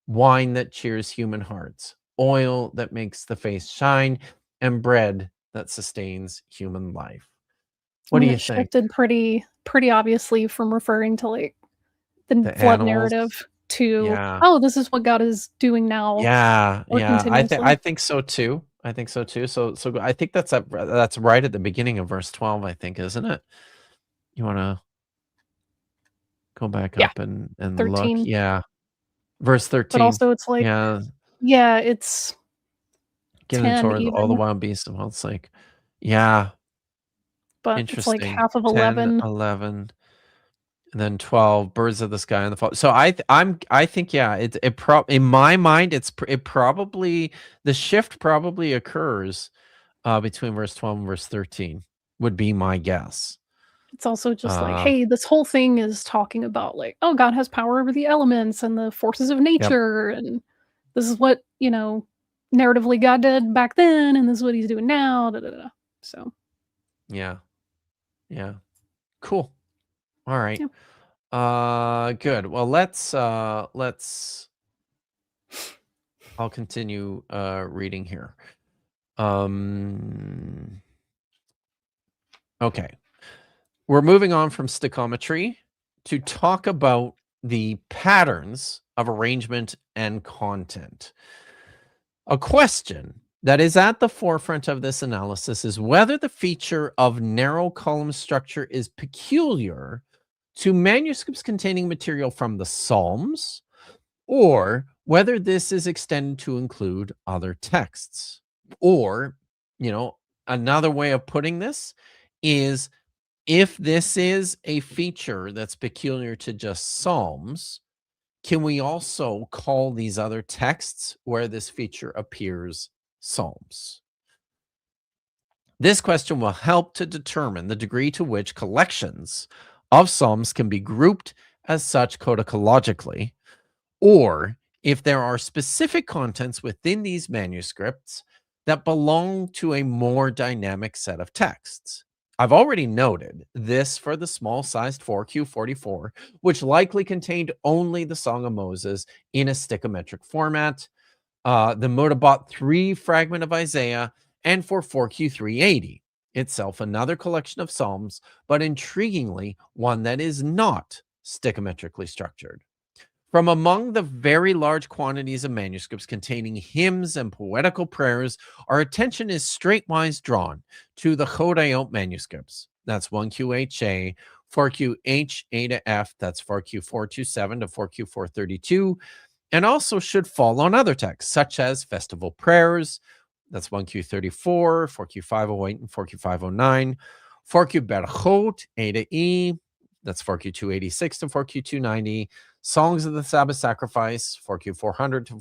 wine that cheers human hearts, oil that makes the face shine, and bread that sustains human life. I What do mean, you it think? shifted pretty obviously from referring to, like, the The flood animals? narrative to, Yeah. "Oh, this is what God is doing now Yeah, or yeah. I continuously." think so too. I think so too. So I think that's right at the beginning of verse 12, I think, isn't it? You wanna go back Yeah, up and look? 13. Yeah. Verse But 13. also it's like, Yeah. yeah, it's Given 10 toward all the even, wild beasts of It's like, yeah, but it's like interesting. half of 10, 11. 11, and then 12, birds of the sky and the fall. So I think, yeah, in my mind, it probably, the shift probably occurs between verse 12 and verse 13 would be my guess. It's also just like, Uh, hey, this whole thing is talking about, like, oh, God has power over the elements and the forces of yep. nature, and this is what, narratively God did back then, and this is what he's doing now, da, da, da. So, Yeah. Yeah. Cool. All right. yeah. Good. Well, let's I'll continue reading here. Um Okay. We're moving on from stichometry to talk about the patterns of arrangement and content. A question that is at the forefront of this analysis is whether the feature of narrow column structure is peculiar to manuscripts containing material from the Psalms, or whether this is extended to include other texts. Or, another way of putting this is, if this is a feature that's peculiar to just Psalms, can we also call these other texts where this feature appears Psalms? This question will help to determine the degree to which collections of Psalms can be grouped as such codicologically, or if there are specific contents within these manuscripts that belong to a more dynamic set of texts. I've already noted this for the small-sized 4Q44, which likely contained only the Song of Moses in a stichometric format, the Modabot 3 fragment of Isaiah, and for 4Q380, itself another collection of Psalms, but intriguingly, one that is not stichometrically structured. From among the very large quantities of manuscripts containing hymns and poetical prayers, our attention is straightwise drawn to the Chodayot manuscripts. That's 1QHA, 4QH A to F, that's 4Q427 to 4Q432, and also should fall on other texts, such as festival prayers, that's 1Q34, 4Q508, and 4Q509, 4Q Berachot, A to E, that's 4Q286 to 4Q290, Songs of the Sabbath Sacrifice, 4Q400 to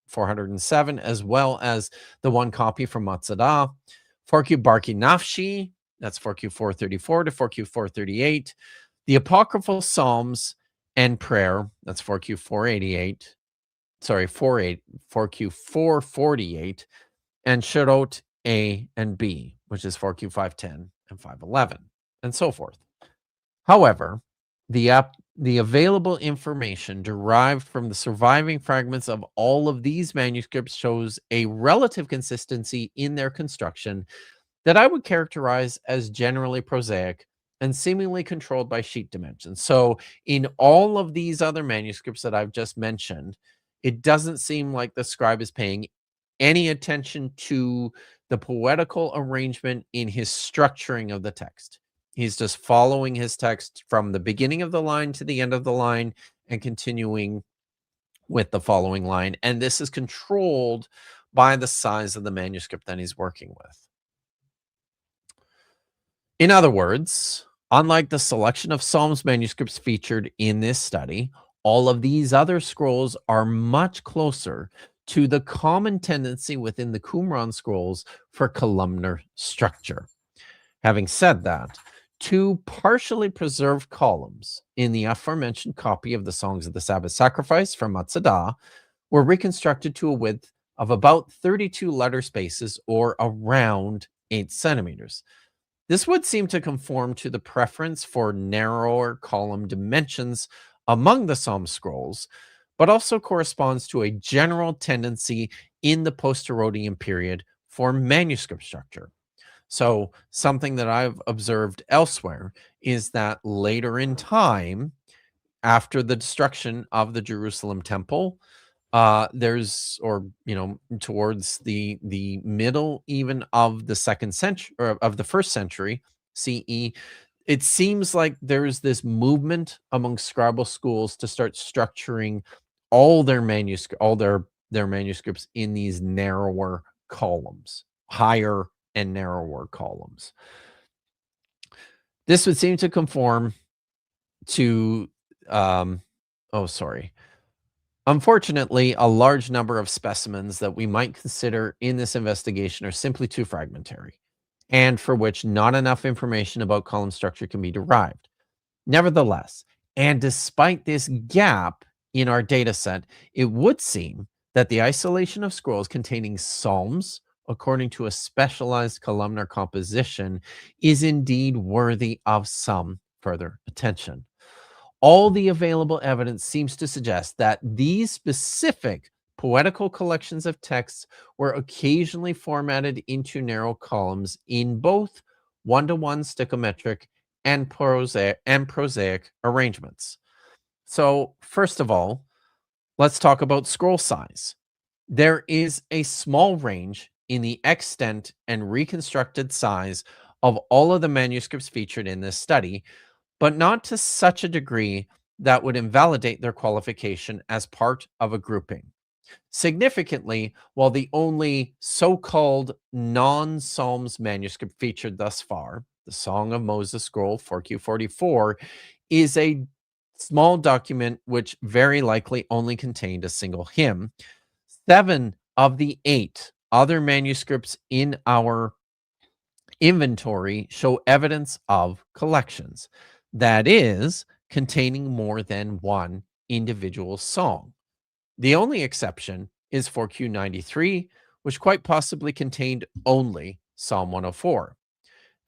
407, as well as the one copy from Masada, 4Q Barki Nafshi, that's 4Q434 to 4Q438, the Apocryphal Psalms and Prayer, that's 4Q488, 4Q448, and Shirot A and B, which is 4Q510 and 511, and so forth. However, the available information derived from the surviving fragments of all of these manuscripts shows a relative consistency in their construction that I would characterize as generally prosaic and seemingly controlled by sheet dimensions. So in all of these other manuscripts that I've just mentioned, it doesn't seem like the scribe is paying any attention to the poetical arrangement in his structuring of the text. He's just following his text from the beginning of the line to the end of the line and continuing with the following line. And this is controlled by the size of the manuscript that he's working with. In other words, unlike the selection of Psalms manuscripts featured in this study, all of these other scrolls are much closer to the common tendency within the Qumran scrolls for columnar structure. Having said that, two partially preserved columns in the aforementioned copy of the Songs of the Sabbath Sacrifice from Masada were reconstructed to a width of about 32 letter spaces, or around 8 centimeters. This would seem to conform to the preference for narrower column dimensions among the Psalm scrolls, but also corresponds to a general tendency in the post-Herodian period for manuscript structure. So something that I've observed elsewhere is that later in time, after the destruction of the Jerusalem temple, towards the middle even of the second century, or of the first century CE, it seems like there's this movement among scribal schools to start structuring all their manuscripts in these narrower columns, higher and narrower columns. This would seem to conform to unfortunately, a large number of specimens that we might consider in this investigation are simply too fragmentary, and for which not enough information about column structure can be derived. Nevertheless, and despite this gap in our data set, it would seem that the isolation of scrolls containing psalms, according to a specialized columnar composition, is indeed worthy of some further attention. All the available evidence seems to suggest that these specific poetical collections of texts were occasionally formatted into narrow columns in both one-to-one stichometric and prosaic arrangements. So, first of all, let's talk about scroll size. There is a small range in the extent and reconstructed size of all of the manuscripts featured in this study, but not to such a degree that would invalidate their qualification as part of a grouping. Significantly, while the only so called non Psalms manuscript featured thus far, the Song of Moses Scroll 4Q44, is a small document which very likely only contained a single hymn. 7 of the 8 other manuscripts in our inventory show evidence of collections, that is, containing more than one individual song. The only exception is 4Q93, which quite possibly contained only Psalm 104.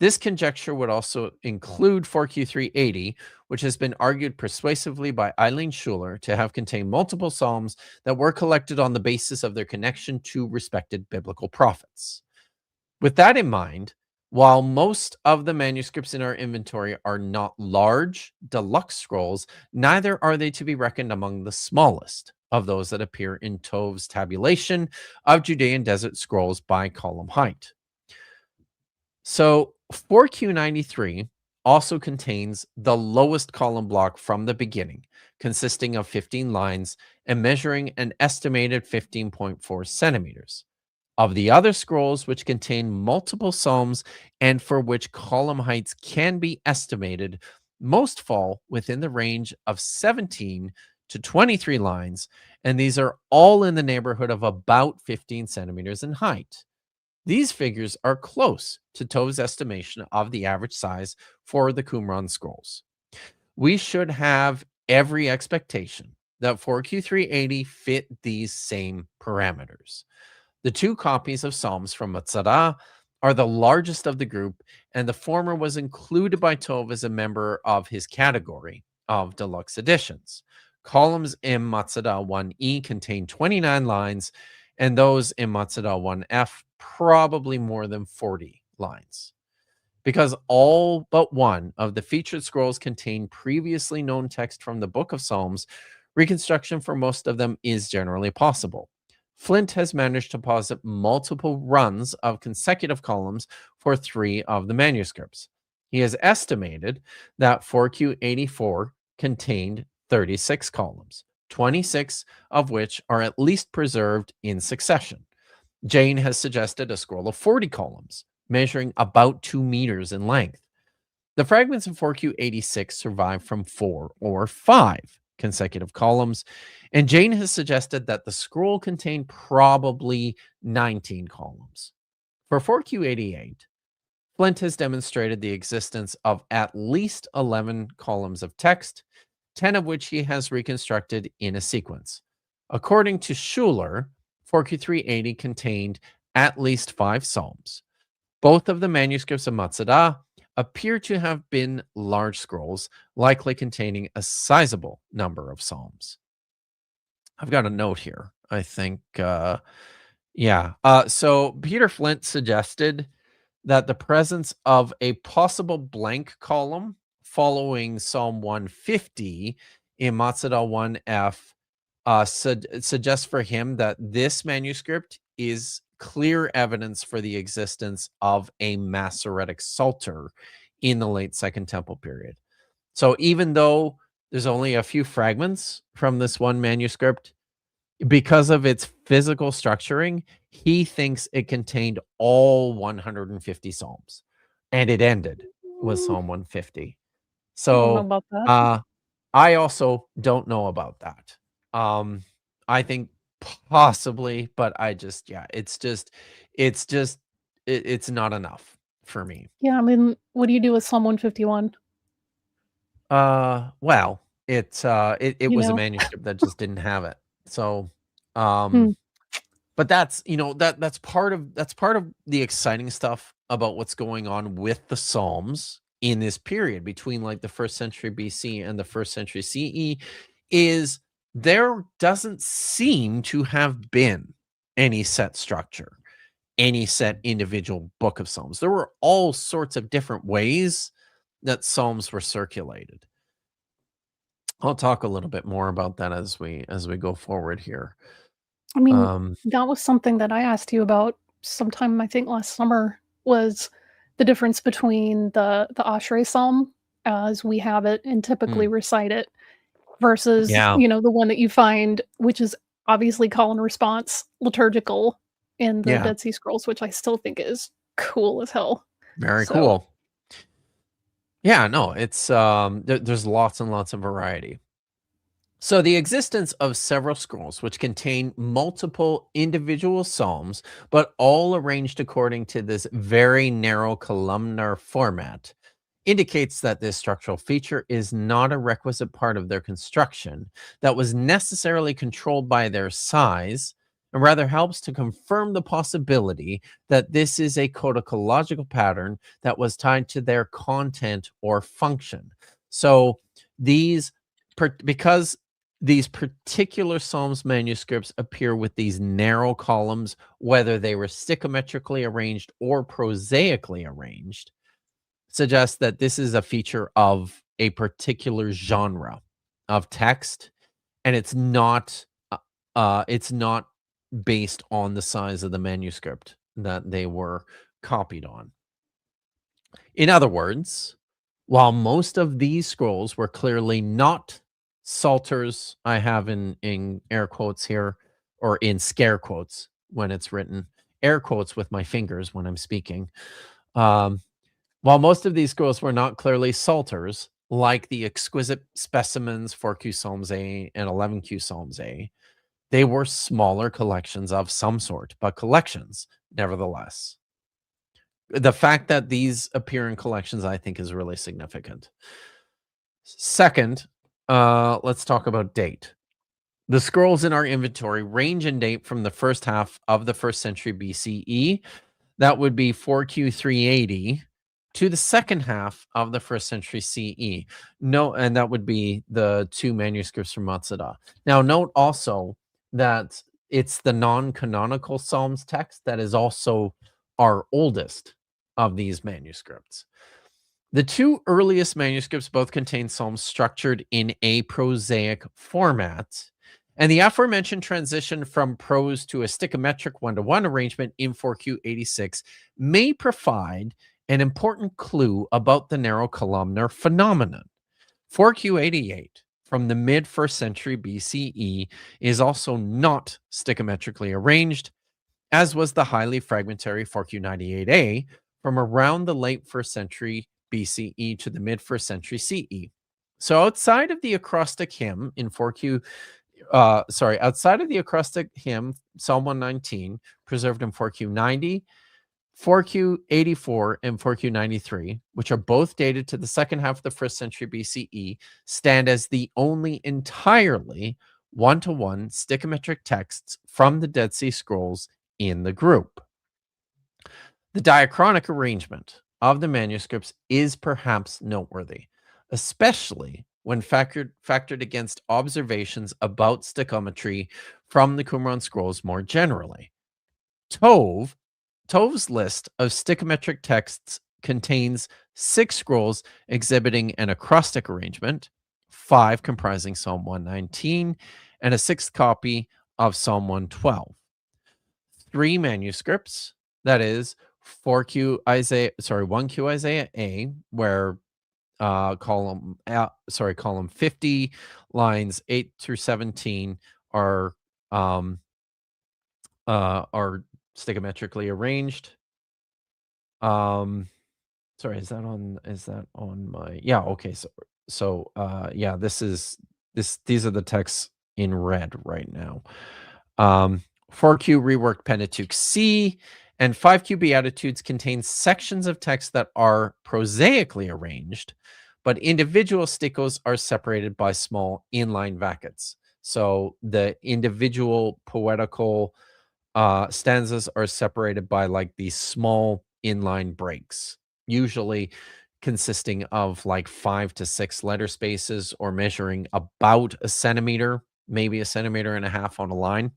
This conjecture would also include 4Q380, which has been argued persuasively by Eileen Schuler to have contained multiple psalms that were collected on the basis of their connection to respected biblical prophets. With that in mind, while most of the manuscripts in our inventory are not large, deluxe scrolls, neither are they to be reckoned among the smallest of those that appear in Tov's tabulation of Judean desert scrolls by column height. So 4Q93 also contains the lowest column block from the beginning, consisting of 15 lines and measuring an estimated 15.4 centimeters. Of the other scrolls, which contain multiple psalms and for which column heights can be estimated, most fall within the range of 17 to 23 lines, and these are all in the neighborhood of about 15 centimeters in height. These figures are close to Tov's estimation of the average size for the Qumran scrolls. We should have every expectation that 4Q380 fit these same parameters. The 2 copies of Psalms from Masada are the largest of the group, and the former was included by Tove as a member of his category of deluxe editions. Columns in Masada 1E contain 29 lines, and those in Masada 1F probably more than 40 lines. Because all but one of the featured scrolls contain previously known text from the Book of Psalms, reconstruction for most of them is generally possible. Flint has managed to posit multiple runs of consecutive columns for 3 of the manuscripts. He has estimated that 4Q84 contained 36 columns, 26 of which are at least preserved in succession. Jane has suggested a scroll of 40 columns, measuring about 2 meters in length. The fragments of 4Q86 survive from 4 or 5 consecutive columns, and Jane has suggested that the scroll contained probably 19 columns. For 4Q88, Flint has demonstrated the existence of at least 11 columns of text, 10 of which he has reconstructed in a sequence. According to Schuler, 4Q380 contained at least 5 psalms. Both of the manuscripts of Masada appear to have been large scrolls, likely containing a sizable number of psalms. I've got a note here. I think, so Peter Flint suggested that the presence of a possible blank column following Psalm 150 in Masada 1F suggests for him that this manuscript is clear evidence for the existence of a Masoretic Psalter in the late Second Temple period. So even though there's only a few fragments from this one manuscript, because of its physical structuring, he thinks it contained all 150 psalms, and it ended with Mm, Psalm 150. I don't know So, about that. uh, I also don't know about that. I think possibly, but I just it's just it's not enough for me. Yeah, I mean, what do you do with Psalm 151? Well, it You was a know? manuscript that just didn't have it. So, um Hmm. but that's, that's part of the exciting stuff about what's going on with the Psalms in this period between like the 1st century BC and the 1st century CE is there doesn't seem to have been any set structure, any set individual book of Psalms. There were all sorts of different ways that Psalms were circulated. I'll talk a little bit more about that as we go forward here. I mean, Um, that was something that I asked you about sometime, I think, last summer, was the difference between the Ashrei Psalm as we have it and typically mm, recite it versus, yeah, the one that you find, which is obviously call and response liturgical in the yeah, Dead Sea Scrolls, which I still think is cool as hell. very So, cool. Yeah, no, it's there's lots and lots of variety. So, the existence of several scrolls which contain multiple individual psalms, but all arranged according to this very narrow columnar format, indicates that this structural feature is not a requisite part of their construction that was necessarily controlled by their size, and rather helps to confirm the possibility that this is a codicological pattern that was tied to their content or function. So, these because these particular Psalms manuscripts appear with these narrow columns, whether they were stichometrically arranged or prosaically arranged, suggests that this is a feature of a particular genre of text, and it's not based on the size of the manuscript that they were copied on. In other words, while most of these scrolls were clearly not psalters, I have in air quotes here, or in scare quotes when it's written, air quotes with my fingers when I'm speaking. Um, while most of these scrolls were not clearly psalters, like the exquisite specimens for Q Psalms A and 11Q Psalms A, they were smaller collections of some sort, but collections nevertheless. The fact that these appear in collections, I think, is really significant. Second, let's talk about date. The scrolls in our inventory range in date from the first half of the first century BCE, that would be 4Q 380, to the second half of the first century CE. No, and that would be the two manuscripts from Masada. Now, note also that it's the non-canonical Psalms text that is also our oldest of these manuscripts. The two earliest manuscripts both contain psalms structured in a prosaic format, and the aforementioned transition from prose to a stichometric one-to-one arrangement in 4Q86 may provide an important clue about the narrow columnar phenomenon. 4Q88 from the mid 1st century BCE is also not stichometrically arranged, as was the highly fragmentary 4Q98A from around the late 1st century BCE to the mid 1st century CE. So outside of the acrostic hymn in 4Q, outside of the acrostic hymn, Psalm 119, preserved in 4Q90, 4Q84, and 4Q93, which are both dated to the second half of the 1st century BCE, stand as the only entirely one-to-one stichometric texts from the Dead Sea Scrolls in the group. The diachronic arrangement of the manuscripts is perhaps noteworthy, especially when factored against observations about stichometry from the Qumran scrolls more generally. Tove, Tove's list of stichometric texts contains 6 scrolls exhibiting an acrostic arrangement, 5 comprising Psalm 119, and a 6th copy of Psalm 112. 3 manuscripts, that is 1Q Isaiah A, where column 50, lines 8 through 17 are um are stichometrically arranged. Um sorry, is that on my, yeah, okay, yeah, these are the texts in red right now. Um 4Q reworked Pentateuch C and 5Q Beatitudes contain sections of text that are prosaically arranged, but individual sticos are separated by small inline vackets. So the individual poetical stanzas are separated by like these small inline breaks, usually consisting of like 5 to 6 letter spaces or measuring about a centimeter, maybe a centimeter and a half on a line.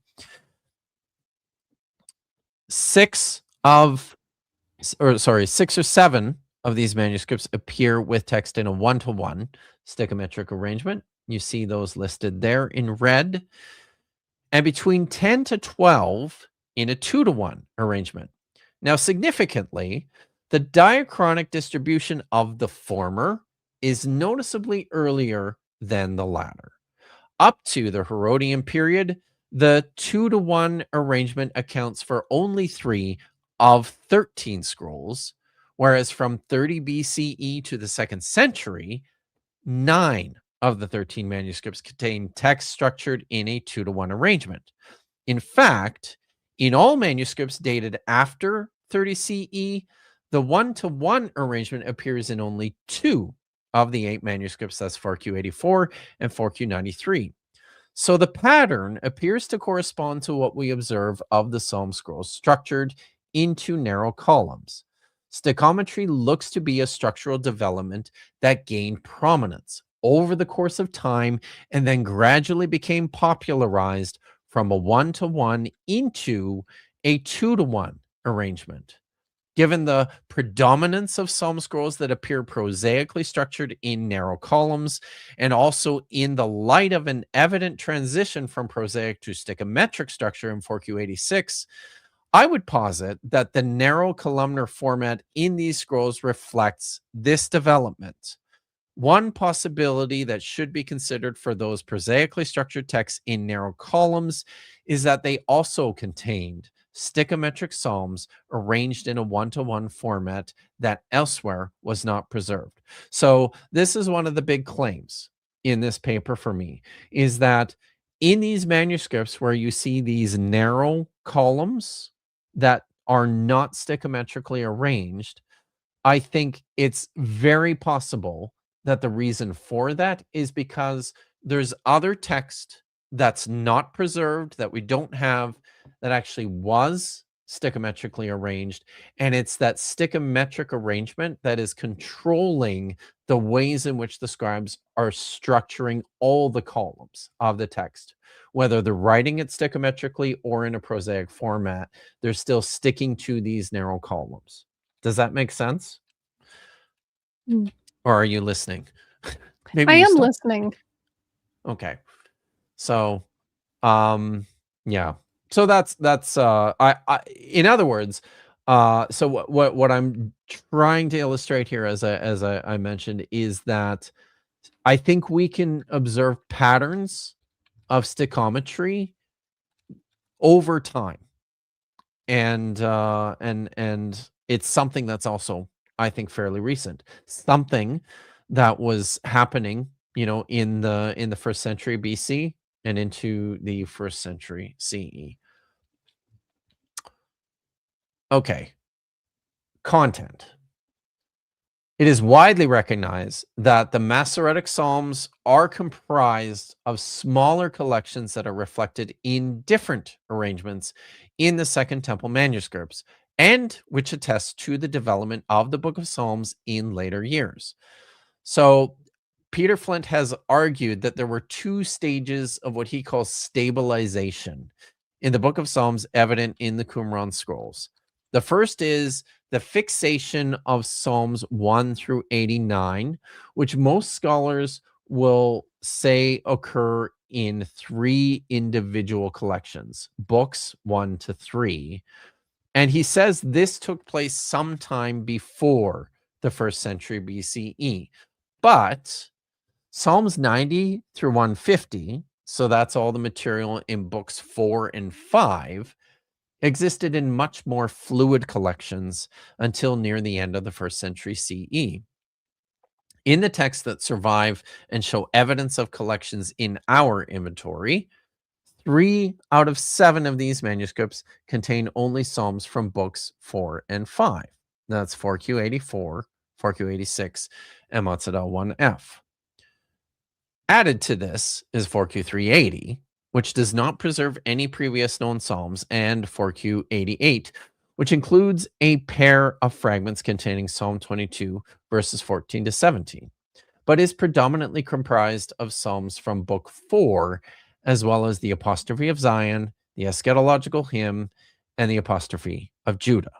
6 or 7 of these manuscripts appear with text in a one-to-one stichometric arrangement. You see those listed there in red, and between 10 to 12 in a 2-to-1 arrangement. Now, significantly, the diachronic distribution of the former is noticeably earlier than the latter. Up to the Herodian period, the 2-to-1 arrangement accounts for only 3 of 13 scrolls, whereas from 30 BCE to the 2nd century, 9 of the 13 manuscripts contain text structured in a 2-to-1 arrangement. In fact, in all manuscripts dated after 30 CE, the 1-to-1 arrangement appears in only 2 of the 8 manuscripts, that's 4Q84 and 4Q93. So the pattern appears to correspond to what we observe of the Psalm scrolls structured into narrow columns. Stichometry looks to be a structural development that gained prominence over the course of time and then gradually became popularized from a 1-to-1 into a 2-to-1 arrangement. Given the predominance of psalm scrolls that appear prosaically structured in narrow columns, and also in the light of an evident transition from prosaic to stichometric structure in 4Q86, I would posit that the narrow columnar format in these scrolls reflects this development. One possibility that should be considered for those prosaically structured texts in narrow columns is that they also contained stichometric psalms arranged in a 1-to-1 format that elsewhere was not preserved. So this is one of the big claims in this paper for me, is that in these manuscripts where you see these narrow columns that are not stichometrically arranged, I think it's very possible that the reason for that is because there's other text that's not preserved, that we don't have, that actually was stichometrically arranged. And it's that stichometric arrangement that is controlling the ways in which the scribes are structuring all the columns of the text. Whether they're writing it stichometrically or in a prosaic format, they're still sticking to these narrow columns. Does that make sense? Mm. Or are you listening? Maybe I you am stop. listening. Okay. So, yeah. So that's I in other words, so what I'm trying to illustrate here, as I mentioned, is that I think we can observe patterns of stichometry over time. And it's something that's also, I think, fairly recent. Something that was happening, in the 1st century BC and into the 1st century CE. Okay. Content. It is widely recognized that the Masoretic Psalms are comprised of smaller collections that are reflected in different arrangements in the Second Temple manuscripts, and which attest to the development of the Book of Psalms in later years. So, Peter Flint has argued that there were 2 stages of what he calls stabilization in the Book of Psalms evident in the Qumran scrolls. The first is the fixation of Psalms 1 through 89, which most scholars will say occur in 3 individual collections, books 1 to 3. And he says this took place sometime before the 1st century BCE. But Psalms 90 through 150, so that's all the material in books 4 and 5, existed in much more fluid collections until near the end of the 1st century CE. In the texts that survive and show evidence of collections in our inventory, 3 out of 7 of these manuscripts contain only psalms from books 4 and 5. That's 4Q84, 4Q86, and Masada 1F. Added to this is 4Q380, which does not preserve any previous known psalms, and 4Q88, which includes a pair of fragments containing Psalm 22, verses 14 to 17, but is predominantly comprised of psalms from Book 4, as well as the Apostrophe of Zion, the Eschatological Hymn, and the Apostrophe of Judah.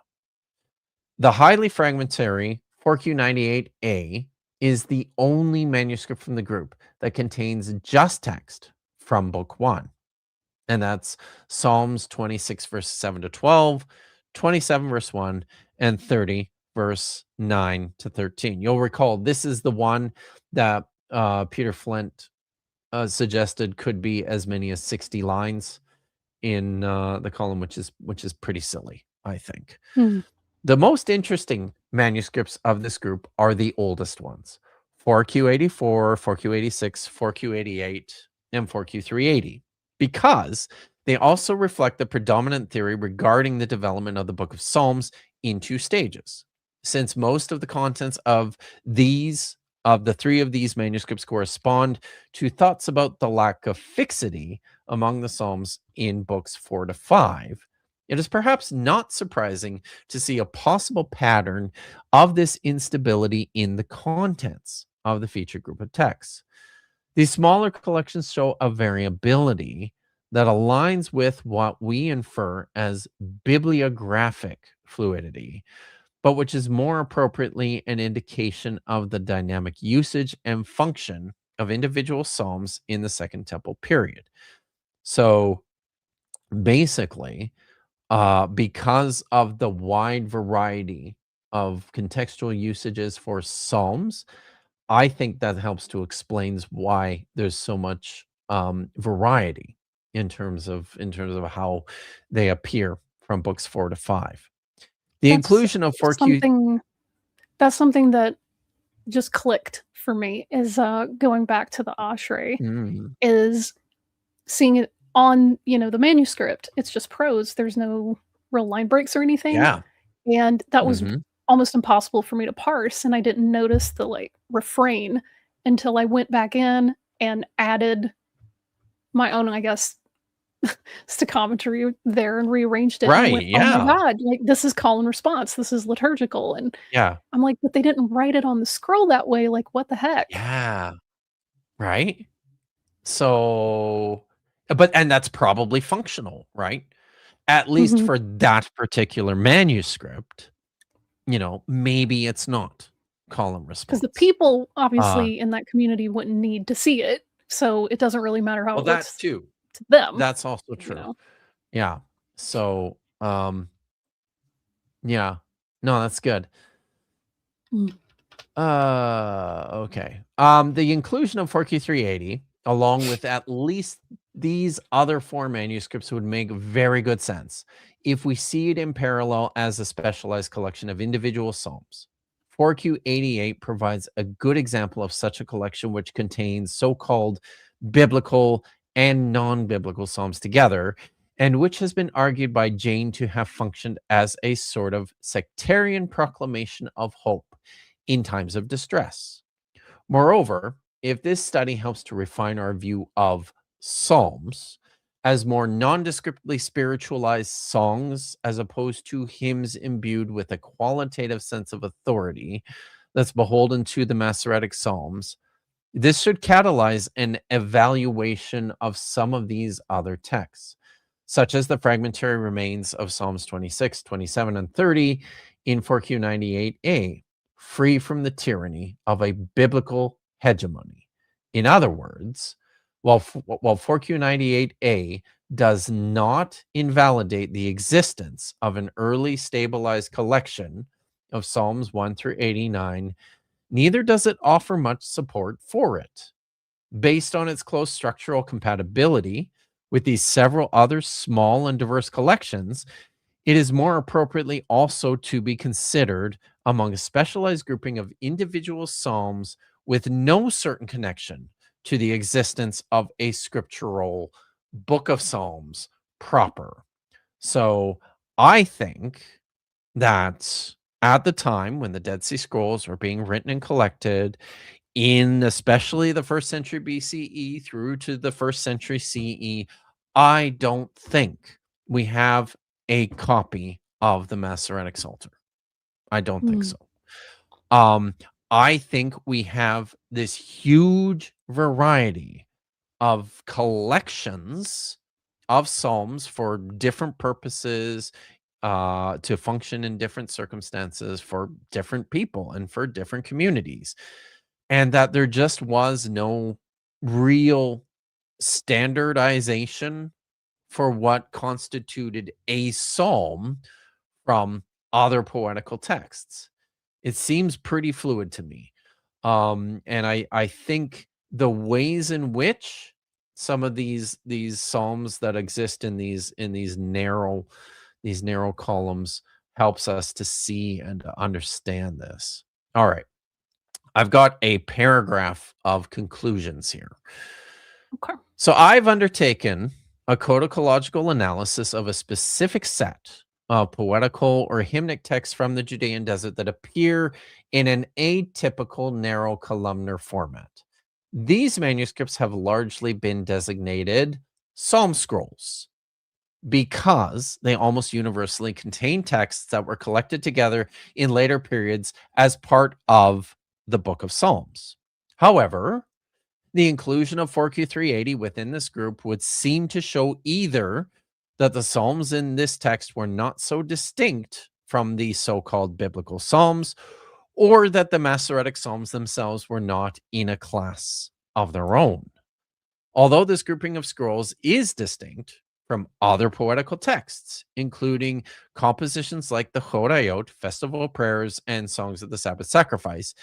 The highly fragmentary 4Q98A is the only manuscript from the group that contains just text from Book 1. And that's Psalms 26, verse 7 to 12, 27, verse 1, and 30, verse 9 to 13. You'll recall this is the one that Peter Flint suggested could be as many as 60 lines in the column, which is pretty silly, I think. Mm. The most interesting manuscripts of this group are the oldest ones: 4Q84, 4Q86, 4Q88, and 4Q380, because they also reflect the predominant theory regarding the development of the Book of Psalms in two stages. Since most of the contents of the three of these manuscripts correspond to thoughts about the lack of fixity among the Psalms in books 4 to 5, it is perhaps not surprising to see a possible pattern of this instability in the contents of the featured group of texts. These smaller collections show a variability that aligns with what we infer as bibliographic fluidity, but which is more appropriately an indication of the dynamic usage and function of individual psalms in the Second Temple period. So basically, because of the wide variety of contextual usages for psalms, I think that helps to explains why there's so much variety in terms of how they appear from books 4 to 5. The That's inclusion of 4Q. something that's something that just clicked for me is, going back to the Ashray, Mm, is seeing it on, the manuscript. It's just prose, there's no real line breaks or anything, yeah. and that was Mhm. almost impossible for me to parse, and I didn't notice the, refrain until I went back in and added my own, I guess, stichometry there and rearranged it, and I Right, went, "Oh my yeah. god, this is call and response, this is liturgical," and Yeah. I'm like, "But they didn't write it on the scroll that way, what the heck?" Yeah. Right? So but that's probably functional, right? At least Mhm. for that particular manuscript, maybe it's not call and 'Cause the response. people, Uh, obviously, in that community wouldn't need to see it, so it doesn't really matter how well, it that looks too. to them, That's also you true. know? Yeah. So, yeah. No, that's good. Mm. Okay. The inclusion of 4Q380, along with at least these other four manuscripts, would make very good sense if we see it in parallel as a specialized collection of individual psalms. 4Q88 provides a good example of such a collection, which contains so-called biblical and non-biblical psalms together, and which has been argued by Jane to have functioned as a sort of sectarian proclamation of hope in times of distress. Moreover, if this study helps to refine our view of psalms as more nondescriptly spiritualized songs as opposed to hymns imbued with a qualitative sense of authority that's beholden to the Masoretic psalms, this should catalyze an evaluation of some of these other texts, such as the fragmentary remains of Psalms 26, 27, and 30 in 4Q98a, free from the tyranny of a biblical hegemony. In other words, while 4Q98a does not invalidate the existence of an early stabilized collection of Psalms 1 through 89, neither does it offer much support for it. Based on its close structural compatibility with these several other small and diverse collections, it is more appropriately also to be considered among a specialized grouping of individual psalms with no certain connection to the existence of a scriptural book of psalms proper. So I think that at the time when the Dead Sea Scrolls were being written and collected, in especially the 1st century BCE through to the 1st century CE, I don't think we have a copy of the Masoretic Psalter. I don't think Mm. so. Um, I think we have this huge variety of collections of psalms for different purposes, to function in different circumstances for different people and for different communities. and that there just was no real standardization for what constituted a psalm from other poetical texts. It seems pretty fluid to me. And I think the ways in which some of these psalms that exist in these narrow columns helps us to see and to understand this. All right. I've got a paragraph of conclusions here. Okay. So I've undertaken a codicological analysis of a specific set of poetical or hymnic texts from the Judean desert that appear in an atypical narrow columnar format. These manuscripts have largely been designated psalm scrolls because they almost universally contain texts that were collected together in later periods as part of the Book of Psalms. However, the inclusion of 4Q380 within this group would seem to show either that the Psalms in this text were not so distinct from the so-called biblical Psalms, or that the Masoretic Psalms themselves were not in a class of their own. Although this grouping of scrolls is distinct from other poetical texts, including compositions like the Chorayot, Festival Prayers, and Songs of the Sabbath Sacrifice,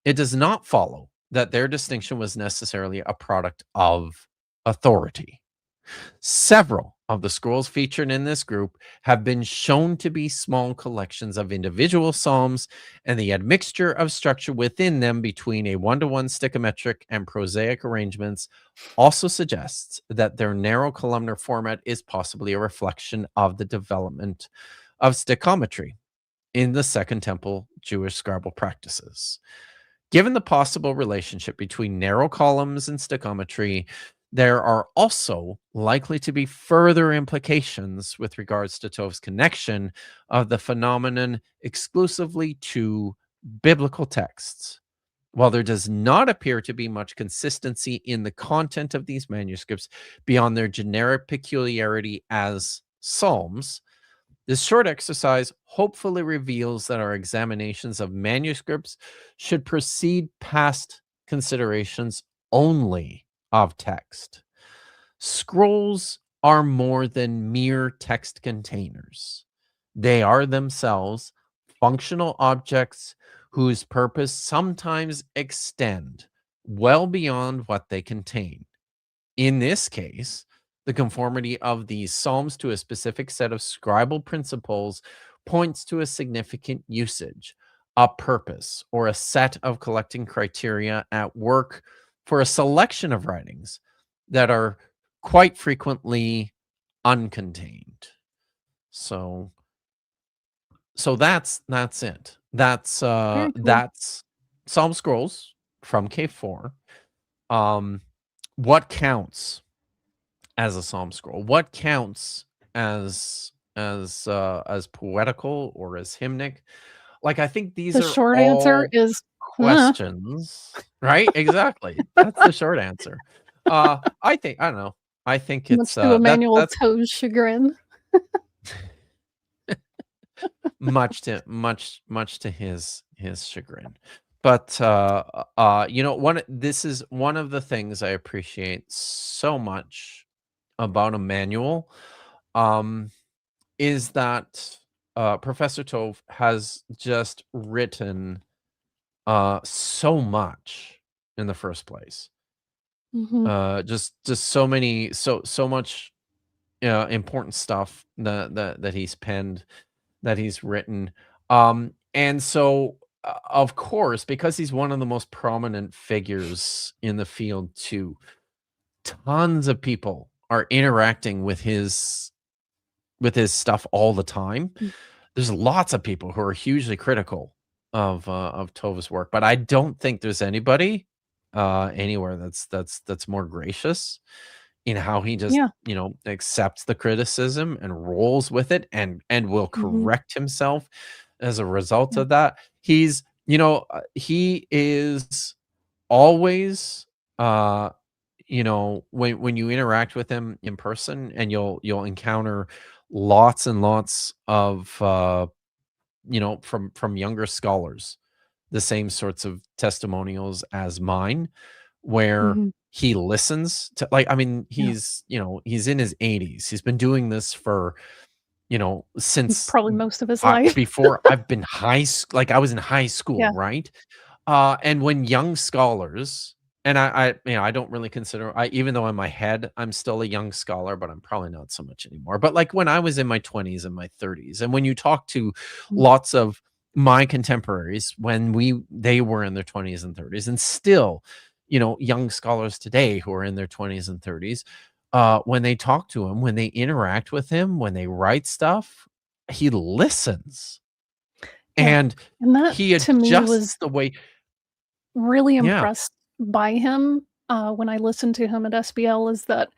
it does not follow that their distinction was necessarily a product of authority. Several of the scrolls featured in this group have been shown to be small collections of individual psalms, and the admixture of structure within them between a one-to-one stichometric and prosaic arrangements also suggests that their narrow columnar format is possibly a reflection of the development of stichometry in the Second Temple Jewish scribal practices. Given the possible relationship between narrow columns and stichometry, there are also likely to be further implications with regards to Tov's connection of the phenomenon exclusively to biblical texts. While there does not appear to be much consistency in the content of these manuscripts beyond their generic peculiarity as psalms, this short exercise hopefully reveals that our examinations of manuscripts should proceed past considerations only of text. Scrolls are more than mere text containers. They are themselves functional objects whose purpose sometimes extend well beyond what they contain. In this case, the conformity of these psalms to a specific set of scribal principles points to a significant usage, a purpose, or a set of collecting criteria at work for a selection of writings that are quite frequently uncontained. So that's it. Very cool. That's Psalm Scrolls from K4. Um what counts as a psalm scroll? What counts as poetical or as hymnic? Like, I think these The are short answer all is, questions, right? Exactly. That's the short answer. I don't know. I think it's much to Emmanuel that's Toe's chagrin. much to his chagrin. But one this is one of the things I appreciate so much about Emmanuel. Um is that Professor Tove has just written so much in the first place. Mhm. Just so many so much important stuff that he's penned, that he's written. And so of course, because he's one of the most prominent figures in the field too, tons of people are interacting with his stuff all the time. Mm. There's lots of people who are hugely critical of Tova's work, but I don't think there's anybody anywhere that's more gracious in how he just, Yeah. accepts the criticism and rolls with it and will Mhm. correct himself as a result Yeah. of that. He is always when you interact with him in person, and you'll encounter lots and lots of from younger scholars the same sorts of testimonials as mine, where Mhm. he listens to, like, I mean, Yeah. he's in his 80s. He's been doing this for, since Probably most of his life. before I've been like, I was in high school, Yeah. right? And when young scholars, and I don't really consider, even though in my head I'm still a young scholar, but I'm probably not so much anymore. But like when I was in my 20s and my 30s, and when you talk to Mm. lots of my contemporaries when they were in their 20s and 30s, and still, young scholars today who are in their 20s and 30s, when they talk to him, when they interact with him, when they write stuff, he listens Yeah. and And that he to me adjusts was the way. really Yeah, impressed by him, when I listened to him at SBL, is that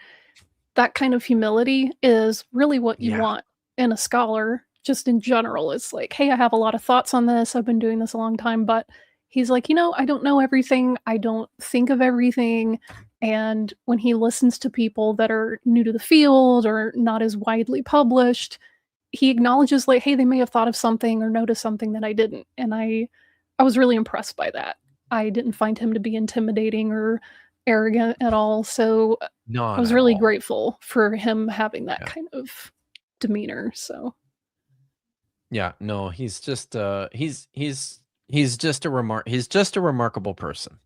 that kind of humility is really what you yeah, want in a scholar, just in general. It's like, "Hey, I have a lot of thoughts on this. I've been doing this a long time," but he's like, I don't know everything. I don't think of everything." And when he listens to people that are new to the field or not as widely published, he acknowledges like, "Hey, they may have thought of something or noticed something that I didn't." And I was really impressed by that. I didn't find him to be intimidating or arrogant at all, so I not was at really all. grateful for him having that Yeah. kind of demeanor, so Yeah, no, he's just, he's just a remarkable person,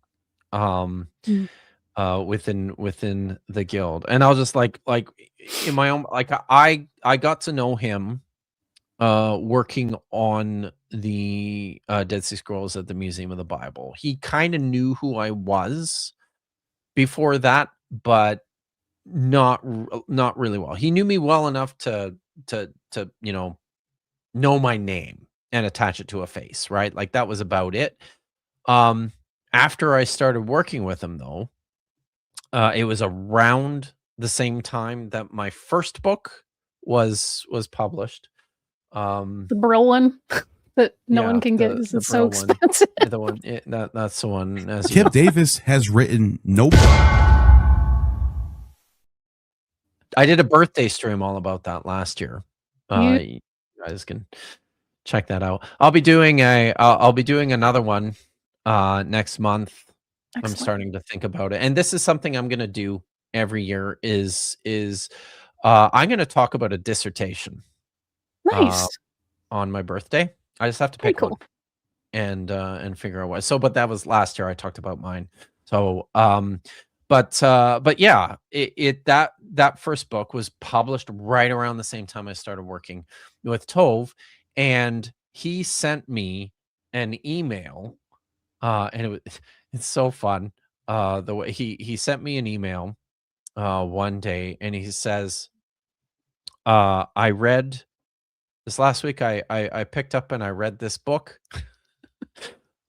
um, Mm. within the guild, and I'll just in my own, like, I got to know him, working on the, Dead Sea Scrolls at the Museum of the Bible. He kinda knew who I was before that, but not really well. He knew me well enough to, know my name and attach it to a face, right? Like, that was about it. Um, After I started working with him, though, it was around the same time that my first book was published. Um, the Brill one that no one yeah, can get the 'cause the it's so Braille one, expensive. the one, that's the one, as you Kip know. Davis has written no. I did a birthday stream all about that last year. You You guys can check that out. I'll be doing another one, next month. I'm excellent. starting to think about it, and this is something I'm gonna do every year I'm gonna talk about a dissertation, uh, Nice. on my birthday. I just have to Very pick one cool. and figure out what. But that was last year I talked about mine. So, but yeah, that first book was published right around the same time I started working with Tove, and he sent me an email, and it's so fun. The way he sent me an email, one day, and he says, "I read this last week. I picked up and I read this book,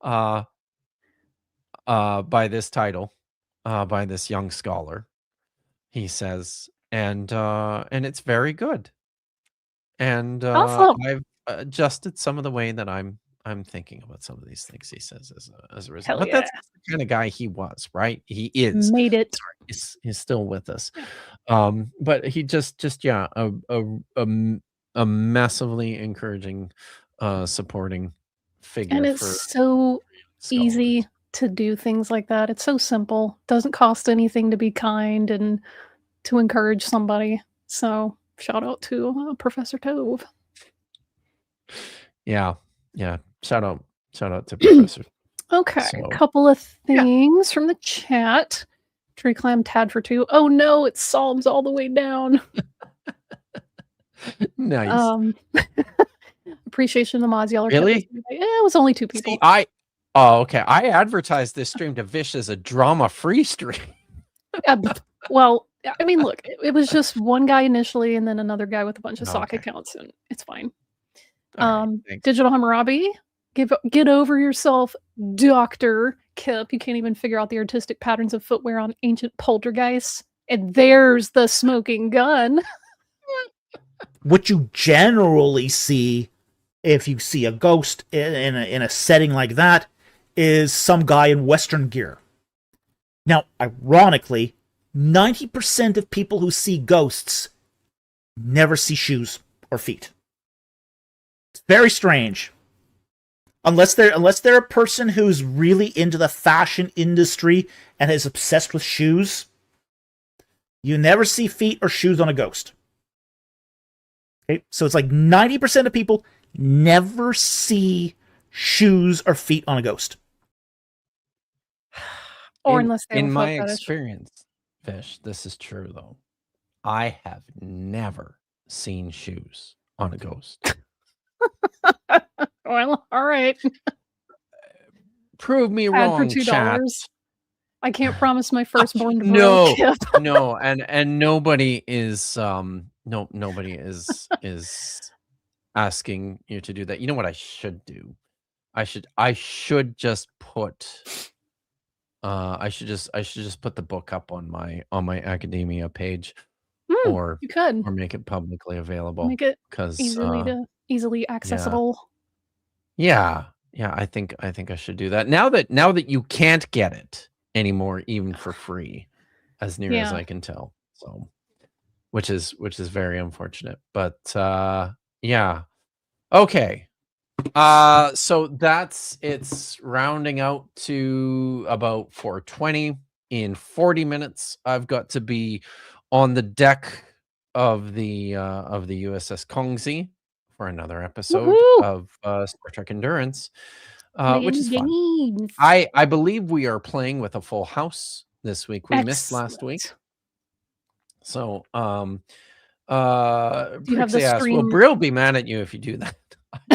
uh, by this title, by this young scholar." He says, and it's very good. And Awesome. I've adjusted some of the way that I'm thinking about some of these things. He says as a result, Hell but yeah. that's the kind of guy he was, right? He is. Made it. Sorry, he's still with us. Yeah. But he just yeah, a massively encouraging, supporting And figure it's for so scholars. easy to do things like that. It's so simple. Doesn't cost anything to be kind and to encourage somebody. So, shout out to, Professor Tove. Yeah, yeah. Shout out to Professor. Okay, a So couple of yeah, things from the chat. Tree clam tad for 2. Oh no, it's Psalms all the way down. nice. Um, appreciation of the mods, y'all are kept busy Really? today. It was only 2 See, people. oh, okay. I advertised this stream to Vish as a drama-free stream. Well, I mean, look, it was just one guy initially and then another guy with a bunch of sock Okay. accounts, and it's fine. All right. Thanks. Digital Hammurabi, get over yourself, Dr. Kip. You can't even figure out the artistic patterns of footwear on ancient poltergeists. And there's the smoking gun. What you generally see if you see a ghost in a setting like that is some guy in Western gear. Now, ironically, 90% of people who see ghosts never see shoes or feet. It's very strange. Unless they're a person who's really into the fashion industry and is obsessed with shoes, you never see feet or shoes on a ghost. Okay, so it's like 90% of people never see shoes or feet on a ghost. Or unless they have in a my foot fetish. experience, Fish, this is true though. I have never seen shoes on a ghost. Well, all right. Prove me Ad for wrong, chat. $2. I can't promise my firstborn to No, kid. no, and nobody is nobody is asking you to do that. You know what I should do? I should just put I should just put the book up on my academia page or You could make it publicly available make it because easily accessible. yeah, I think I should do that. Now that you can't get it anymore even for free as near as Yeah. I can tell. So which is very unfortunate. But yeah. Okay. So it's rounding out to about 4:20. In 40 minutes, I've got to be on the deck of the USS Kongzi for another episode Woohoo! of Star Trek Endurance, which Playing is fun. games. I believe we are playing with a full house this week. We missed last week. Excellent. So Do you have the Prixie asked, will stream? Brill be mad at you if you do that?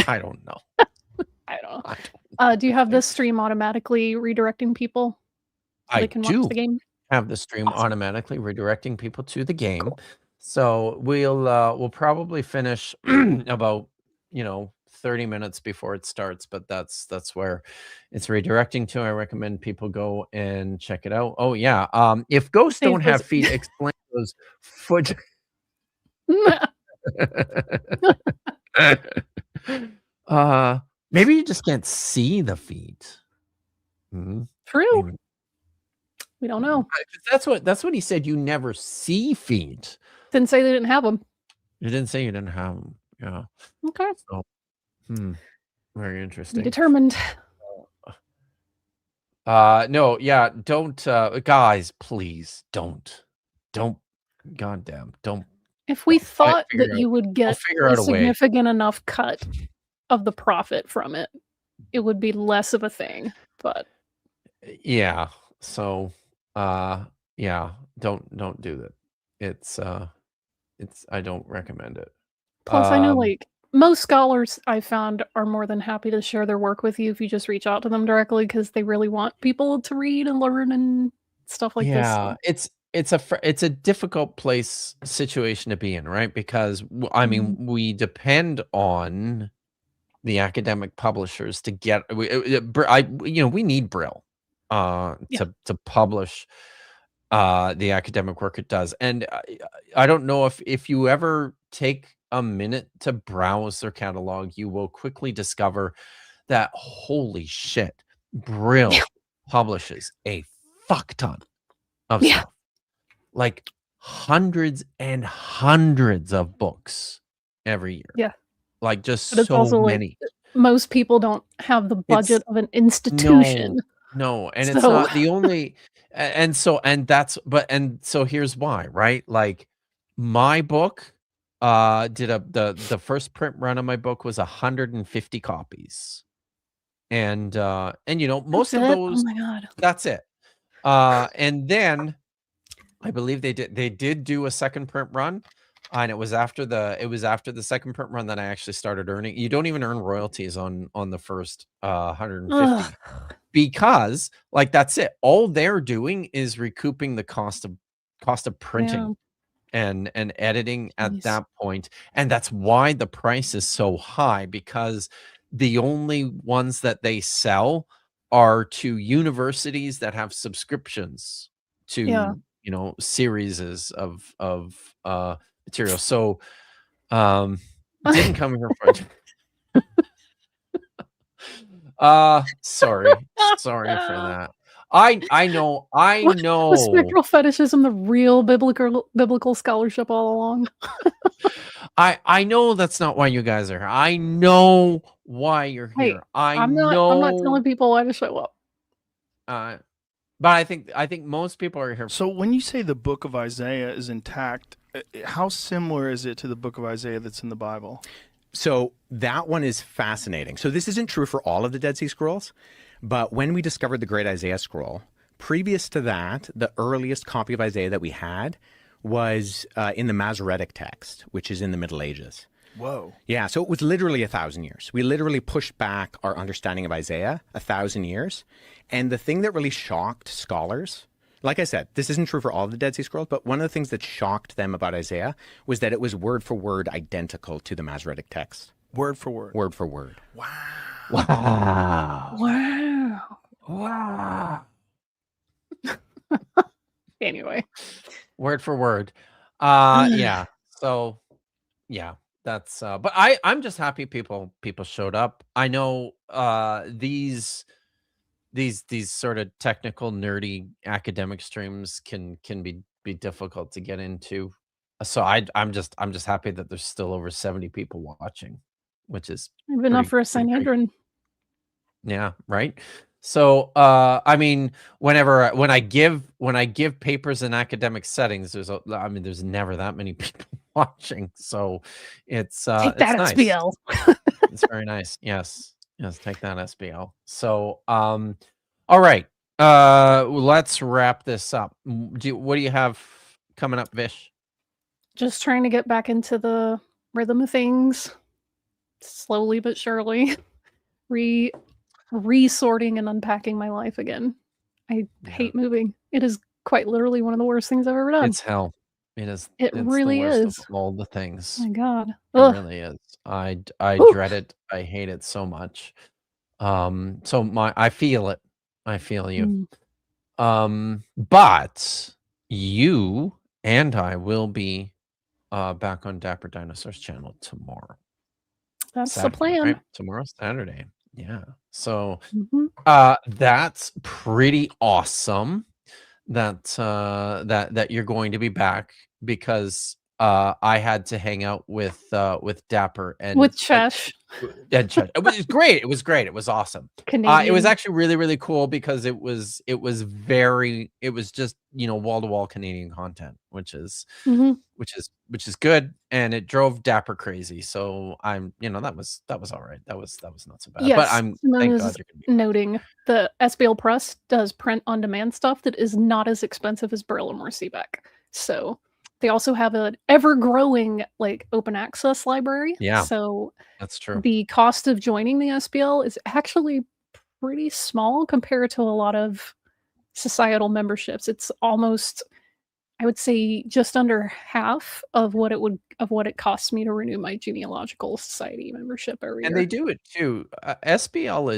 I don't know. I don't know. Do you have this stream automatically redirecting people so they can watch the game? Have the stream automatically redirecting people to the game. Cool. So we'll probably finish about 30 minutes before it starts, but that's where it's redirecting to. I recommend people go and check it out. Oh yeah. If ghosts don't have feet, explain those foot. Maybe you just can't see the feet. True. Maybe. We don't know. That's what he said. You never see feet. Didn't say they didn't have them. You didn't say you didn't have them. Yeah. Okay. So, very interesting. Be determined. No, yeah, don't guys, please don't. Goddamn, don't. If we thought that you would get a significant enough cut of the profit from it, it would be less of a thing. But yeah, so yeah, don't do that. It's I don't recommend it. Plus, I know like most scholars I found are more than happy to share their work with you if you just reach out to them directly because they really want people to read and learn and stuff like this. Yeah, it's a difficult situation to be in, right? Because I mean, we depend on the academic publishers to get we need Brill to publish the academic work it does. And I don't know if you ever take a minute to browse their catalog, you will quickly discover that holy shit, Brill publishes a fuck ton of stuff. Like hundreds and hundreds of books every year. Yeah. Like just so many. Like, most people don't have the budget of an institution. No, and it's not the only so here's why, right? Like my book did the first print run of my book was 150 copies. And most of those, oh my God. That's it. And then I believe they did do a second print run, and it was after the second print run that I actually started earning. You don't even earn royalties on the first 150 because like that's it. All they're doing is recouping the cost of printing and editing at that point, and that's why the price is so high, because the only ones that they sell are to universities that have subscriptions to series of material. So didn't come here for sorry for that. I know Was spectral fetishism the real biblical scholarship all along? I know that's not why you guys are here. I know why you're Hey, here. I I'm not know, telling people why to show up. but I think most people are here. So when you say the book of Isaiah is intact, how similar is it to the book of Isaiah that's in the Bible? So that one is fascinating. So this isn't true for all of the Dead Sea Scrolls, but when we discovered the Great Isaiah Scroll, previous to that, the earliest copy of Isaiah that we had was in the Masoretic text, which is in the Middle Ages. Whoa. Yeah, so it was literally 1,000 years. We literally pushed back our understanding of Isaiah 1,000 years. And the thing that really shocked scholars, like I said, this isn't true for all of the Dead Sea Scrolls, but one of the things that shocked them about Isaiah was that it was word for word identical to the Masoretic text. Word for word. Word for word. Wow. Wow. Wow. Wow. Anyway, Word for word. Yeah. So yeah, that's but I'm just happy people showed up. I know these sort of technical nerdy academic streams can be difficult to get into. So I'm just happy that there's still over 70 people watching, which is enough for a pretty great. Sanhedrin. Yeah, right. So I mean, when I give papers in academic settings, there's never that many people watching. So it's Take that, nice. SBL. It's very nice. Yes. Yes, take that, SBL. So all right. Let's wrap this up. What do you have coming up, Vish? Just trying to get back into the rhythm of things, slowly but surely. Resorting and unpacking my life again. I hate moving. It is quite literally one of the worst things I've ever done. It's hell. It is. It It's really the worst is. of all the things. Oh my God. It Ugh. really is. I Whew. dread it. I hate it so much. So I feel it. I feel you. But you and I will be back on Dapper Dinosaurs channel tomorrow. That's Saturday, the plan. right? Tomorrow's Saturday. Yeah. So Mhm. that's pretty awesome that that you're going to be back, because I had to hang out with Dapper and With Chesh. and Chet. It was great. It was great. It was awesome. It Canadian. was actually really, really cool, because it was just, wall-to-wall Canadian content, which is Mhm. which is good, and it drove Dapper crazy. So I'm, that was all right. That was not so bad. But Yes, I'm Simone thank is God you're gonna be noting the SBL Press does print on demand stuff that is not as expensive as Brill or Seebeck. So they also have an ever-growing open access library. Yeah. So That's true. the cost of joining the SBL is actually pretty small compared to a lot of societal memberships. It's almost, I would say, just under half of what it costs me to renew my Genealogical Society membership every And year. they do it too. SBL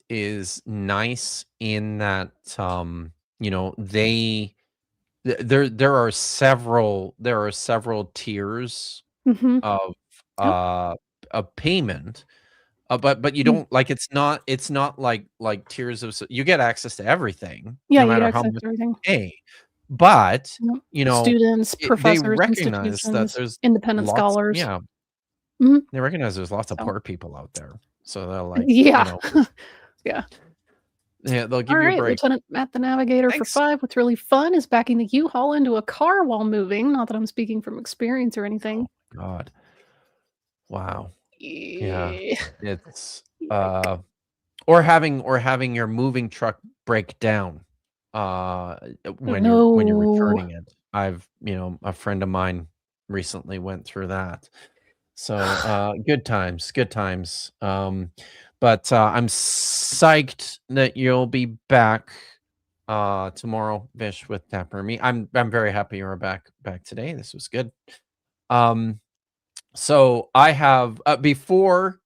is nice in that there are several tiers Mhm. of Yep. payment, but you don't, like, it's not like tiers of, you get access to everything Yeah, no you get matter how access much to everything. you pay. But Yep. Students, they professors, recognize that institutions, there's independent lots. scholars. Yeah, Mhm. they recognize there's lots of So poor people out there, so they're like, Yeah. Yeah. yeah, they'll give All you a right, break. Lieutenant Matt the Navigator for Thanks. 5. What's really fun is backing the U-Haul into a car while moving. Not that I'm speaking from experience or anything. God. Wow. Yeah. It's Yike. or having your moving truck break down when you're No. returning it. I've, a friend of mine recently went through that. So good times, good times. But I'm psyched that you'll be back tomorrow, Vish, with Dapper and me. I'm very happy you were back today. This was good. So I have before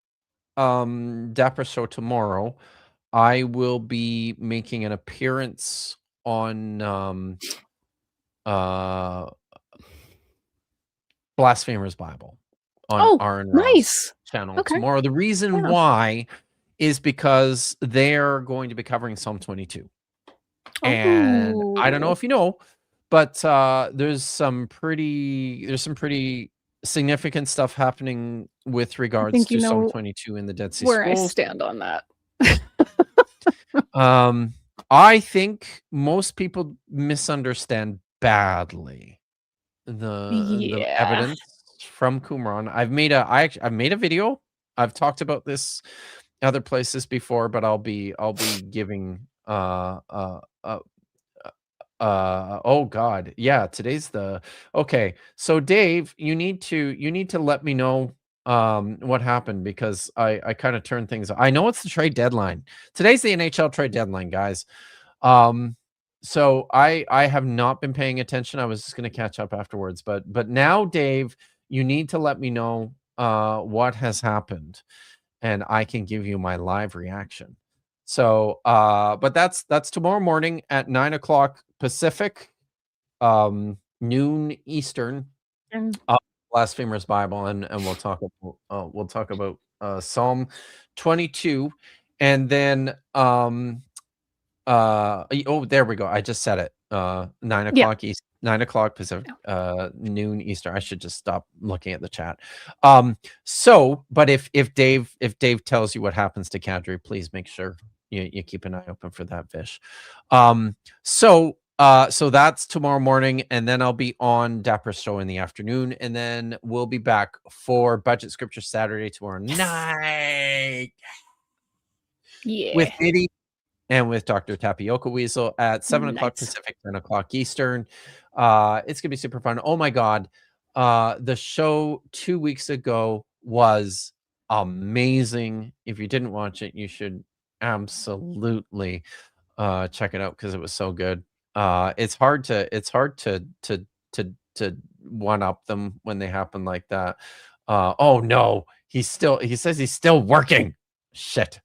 Dapper show tomorrow, I will be making an appearance on Blasphemer's Bible on Oh, Aaron nice. Ross' channel Okay. tomorrow. The reason Yeah. why is because they're going to be covering Psalm 22. And I don't know Oh. if you know, but there's some pretty significant stuff happening with regards think you to Psalm know 22 in the Dead Sea where I Scrolls. stand on that. I think most people misunderstand badly the Yeah. evidence from Qumran. I've made a video. I've talked about this other places before, but I'll be giving oh god. Yeah, today's the okay. So Dave, you need to let me know what happened because I kind of turned things. I know it's the trade deadline. Today's the NHL trade deadline, guys. Um so I have not been paying attention. I was just going to catch up afterwards, but now Dave, you need to let me know what has happened and I can give you my live reaction. So but that's tomorrow morning at 9 o'clock Pacific, noon Eastern, And Blasphemers Bible, and we'll talk about Psalm 22, and then oh, there we go. I just said it. 9 yeah. o'clock East, 9 o'clock Pacific, noon Eastern. I should just stop looking at the chat. So, but if Dave tells you what happens to Kadri, please make sure you keep an eye open for that, Vish. So that's tomorrow morning, and then I'll be on Dapper's show in the afternoon, and then we'll be back for Budget Scripture Saturday tomorrow night Yeah. with Nitty and with Dr. Tapioca Weasel at 7 o'clock Nice. Pacific, 10 o'clock Eastern. It's gonna be super fun. Oh my god. The show 2 weeks ago was amazing. If you didn't watch it, you should absolutely check it out because it was so good. It's hard to one up them when they happen like that. Oh no, he says he's still working. Shit.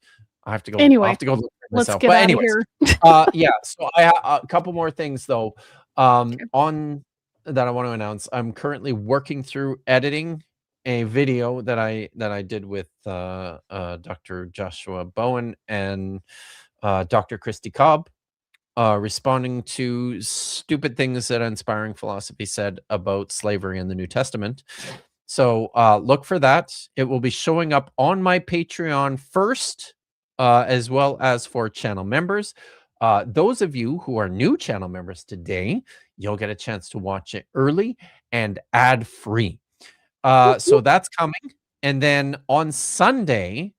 I have to go Anyway, look for let's myself. get But out of anyways, here. yeah, so I a couple more things though. On that I want to announce. I'm currently working through editing a video that I did with Dr. Joshua Bowen and Dr. Christy Cobb, responding to stupid things that Inspiring Philosophy said about slavery in the New Testament. So look for that. It will be showing up on my Patreon first, as well as for channel members. Those of you who are new channel members today, you'll get a chance to watch it early and ad-free. So that's coming. And then on Sunday,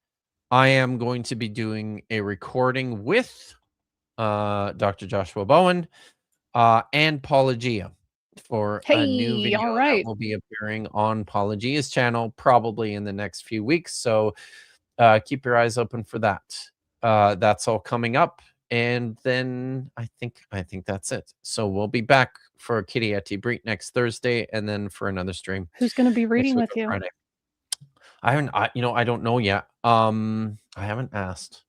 I am going to be doing a recording with Dr. Joshua Bowen and Paulogia for a new Hey, video all that right. will be appearing on Paulogia's channel probably in the next few weeks. So keep your eyes open for that. That's all coming up. And then I think that's it. So we'll be back for Kitty at Breet next Thursday, and then for another stream Who's going to be next reading week with on you? Friday. I don't know yet. I haven't asked.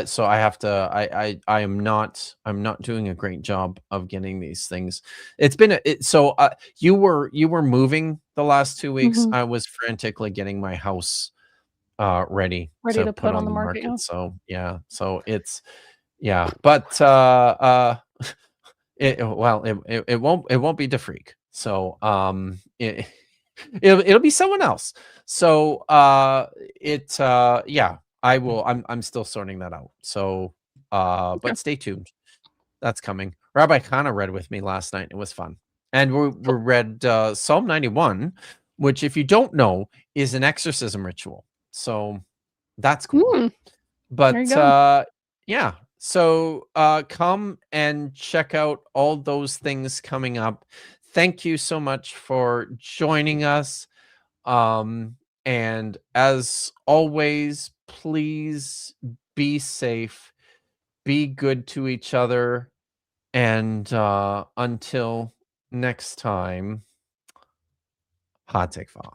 So I have to. I'm not doing a great job of getting these things. It's been you were moving the last 2 weeks. Mhm. I was frantically getting my house ready Ready to to put put on on the the market, market. yeah. So yeah, so it's but it won't be DeFreak. So it'll be someone else. So yeah, I will. I'm still sorting that out. So Okay. but stay tuned. That's coming. Rabbi Kana read with me last night. It was fun. And we read Psalm 91, which, if you don't know, is an exorcism ritual. So that's cool. There you But go. yeah, so come and check out all those things coming up. Thank you so much for joining us. And as always, please be safe, be good to each other, and until next time, Hatikva.